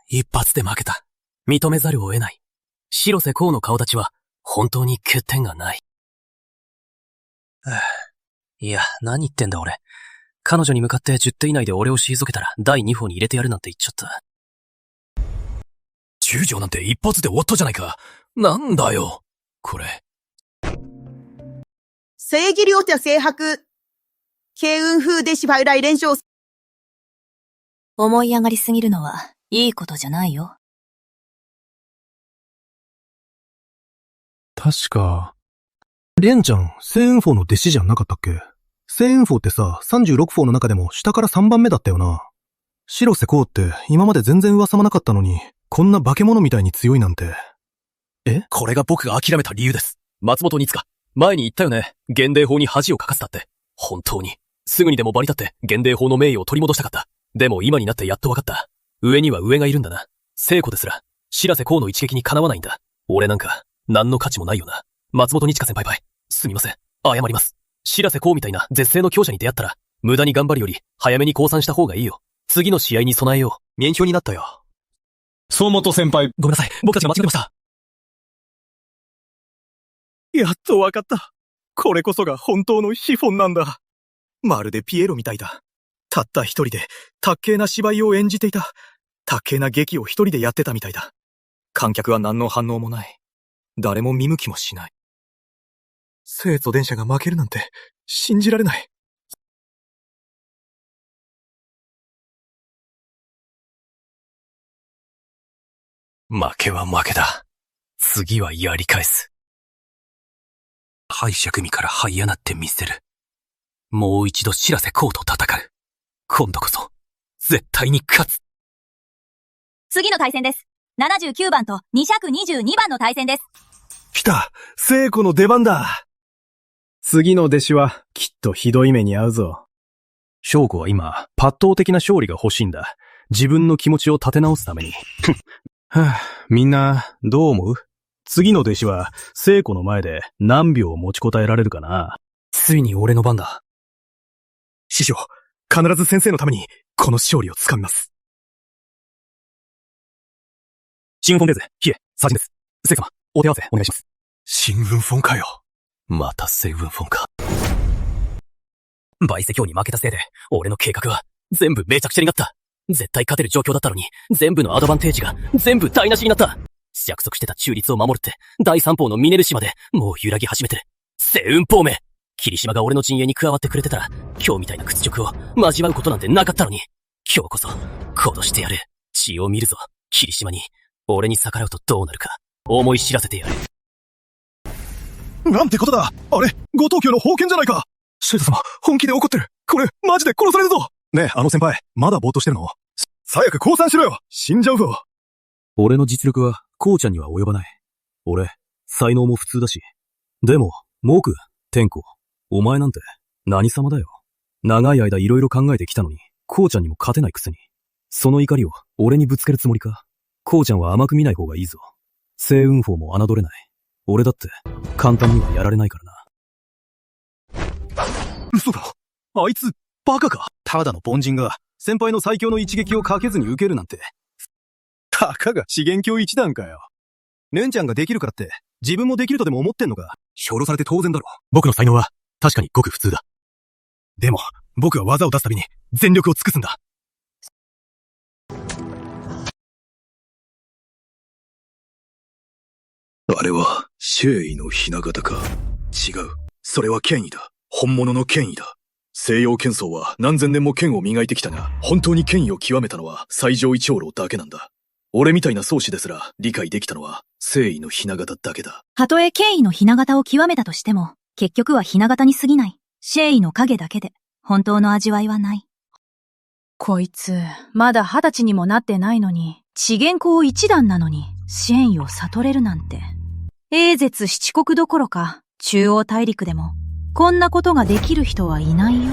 一発で負けた。認めざるを得ない。白瀬光の顔立ちは、本当に欠点がない。いや、何言ってんだ俺。彼女に向かって10手以内で俺を退けたら第2歩に入れてやるなんて言っちゃった。10条なんて一発で終わったじゃないか。なんだよ、これ。正義両者制白。慶雲風デシファイライ連勝。思い上がりすぎるのはいいことじゃないよ。確か、レンちゃん、センフォーの弟子じゃなかったっけ？センフォーってさ、36フォーの中でも下から3番目だったよな。白瀬光って今まで全然噂もなかったのに、こんな化け物みたいに強いなんて。これが僕が諦めた理由です。松本につか、前に言ったよね。現代法に恥をかかせたって。本当に。すぐにでも場に立って現代法の名誉を取り戻したかった。でも今になってやっと分かった。上には上がいるんだな。聖子ですら、白瀬光の一撃にかなわないんだ。俺なんか、何の価値もないよな。松本にちか先輩。すみません。謝ります。白瀬光みたいな絶世の強者に出会ったら、無駄に頑張るより、早めに降参した方がいいよ。次の試合に備えよう。免許になったよ。総本先輩。ごめんなさい。僕たちが間違ってました。やっと分かった。これこそが本当のシフォンなんだ。まるでピエロみたいだ。たった一人で、達形な芝居を演じていた。達形な劇を一人でやってたみたいだ。観客は何の反応もない。誰も見向きもしない。聖と電車が負けるなんて、信じられない。負けは負けだ。次はやり返す。敗者組から這い上がってみせる。もう一度白瀬光と戦う。今度こそ、絶対に勝つ。次の対戦です。79番と222番の対戦です。来た！聖子の出番だ！次の弟子は、きっとひどい目に遭うぞ。翔子は今、抜刀的な勝利が欲しいんだ。自分の気持ちを立て直すために。みんな、どう思う？次の弟子は、聖子の前で何秒持ちこたえられるかな？ついに俺の番だ。師匠、必ず先生のために、この勝利をつかみます。新聞フォンデーゼ、ヒエ、サジンです。聖様、お手合わせお願いします。新聞フォンかよ。またセイウンフォンか。バイセ教に負けたせいで、俺の計画は全部めちゃくちゃになった。絶対勝てる状況だったのに、全部のアドバンテージが全部台無しになった。約束してた中立を守るって、第三方のミネル島でもう揺らぎ始めてる。セウンポーメ！霧島が俺の陣営に加わってくれてたら、今日みたいな屈辱を交わることなんてなかったのに、今日こそ、殺してやる。血を見るぞ、霧島に。俺に逆らうとどうなるか、思い知らせてやる。なんてことだ！あれ、後藤家の宝剣じゃないか！シェイト様、本気で怒ってる！これ、マジで殺されるぞ！ねえ、あの先輩、まだぼーっとしてるの？早く降参しろよ！死んじゃうぞ！俺の実力は、こうちゃんには及ばない。俺、才能も普通だし。でも、モーク、天子、お前なんて、何様だよ。長い間いろいろ考えてきたのに、こうちゃんにも勝てないくせに。その怒りを、俺にぶつけるつもりか。こうちゃんは甘く見ない方がいいぞ。星雲峰も侮れない。俺だって、簡単にはやられないからな。嘘だ。あいつ、バカか。ただの凡人が、先輩の最強の一撃をかけずに受けるなんて。たかが資源教一段かよ。レンちゃんができるからって、自分もできるとでも思ってんのか。評論されて当然だろ。僕の才能は、確かにごく普通だ。でも、僕は技を出すたびに、全力を尽くすんだ。あれは、シェイの雛形か。違う。それは権威だ。本物の権威だ。西洋剣僧は何千年も剣を磨いてきたが、本当に権威を極めたのは最上位長老だけなんだ。俺みたいな宗師ですら理解できたのは、聖意の雛形だけだ。たとえ権威の雛形を極めたとしても、結局は雛形に過ぎない。シェイの影だけで、本当の味わいはない。こいつ、まだ20歳にもなってないのに、資源校一段なのに、シェイを悟れるなんて。英絶七国どころか、中央大陸でも、こんなことができる人はいないよ。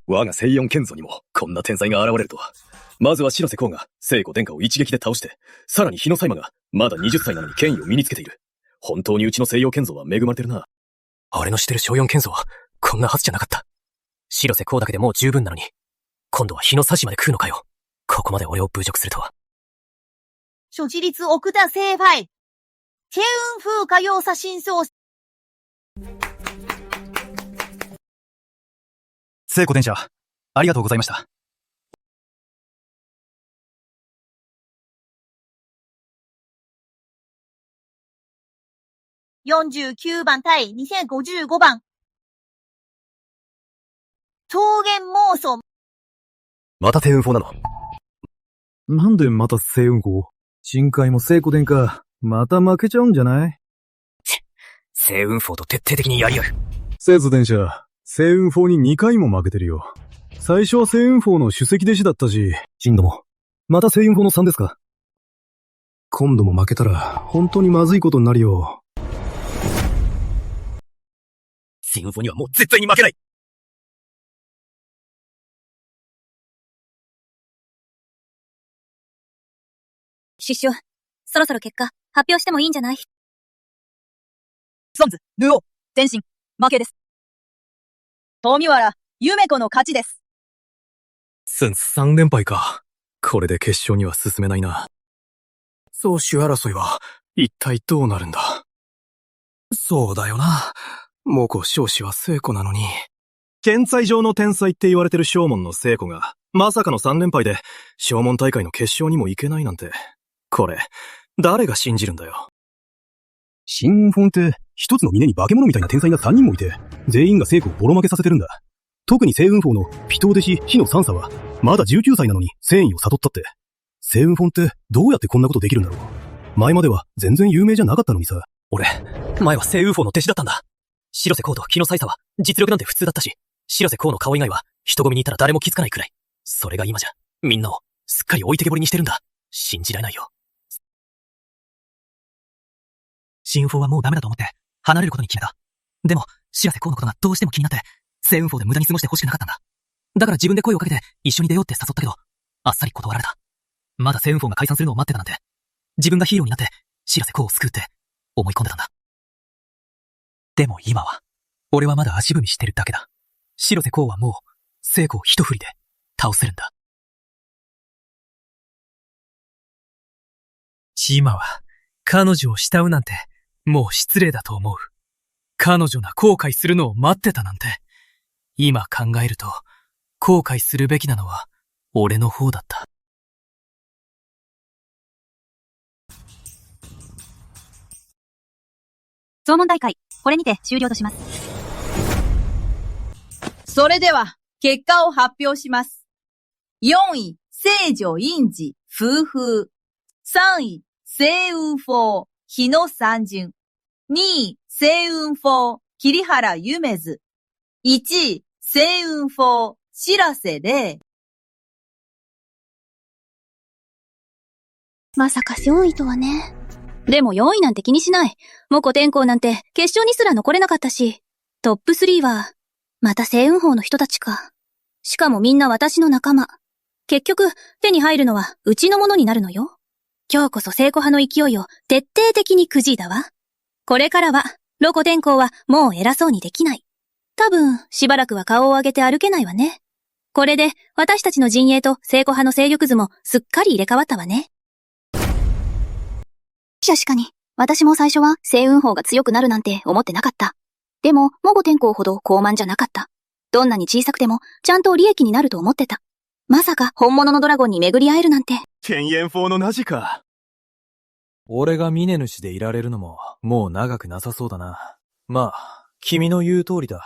我が西四剣祖にも、こんな天才が現れるとは。まずは白瀬光が、聖子殿下を一撃で倒して、さらに日野サイマが、まだ20歳なのに権威を身につけている。本当にうちの西洋剣祖は恵まれてるな。俺の知ってる小四剣祖は、こんなはずじゃなかった。白瀬光だけでもう十分なのに、今度は日野差しまで食うのかよ。ここまで俺を侮辱するとは。所持率奥田正派。ケウン風歌謡写真送。聖子電車、ありがとうございました。49番対2055番。桃源妄想。また低運法なの？なんでまた星雲法？深海も聖子殿か、また負けちゃうんじゃない？星雲法と徹底的にやり合う。聖子殿下、星雲法に2回も負けてるよ。最初は星雲法の首席弟子だったし、今度も、また星雲法の3ですか？今度も負けたら、本当にまずいことになるよ。星雲法にはもう絶対に負けない。師匠、そろそろ結果、発表してもいいんじゃない？ソンズ、ルオー、前進、負けです。富原、ゆめ子の勝ちです。3連敗か。これで決勝には進めないな。総主争いは、一体どうなるんだ。そうだよな。猛虎少子は聖子なのに。天才上の天才って言われてる正門の聖子が、まさかの3連敗で、正門大会の決勝にも行けないなんて。これ、誰が信じるんだよ。新雲峰って、一つの峰に化け物みたいな天才が3人もいて、全員が聖子をボロ負けさせてるんだ。特に星雲峰のピトー弟子火の三叉は、まだ19歳なのに戦意を悟ったって。星雲峰ってどうやってこんなことできるんだろう。前までは全然有名じゃなかったのにさ。俺、前は星雲峰の弟子だったんだ。白瀬光と火の三叉は実力なんて普通だったし、白瀬光の顔以外は人混みにいたら誰も気づかないくらい。それが今じゃ、みんなをすっかり置いてけぼりにしてるんだ。信じられないよ。新雲峰はもうダメだと思って、離れることに決めた。でも、白瀬光のことがどうしても気になって、星雲峰で無駄に過ごしてほしくなかったんだ。だから自分で声をかけて、一緒に出ようって誘ったけど、あっさり断られた。まだ星雲峰が解散するのを待ってたなんて、自分がヒーローになって、白瀬光を救うって、思い込んでたんだ。でも今は、俺はまだ足踏みしてるだけだ。白瀬光はもう、聖子を一振りで、倒せるんだ。今は、彼女を慕うなんて、もう失礼だと思う。彼女が後悔するのを待ってたなんて、今考えると、後悔するべきなのは、俺の方だった。総問大会、これにて終了とします。それでは、結果を発表します。4位、聖女院寺、風風。3位、星雲峰、日野三巡。2位、星雲峰、桐原夢図。1位、星雲峰、白瀬玲。まさか4位とはね。でも4位なんて気にしない。モコ天候なんて決勝にすら残れなかったし。トップ3は、また星雲峰の人たちか。しかもみんな私の仲間。結局、手に入るのはうちのものになるのよ。今日こそ聖子派の勢いを徹底的にくじいだわ。これからは、ロコ天候はもう偉そうにできない。多分、しばらくは顔を上げて歩けないわね。これで、私たちの陣営と聖子派の勢力図もすっかり入れ替わったわね。確かに、私も最初は星雲峰が強くなるなんて思ってなかった。でも、モゴ天候ほど高慢じゃなかった。どんなに小さくても、ちゃんと利益になると思ってた。まさか本物のドラゴンに巡り会えるなんて。天炎峰のナジか。俺が峰主でいられるのも、もう長くなさそうだな。まあ、君の言う通りだ。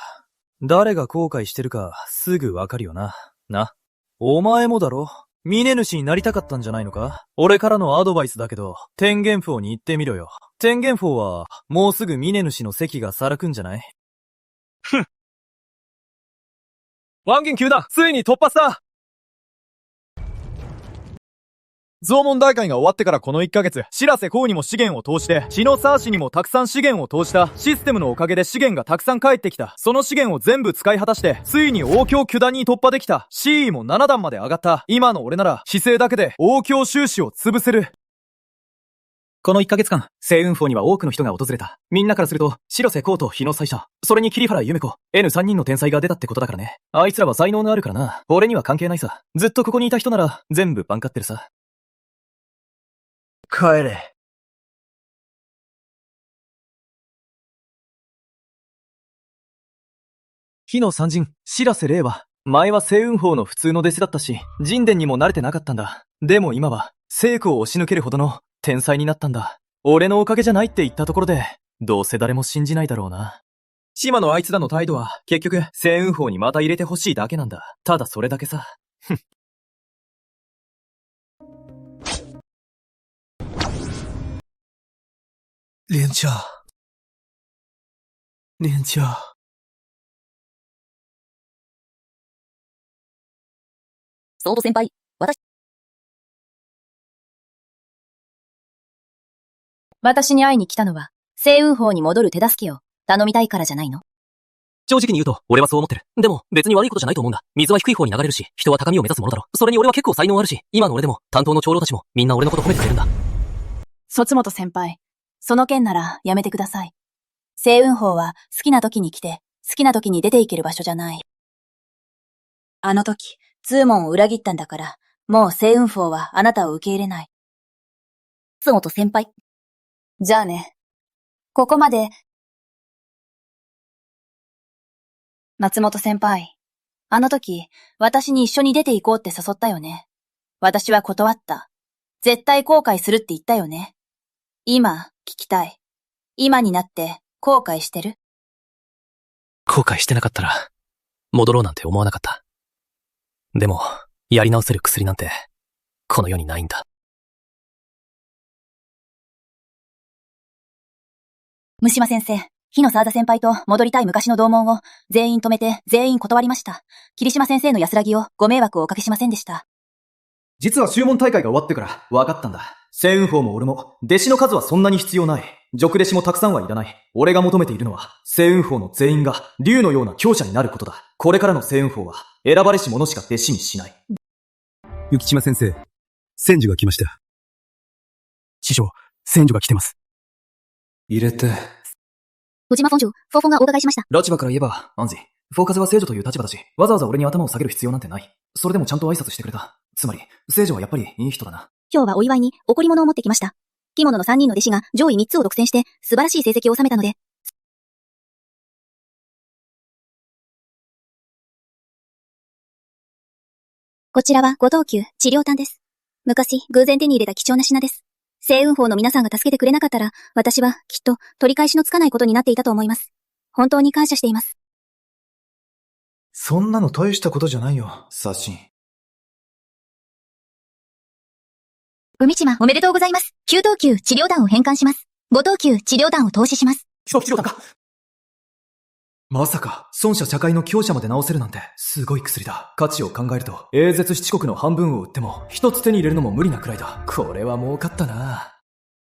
誰が後悔してるか、すぐわかるよな。な。お前もだろ？峰主になりたかったんじゃないのか？俺からのアドバイスだけど、天元峰に行ってみろよ。天元峰は、もうすぐ峰主の席がさらくんじゃない？ふん。ワンゲン球団、ついに突破した！増問大会が終わってからこの1ヶ月、白瀬光にも資源を投して、血のサーシにもたくさん資源を投した。システムのおかげで資源がたくさん返ってきた。その資源を全部使い果たして、ついに王郷九段に突破できた。C位も7段まで上がった。今の俺なら、姿勢だけで王郷収支を潰せる。この1ヶ月間、星雲峰には多くの人が訪れた。みんなからすると、白瀬光と日野祭者、それに桐原夢子、N3 人の天才が出たってことだからね。あいつらは才能があるからな。俺には関係ないさ。ずっとここにいた人なら、全部バンカってるさ。帰れ。火の三神、白瀬霊は、前は星雲峰の普通の弟子だったし、神殿にも慣れてなかったんだ。でも今は、聖子を押し抜けるほどの天才になったんだ。俺のおかげじゃないって言ったところで、どうせ誰も信じないだろうな。島のあいつらの態度は、結局、星雲峰にまた入れてほしいだけなんだ。ただそれだけさ。ふん。レンチャー。レンチャー。ソード先輩、私に会いに来たのは、星雲峰に戻る手助けを頼みたいからじゃないの？正直に言うと、俺はそう思ってる。でも、別に悪いことじゃないと思うんだ。水は低い方に流れるし、人は高みを目指すものだろ。それに俺は結構才能あるし、今の俺でも、担当の長老たちも、みんな俺のこと褒めてくれるんだ。卒本先輩、その件ならやめてください。星雲峰は好きな時に来て、好きな時に出ていける場所じゃない。あの時、ツーモンを裏切ったんだから、もう星雲峰はあなたを受け入れない。松本先輩。じゃあね。ここまで。松本先輩。あの時、私に一緒に出て行こうって誘ったよね。私は断った。絶対後悔するって言ったよね。今、聞きたい。今になって後悔してる？後悔してなかったら、戻ろうなんて思わなかった。でも、やり直せる薬なんて、この世にないんだ。虫島先生、火の沢田先輩と戻りたい昔の同門を全員止めて全員断りました。霧島先生の安らぎをご迷惑をおかけしませんでした。実は宗門大会が終わってから分かったんだ。星雲峰も俺も弟子の数はそんなに必要ない。俗弟子もたくさんはいらない。俺が求めているのは星雲峰の全員が竜のような強者になることだ。これからの星雲峰は選ばれし者しか弟子にしない。雪島先生、千住が来ました。師匠、千住が来てます。入れて。宇島本庄、フォーフォンがお伺いしました。立場から言えば、アンジ、フォーカスは聖女という立場だし、わざわざ俺に頭を下げる必要なんてない。それでもちゃんと挨拶してくれた。つまり、聖女はやっぱりいい人だな。今日はお祝いに贈り物を持ってきました。着物の3人の弟子が上位3つを独占して素晴らしい成績を収めたので。こちらは五等級治療炭です。昔、偶然手に入れた貴重な品です。星雲峰の皆さんが助けてくれなかったら、私はきっと取り返しのつかないことになっていたと思います。本当に感謝しています。そんなの大したことじゃないよ、刷新。海島おめでとうございます。9等級治療弾を返還します。5等級治療弾を投資します。治療弾か。まさか、孫者社会の強者まで治せるなんて、すごい薬だ。価値を考えると、永絶七国の半分を売っても、一つ手に入れるのも無理なくらいだ。これは儲かったな。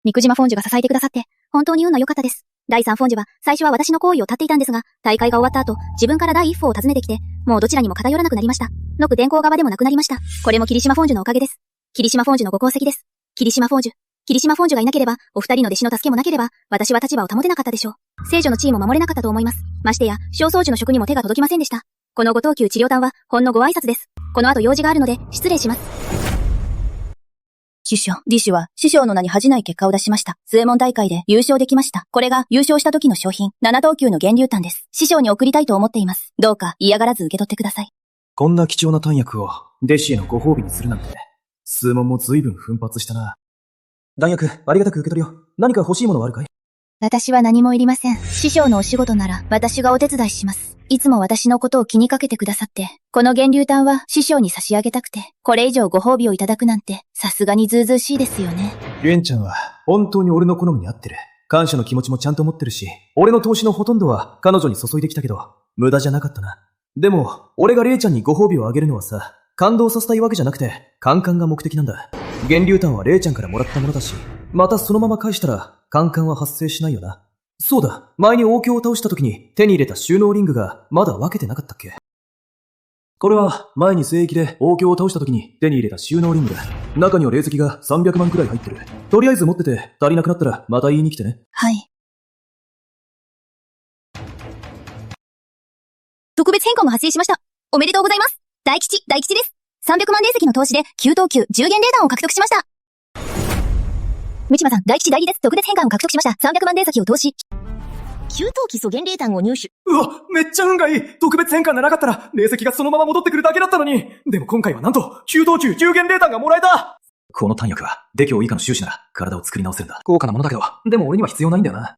三島フォンジュが支えてくださって、本当に運の良かったです。第3フォンジュは、最初は私の行為を絶っていたんですが、大会が終わった後、自分から第一歩を訪ねてきて、もうどちらにも偏らなくなりました。ノク電光側でもなくなりました。これも霧島フォンジュのおかげです。霧島フォンジュのご功績です。霧島フォンジュがいなければ、お二人の弟子の助けもなければ、私は立場を保てなかったでしょう。聖女の地位も守れなかったと思います。ましてや、小宗樹の職にも手が届きませんでした。この5等級治療弾は、ほんのご挨拶です。この後用事があるので、失礼します。師匠、李氏は師匠の名に恥じない結果を出しました。末門大会で優勝できました。これが優勝した時の賞品、7等級の源流炭です。師匠に送りたいと思っています。どうか嫌がらず受け取ってください。こんな貴重な弾薬を、弟子へのご褒美にするなんて、数門も随分奮発したな。弾薬、ありがたく受け取るよ。何か欲しいものはあるかい？私は何もいりません。師匠のお仕事なら、私がお手伝いします。いつも私のことを気にかけてくださって、この源流炭は師匠に差し上げたくて、これ以上ご褒美をいただくなんて、さすがにずうずうしいですよね。レンちゃんは、本当に俺の好みに合ってる。感謝の気持ちもちゃんと持ってるし、俺の投資のほとんどは彼女に注いできたけど、無駄じゃなかったな。でも、俺がレイちゃんにご褒美をあげるのはさ、感動させたいわけじゃなくて、カンカンが目的なんだ。源流炭はレイちゃんからもらったものだし、またそのまま返したら、カンカンは発生しないよな。そうだ、前に王郷を倒した時に手に入れた収納リングがまだ分けてなかったっけ？これは前に聖域で王郷を倒した時に手に入れた収納リングだ。中には霊石が300万くらい入ってる。とりあえず持ってて足りなくなったらまた言いに来てね。はい。特別変更が発生しました。おめでとうございます。大吉です。300万霊石の投資で9等級10元霊弾を獲得しました。ムチマさん、第一代理です。特別変換を獲得しました。300万連先を投資。給湯器素原霊弾を入手。うわ、めっちゃ運がいい。特別変換がなかったら、霊石がそのまま戻ってくるだけだったのに。でも今回はなんと、給湯中10元霊弾がもらえた。この弾薬は、デキョウ以下の収支なら、体を作り直せるんだ。高価なものだけど、でも俺には必要ないんだよな。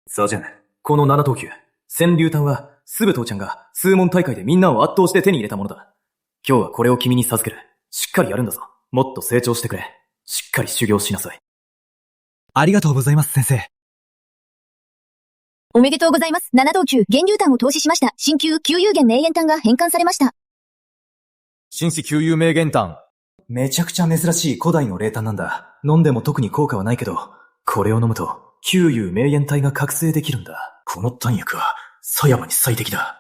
さあじゃん、この7等級、千竜弾は、すべ父ちゃんが、数問大会でみんなを圧倒して手に入れたものだ。今日はこれを君に授ける。しっかりやるんだぞ。もっと成長してくれ。しっかり修行しなさい。ありがとうございます、先生。おめでとうございます。7等級、源流弾を投資しました。新旧旧有元名言弾が返還されました。新式旧有名言弾。めちゃくちゃ珍しい古代の霊弾なんだ。飲んでも特に効果はないけど、これを飲むと、旧有名言体が覚醒できるんだ。この弾薬は、狭山に最適だ。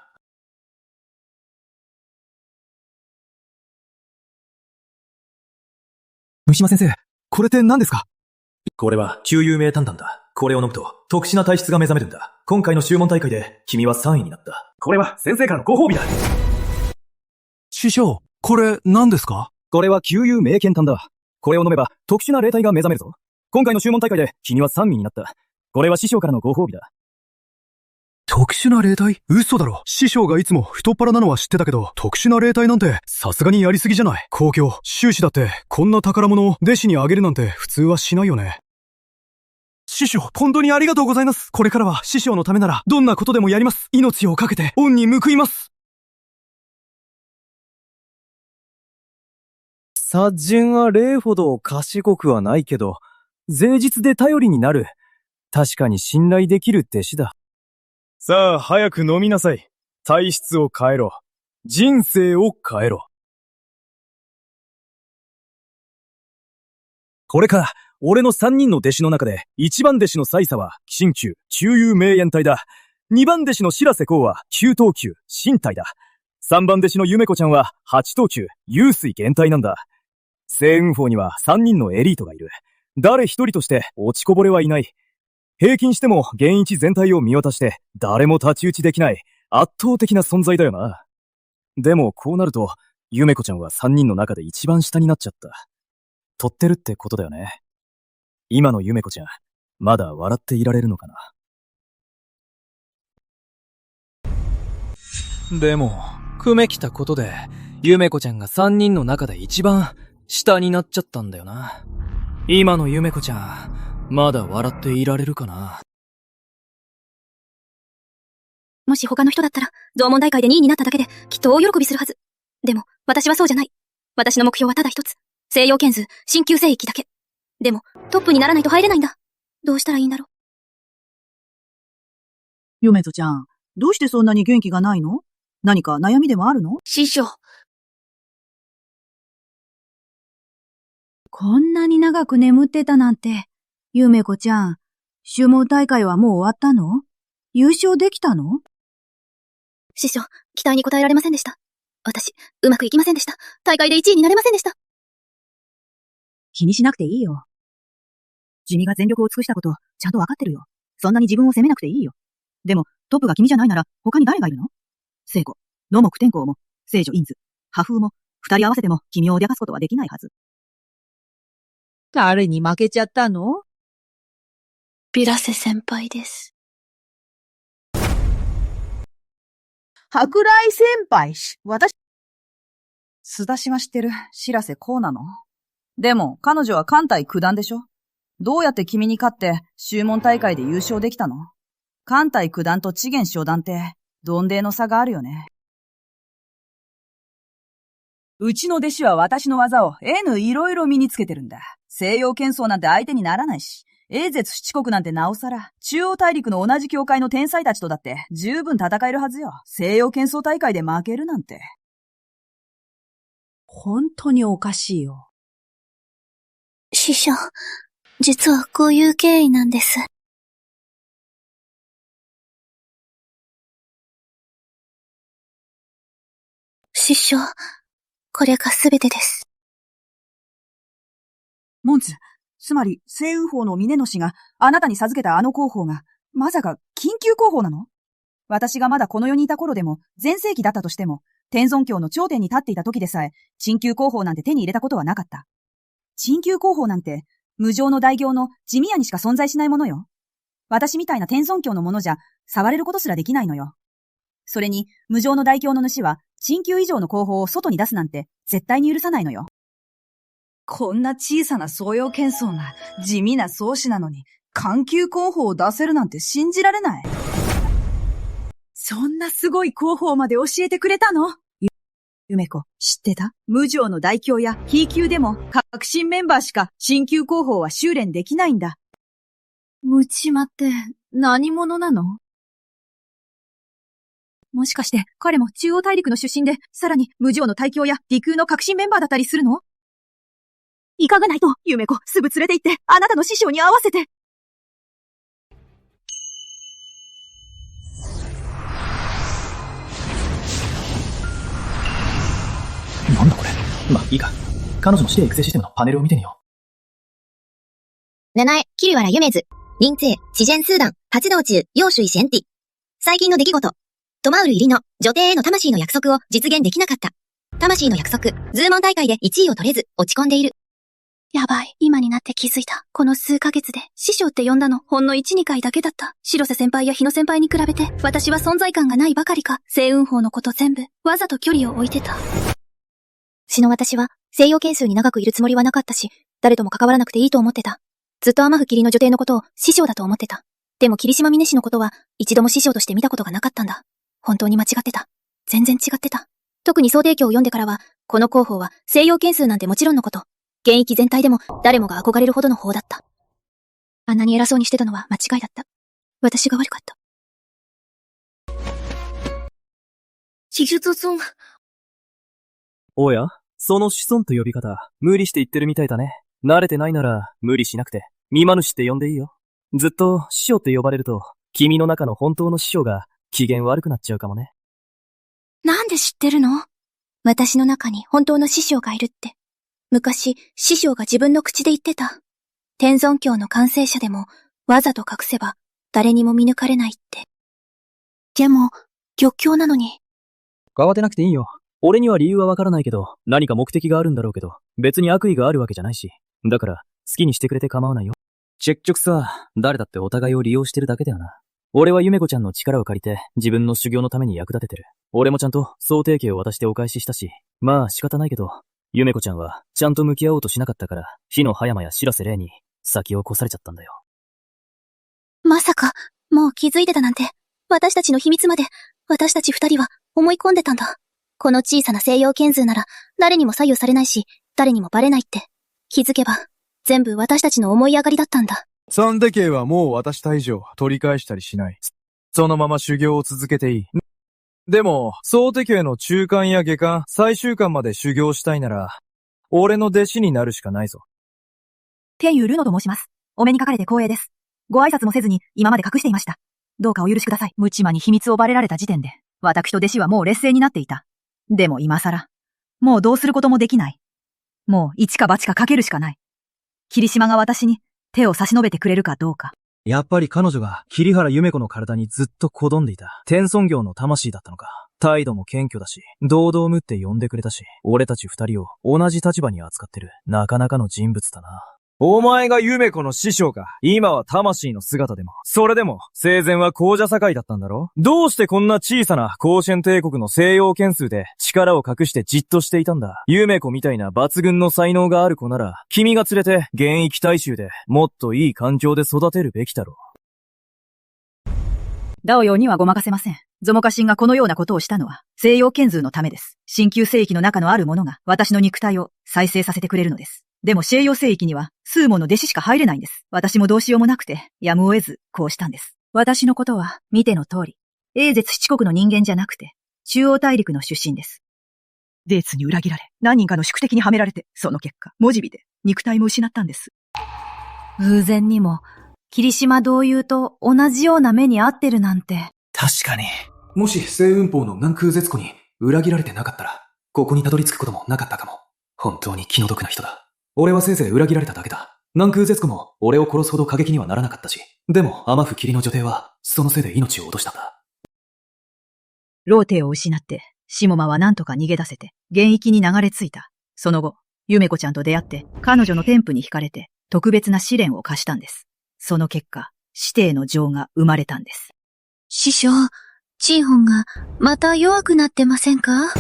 三島先生、これって何ですか？これは、旧有名炭弾だ。これを飲むと、特殊な体質が目覚めるんだ。今回の修問大会で、君は3位になった。これは、先生からのご褒美だ。師匠、これ何ですか？これは旧有名剣炭だ。これを飲めば、特殊な霊体が目覚めるぞ。今回の修問大会で、君は3位になった。これは師匠からのご褒美だ。特殊な霊体？嘘だろ。師匠がいつも太っ腹なのは知ってたけど、特殊な霊体なんて、さすがにやりすぎじゃない。公共、修士だって、こんな宝物を弟子にあげるなんて普通はしないよね。師匠、本当にありがとうございます。これからは師匠のためなら、どんなことでもやります。命をかけて、恩に報います。殺人は霊ほど賢くはないけど、誠実で頼りになる。確かに信頼できる弟子だ。さあ、早く飲みなさい。体質を変えろ。人生を変えろ。これか。俺の3人の弟子の中で、1番弟子のサイサは、新旧、中有名言体だ。2番弟子の白瀬光は、9等級、身体だ。3番弟子のゆめこちゃんは、8等級、幽水元体なんだ。星雲峰には3人のエリートがいる。誰一人として落ちこぼれはいない。平均しても、現一全体を見渡して、誰も太刀打ちできない、圧倒的な存在だよな。でも、こうなると、ゆめこちゃんは3人の中で一番下になっちゃった。取ってるってことだよね。今のゆめこちゃん、まだ笑っていられるのかな。でも、くめきたことで、ゆめこちゃんが3人の中で一番下になっちゃったんだよな。今のゆめこちゃん、まだ笑っていられるかな。もし他の人だったら、同門大会で2位になっただけで、きっと大喜びするはず。でも、私はそうじゃない。私の目標はただ一つ。西洋剣図、新旧聖域だけ。でも、トップにならないと入れないんだ。どうしたらいいんだろう。ゆめとちゃん、どうしてそんなに元気がないの？何か悩みでもあるの？師匠。こんなに長く眠ってたなんて。ゆめこちゃん、修問大会はもう終わったの？優勝できたの？師匠、期待に応えられませんでした。私、うまくいきませんでした。大会で1位になれませんでした。気にしなくていいよ。君が全力を尽くしたこと、ちゃんとわかってるよ。そんなに自分を責めなくていいよ。でも、トップが君じゃないなら、他に誰がいるの？聖子、野木天候も、聖女院図、破風も、二人合わせても君を脅かすことはできないはず。誰に負けちゃったの？ビラセ先輩です。舶来先輩私、須田島知ってる白瀬こうなの？でも、彼女は艦隊九段でしょ？どうやって君に勝って、修問大会で優勝できたの？艦隊九段と知元初段って、どんでの差があるよね。うちの弟子は私の技をいろいろ身につけてるんだ。西洋剣争なんて相手にならないし、英絶七国なんてなおさら、中央大陸の同じ教会の天才たちとだって十分戦えるはずよ。西洋剣争大会で負けるなんて。本当におかしいよ。師匠、実はこういう経緯なんです。師匠、これがすべてです。モンツ、つまり、星雲峰の峰野氏があなたに授けたあの広報が、まさか緊急広報なの？私がまだこの世にいた頃でも、前世紀だったとしても、天尊教の頂点に立っていた時でさえ、鎮急広報なんて手に入れたことはなかった。鎮急広報なんて、無常の大行の地味屋にしか存在しないものよ。私みたいな天尊教のものじゃ、触れることすらできないのよ。それに、無常の大教の主は、鍼灸以上の工法を外に出すなんて、絶対に許さないのよ。こんな小さな創用剣僧が地味な創始なのに、緩急工法を出せるなんて信じられない。そんなすごい工法まで教えてくれたの？ゆめこ、知ってた？無常の大教や非級でも、革新メンバーしか鍼灸工法は修練できないんだ。ムチマって何者なの？もしかして彼も中央大陸の出身で、さらに無常の大教や理空の革新メンバーだったりするの？いかがないと、ゆめこ、すぐ連れて行って、あなたの師匠に会わせて。なんだこれ。まあいいか。彼女の指令育成システムのパネルを見てみよ名前、キリワラユメズ。臨帝、知ジェンスーダン、発動中、陽水シェンティ。最近の出来事。トマウル入りの女帝への魂の約束を実現できなかった。魂の約束、ズーモン大会で1位を取れず、落ち込んでいる。やばい。今になって気づいた。この数ヶ月で、師匠って呼んだの、ほんの1、2回だけだった。白瀬先輩や日野先輩に比べて、私は存在感がないばかりか、星雲法のこと全部、わざと距離を置いてた。死の私は、西洋剣数に長くいるつもりはなかったし、誰とも関わらなくていいと思ってた。ずっと天吹霧の女帝のことを師匠だと思ってた。でも霧島峰氏のことは、一度も師匠として見たことがなかったんだ。本当に間違ってた。全然違ってた。特に総帝教を読んでからは、この候補は西洋剣数なんてもちろんのこと。現役全体でも誰もが憧れるほどの方だった。あんなに偉そうにしてたのは間違いだった。私が悪かった。シジュゾゾン。おや、その子孫と呼び方、無理して言ってるみたいだね。慣れてないなら、無理しなくて、見まぬしって呼んでいいよ。ずっと師匠って呼ばれると、君の中の本当の師匠が機嫌悪くなっちゃうかもね。なんで知ってるの？私の中に本当の師匠がいるって。昔、師匠が自分の口で言ってた。天尊教の完成者でも、わざと隠せば、誰にも見抜かれないって。でも、玉教なのに。慌てなくていいよ。俺には理由はわからないけど、何か目的があるんだろうけど、別に悪意があるわけじゃないし。だから、好きにしてくれて構わないよ。結局さ、誰だってお互いを利用してるだけだよな。俺はゆめこちゃんの力を借りて、自分の修行のために役立ててる。俺もちゃんと総提携を渡してお返ししたし、まあ仕方ないけど、ゆめこちゃんは、ちゃんと向き合おうとしなかったから、火の葉山や白瀬霊に、先を越されちゃったんだよ。まさか、もう気づいてたなんて、私たちの秘密まで、私たち二人は思い込んでたんだ。この小さな西洋剣図なら、誰にも左右されないし、誰にもバレないって。気づけば、全部私たちの思い上がりだったんだ。三手形はもう渡した以上、取り返したりしない。そのまま修行を続けていい。でも、総手形の中間や下巻、最終巻まで修行したいなら、俺の弟子になるしかないぞ。天佑ルノと申します。お目にかかれて光栄です。ご挨拶もせずに今まで隠していました。どうかお許しください。無知魔に秘密をバレられた時点で、私と弟子はもう劣勢になっていた。でも今更、もうどうすることもできない。もう一か八かかけるしかない。霧島が私に手を差し伸べてくれるかどうか。やっぱり彼女が桐原夢子の体にずっとこどんでいた天尊業の魂だったのか。態度も謙虚だし、堂々むって呼んでくれたし、俺たち二人を同じ立場に扱ってる。なかなかの人物だな。お前が夢子の師匠か。今は魂の姿でも。それでも、生前は皇者境だったんだろ？どうしてこんな小さな甲子園帝国の西洋剣数で力を隠してじっとしていたんだ。夢子みたいな抜群の才能がある子なら、君が連れて現役大衆でもっといい環境で育てるべきだろう。ダオヨにはごまかせません。ゾモカシンがこのようなことをしたのは、西洋剣図のためです。神旧聖域の中のあるものが私の肉体を再生させてくれるのです。でも西洋聖域には数門の弟子しか入れないんです。私もどうしようもなくて、やむを得ず、こうしたんです。私のことは、見ての通り、英絶七国の人間じゃなくて、中央大陸の出身です。デーツに裏切られ、何人かの宿敵にはめられて、その結果、文字火で肉体も失ったんです。偶然にも、霧島同友と同じような目に遭ってるなんて。確かに。もし星雲峰の南空絶子に裏切られてなかったら、ここにたどり着くこともなかったかも。本当に気の毒な人だ。俺はせいぜい裏切られただけだ。南空絶子も俺を殺すほど過激にはならなかったし。でも天吹霧の女帝は、そのせいで命を落としたんだ。老帝を失って、下間は何とか逃げ出せて、現役に流れ着いた。その後、夢子ちゃんと出会って、彼女の天賦に惹かれて、特別な試練を課したんです。その結果、師弟の情が生まれたんです。師匠、チンホンがまた弱くなってませんか？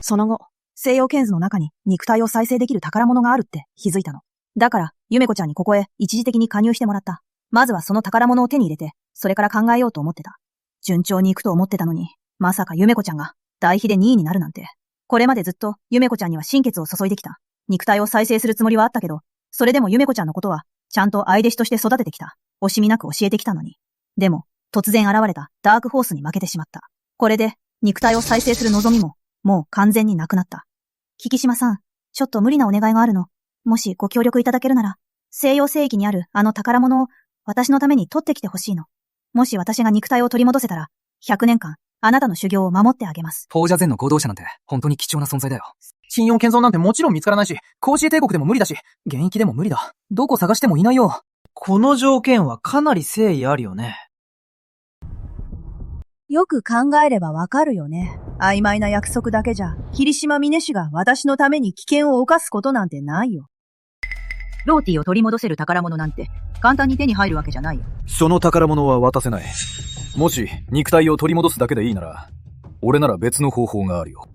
その後、西洋剣図の中に肉体を再生できる宝物があるって気づいたの。だから、ゆめこちゃんにここへ一時的に加入してもらった。まずはその宝物を手に入れて、それから考えようと思ってた。順調に行くと思ってたのに、まさかゆめこちゃんが代比で2位になるなんて。これまでずっとゆめこちゃんには心血を注いできた。肉体を再生するつもりはあったけど、それでもゆめこちゃんのことは、ちゃんと愛弟子として育ててきた。惜しみなく教えてきたのに。でも、突然現れたダークホースに負けてしまった。これで、肉体を再生する望みも、もう完全になくなった。菊島さん、ちょっと無理なお願いがあるの。もしご協力いただけるなら、西洋聖域にあるあの宝物を、私のために取ってきてほしいの。もし私が肉体を取り戻せたら、100年間、あなたの修行を守ってあげます。ポージャゼンの合同者なんて、本当に貴重な存在だよ。信用建造なんてもちろん見つからないし、甲子帝国でも無理だし、現役でも無理だ。どこ探してもいないよ。この条件はかなり誠意あるよね。よく考えればわかるよね。曖昧な約束だけじゃ、霧島峰氏が私のために危険を冒すことなんてないよ。ローティを取り戻せる宝物なんて、簡単に手に入るわけじゃないよ。その宝物は渡せない。もし、肉体を取り戻すだけでいいなら、俺なら別の方法があるよ。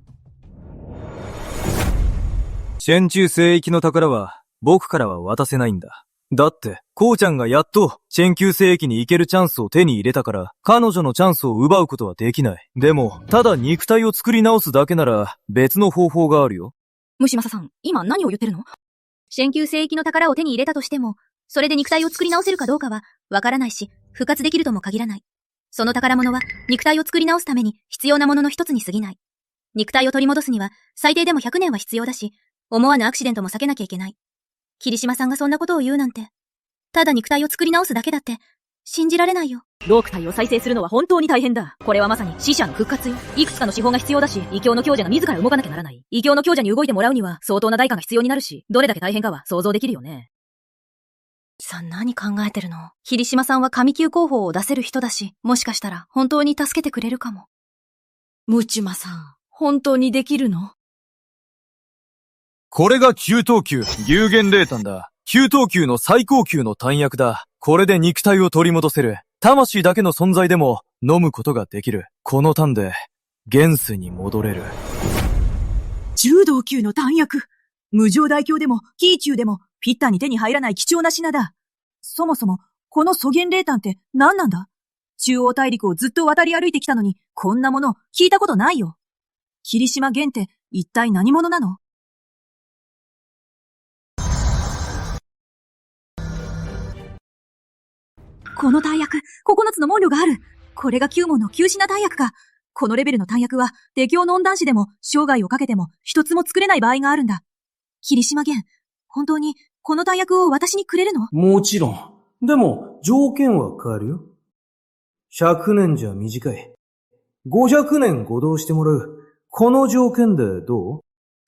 チェンチュー聖域の宝は、僕からは渡せないんだ。だって、こうちゃんがやっと、チェンキュー聖域に行けるチャンスを手に入れたから、彼女のチャンスを奪うことはできない。でも、ただ肉体を作り直すだけなら、別の方法があるよ。虫正さん、今何を言ってるの？チェンキュー聖域の宝を手に入れたとしても、それで肉体を作り直せるかどうかは、わからないし、復活できるとも限らない。その宝物は、肉体を作り直すために必要なものの一つに過ぎない。肉体を取り戻すには、最低でも100年は必要だし、思わぬアクシデントも避けなきゃいけない。霧島さんがそんなことを言うなんて。ただ肉体を作り直すだけだって、信じられないよ。ローク体を再生するのは本当に大変だ。これはまさに死者の復活よ。いくつかの手法が必要だし、異教の強者が自ら動かなきゃならない。異教の強者に動いてもらうには相当な代価が必要になるし、どれだけ大変かは想像できるよね。さあ何考えてるの？霧島さんは神級候補を出せる人だし、もしかしたら本当に助けてくれるかも。ムチマさん、本当にできるの？これが9等級、有限霊丹だ。9等級の最高級の丹薬だ。これで肉体を取り戻せる。魂だけの存在でも飲むことができる。この丹で、現世に戻れる。10等級の丹薬。無常大教でも、キーチューでも、ピッタに手に入らない貴重な品だ。そもそも、この素原霊丹って何なんだ？中央大陸をずっと渡り歩いてきたのに、こんなもの聞いたことないよ。霧島玄って一体何者なの？この丹薬、9つの文量がある。これが9門の9品丹薬か。このレベルの丹薬は、敵境の温暖地でも、生涯をかけても、一つも作れない場合があるんだ。霧島玄、本当に、この丹薬を私にくれるの？もちろん。でも、条件は変わるよ。100年じゃ短い。500年ご同してもらう。この条件でどう？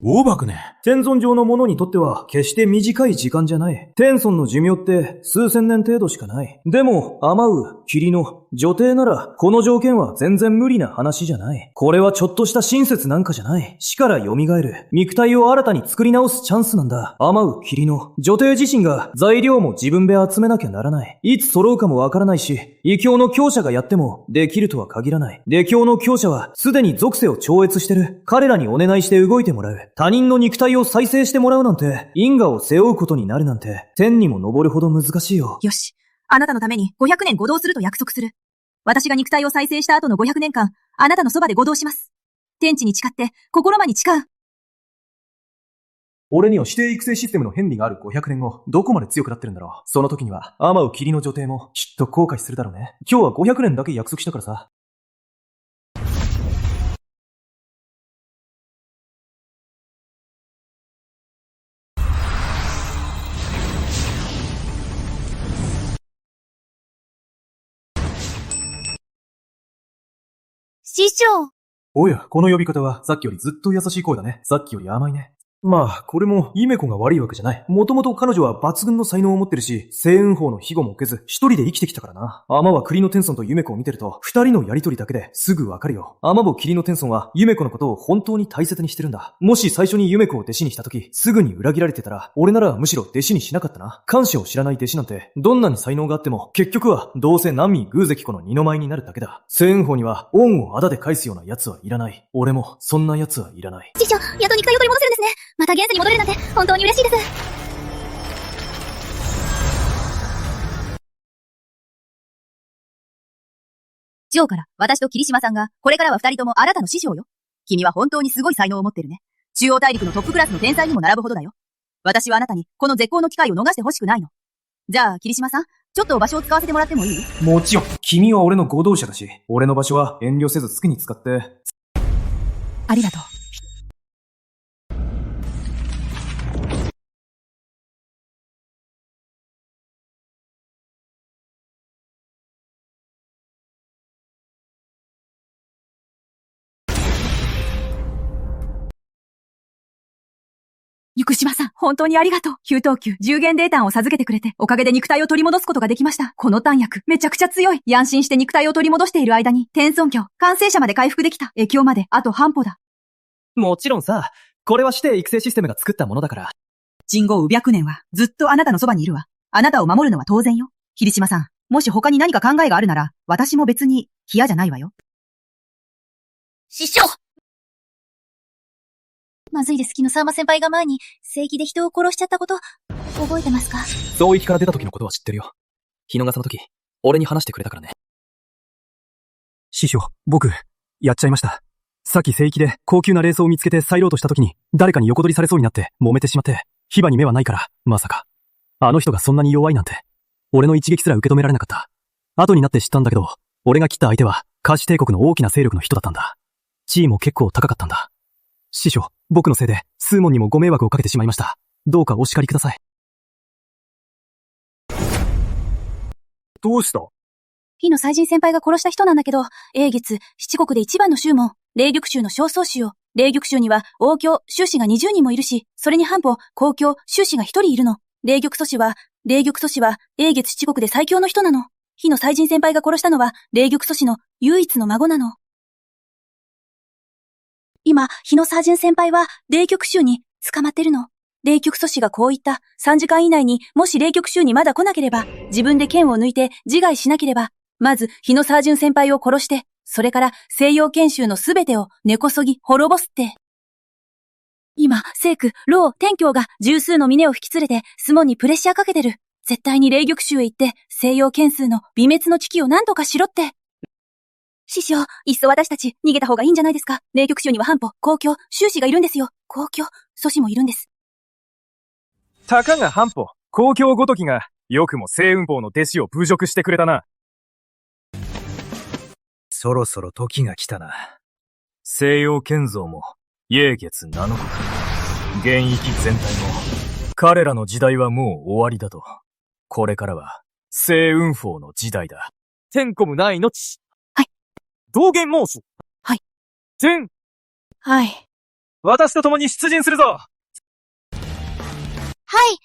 大爆ね。天存上の者にとっては決して短い時間じゃない。天孫の寿命って数千年程度しかない。でも、天羽、霧の、女帝なら、この条件は全然無理な話じゃない。これはちょっとした親切なんかじゃない。死から蘇る。肉体を新たに作り直すチャンスなんだ。天羽、霧の、女帝自身が材料も自分で集めなきゃならない。いつ揃うかもわからないし、異教の強者がやってもできるとは限らない。異教の強者はすでに属性を超越してる。彼らにお願いして動いてもらう。他人の肉体を再生してもらうなんて、因果を背負うことになるなんて、天にも昇るほど難しいよ。よし。あなたのために500年護道すると約束する。私が肉体を再生した後の500年間、あなたのそばで護道します。天地に誓って、心間に誓う。俺には指定育成システムの変理がある500年後、どこまで強くなってるんだろう。その時には、天羽霧の女帝も、きっと後悔するだろうね。今日は500年だけ約束したからさ。師匠。おや、この呼び方はさっきよりずっと優しい声だね。さっきより甘いね。まあ、これも、イメコが悪いわけじゃない。もともと彼女は抜群の才能を持ってるし、星雲峰の庇護も受けず、一人で生きてきたからな。アマはクリノテンソンとユメコを見てると、二人のやりとりだけですぐわかるよ。アマもキリノテンソンは、ユメコのことを本当に大切にしてるんだ。もし最初にユメコを弟子にした時、すぐに裏切られてたら、俺ならむしろ弟子にしなかったな。感謝を知らない弟子なんて、どんなに才能があっても、結局は、どうせナミ偶石子の二の舞になるだけだ。星雲峰には、恩を仇で返すような奴はいらない。俺も、そんな奴はいらない。師匠、やっと肉体を取り戻せるんですね。また現世に戻れるなんて、本当に嬉しいです。今日から私と霧島さんが、これからは二人ともあなたの師匠よ。君は本当にすごい才能を持ってるね。中央大陸のトップクラスの天才にも並ぶほどだよ。私はあなたに、この絶好の機会を逃してほしくないの。じゃあ、霧島さん、ちょっと場所を使わせてもらってもいい？もちろん、君は俺の合同者だし、俺の場所は遠慮せず好きに使って。ありがとう。生島さん、本当にありがとう。9等級、10元データを授けてくれて、おかげで肉体を取り戻すことができました。この弾薬、めちゃくちゃ強い。安心して肉体を取り戻している間に、天孫鏡、完成者まで回復できた。越境まで、あと半歩だ。もちろんさ、これは指定育成システムが作ったものだから。人後宇百年は、ずっとあなたのそばにいるわ。あなたを守るのは当然よ。霧島さん、もし他に何か考えがあるなら、私も別に、嫌じゃないわよ。師匠！まずいです。木のさんま先輩が前に、正義で人を殺しちゃったこと、覚えてますか？総域から出た時のことは知ってるよ。日野がその時、俺に話してくれたからね。師匠、僕、やっちゃいました。さっき聖域で高級なレースを見つけて去ろうとした時に、誰かに横取りされそうになって揉めてしまって、牙に目はないから、まさか。あの人がそんなに弱いなんて、俺の一撃すら受け止められなかった。後になって知ったんだけど、俺が切った相手は、カシ帝国の大きな勢力の人だったんだ。地位も結構高かったんだ。師匠、僕のせいで、スーモンにもご迷惑をかけてしまいました。どうかお叱りください。どうした？火の祭神先輩が殺した人なんだけど、英月、七国で一番の宗門、霊玉宗の正宗師よ。霊玉宗には王教、宗師が20人もいるし、それに半歩、公教、宗師が1人いるの。霊玉祖師は、英月七国で最強の人なの。火の祭神先輩が殺したのは、霊玉祖師の唯一の孫なの。今、日野サージュン先輩は、霊局衆に捕まってるの。霊局祖師がこう言った。3時間以内に、もし霊局衆にまだ来なければ、自分で剣を抜いて自害しなければ、まず、日野サージュン先輩を殺して、それから西洋研修のすべてを根こそぎ滅ぼすって。今、聖区、老、天教が十数の峰を引き連れて、スモンにプレッシャーかけてる。絶対に霊玉衆へ行って、西洋剣数の微滅の危機を何とかしろって。師匠、いっそ私たち逃げた方がいいんじゃないですか。霊局衆には半歩、公教、宗師がいるんですよ。公教、祖師もいるんです。たかが半歩、公教ごときが、よくも星雲峰の弟子を侮辱してくれたな。そろそろ時が来たな。西洋剣像も、英月7国、現役全体も、彼らの時代はもう終わりだと。これからは、星雲峰の時代だ。天コム内の父。はい。道元猛暑。はい。天。はい。私と共に出陣するぞ。はい。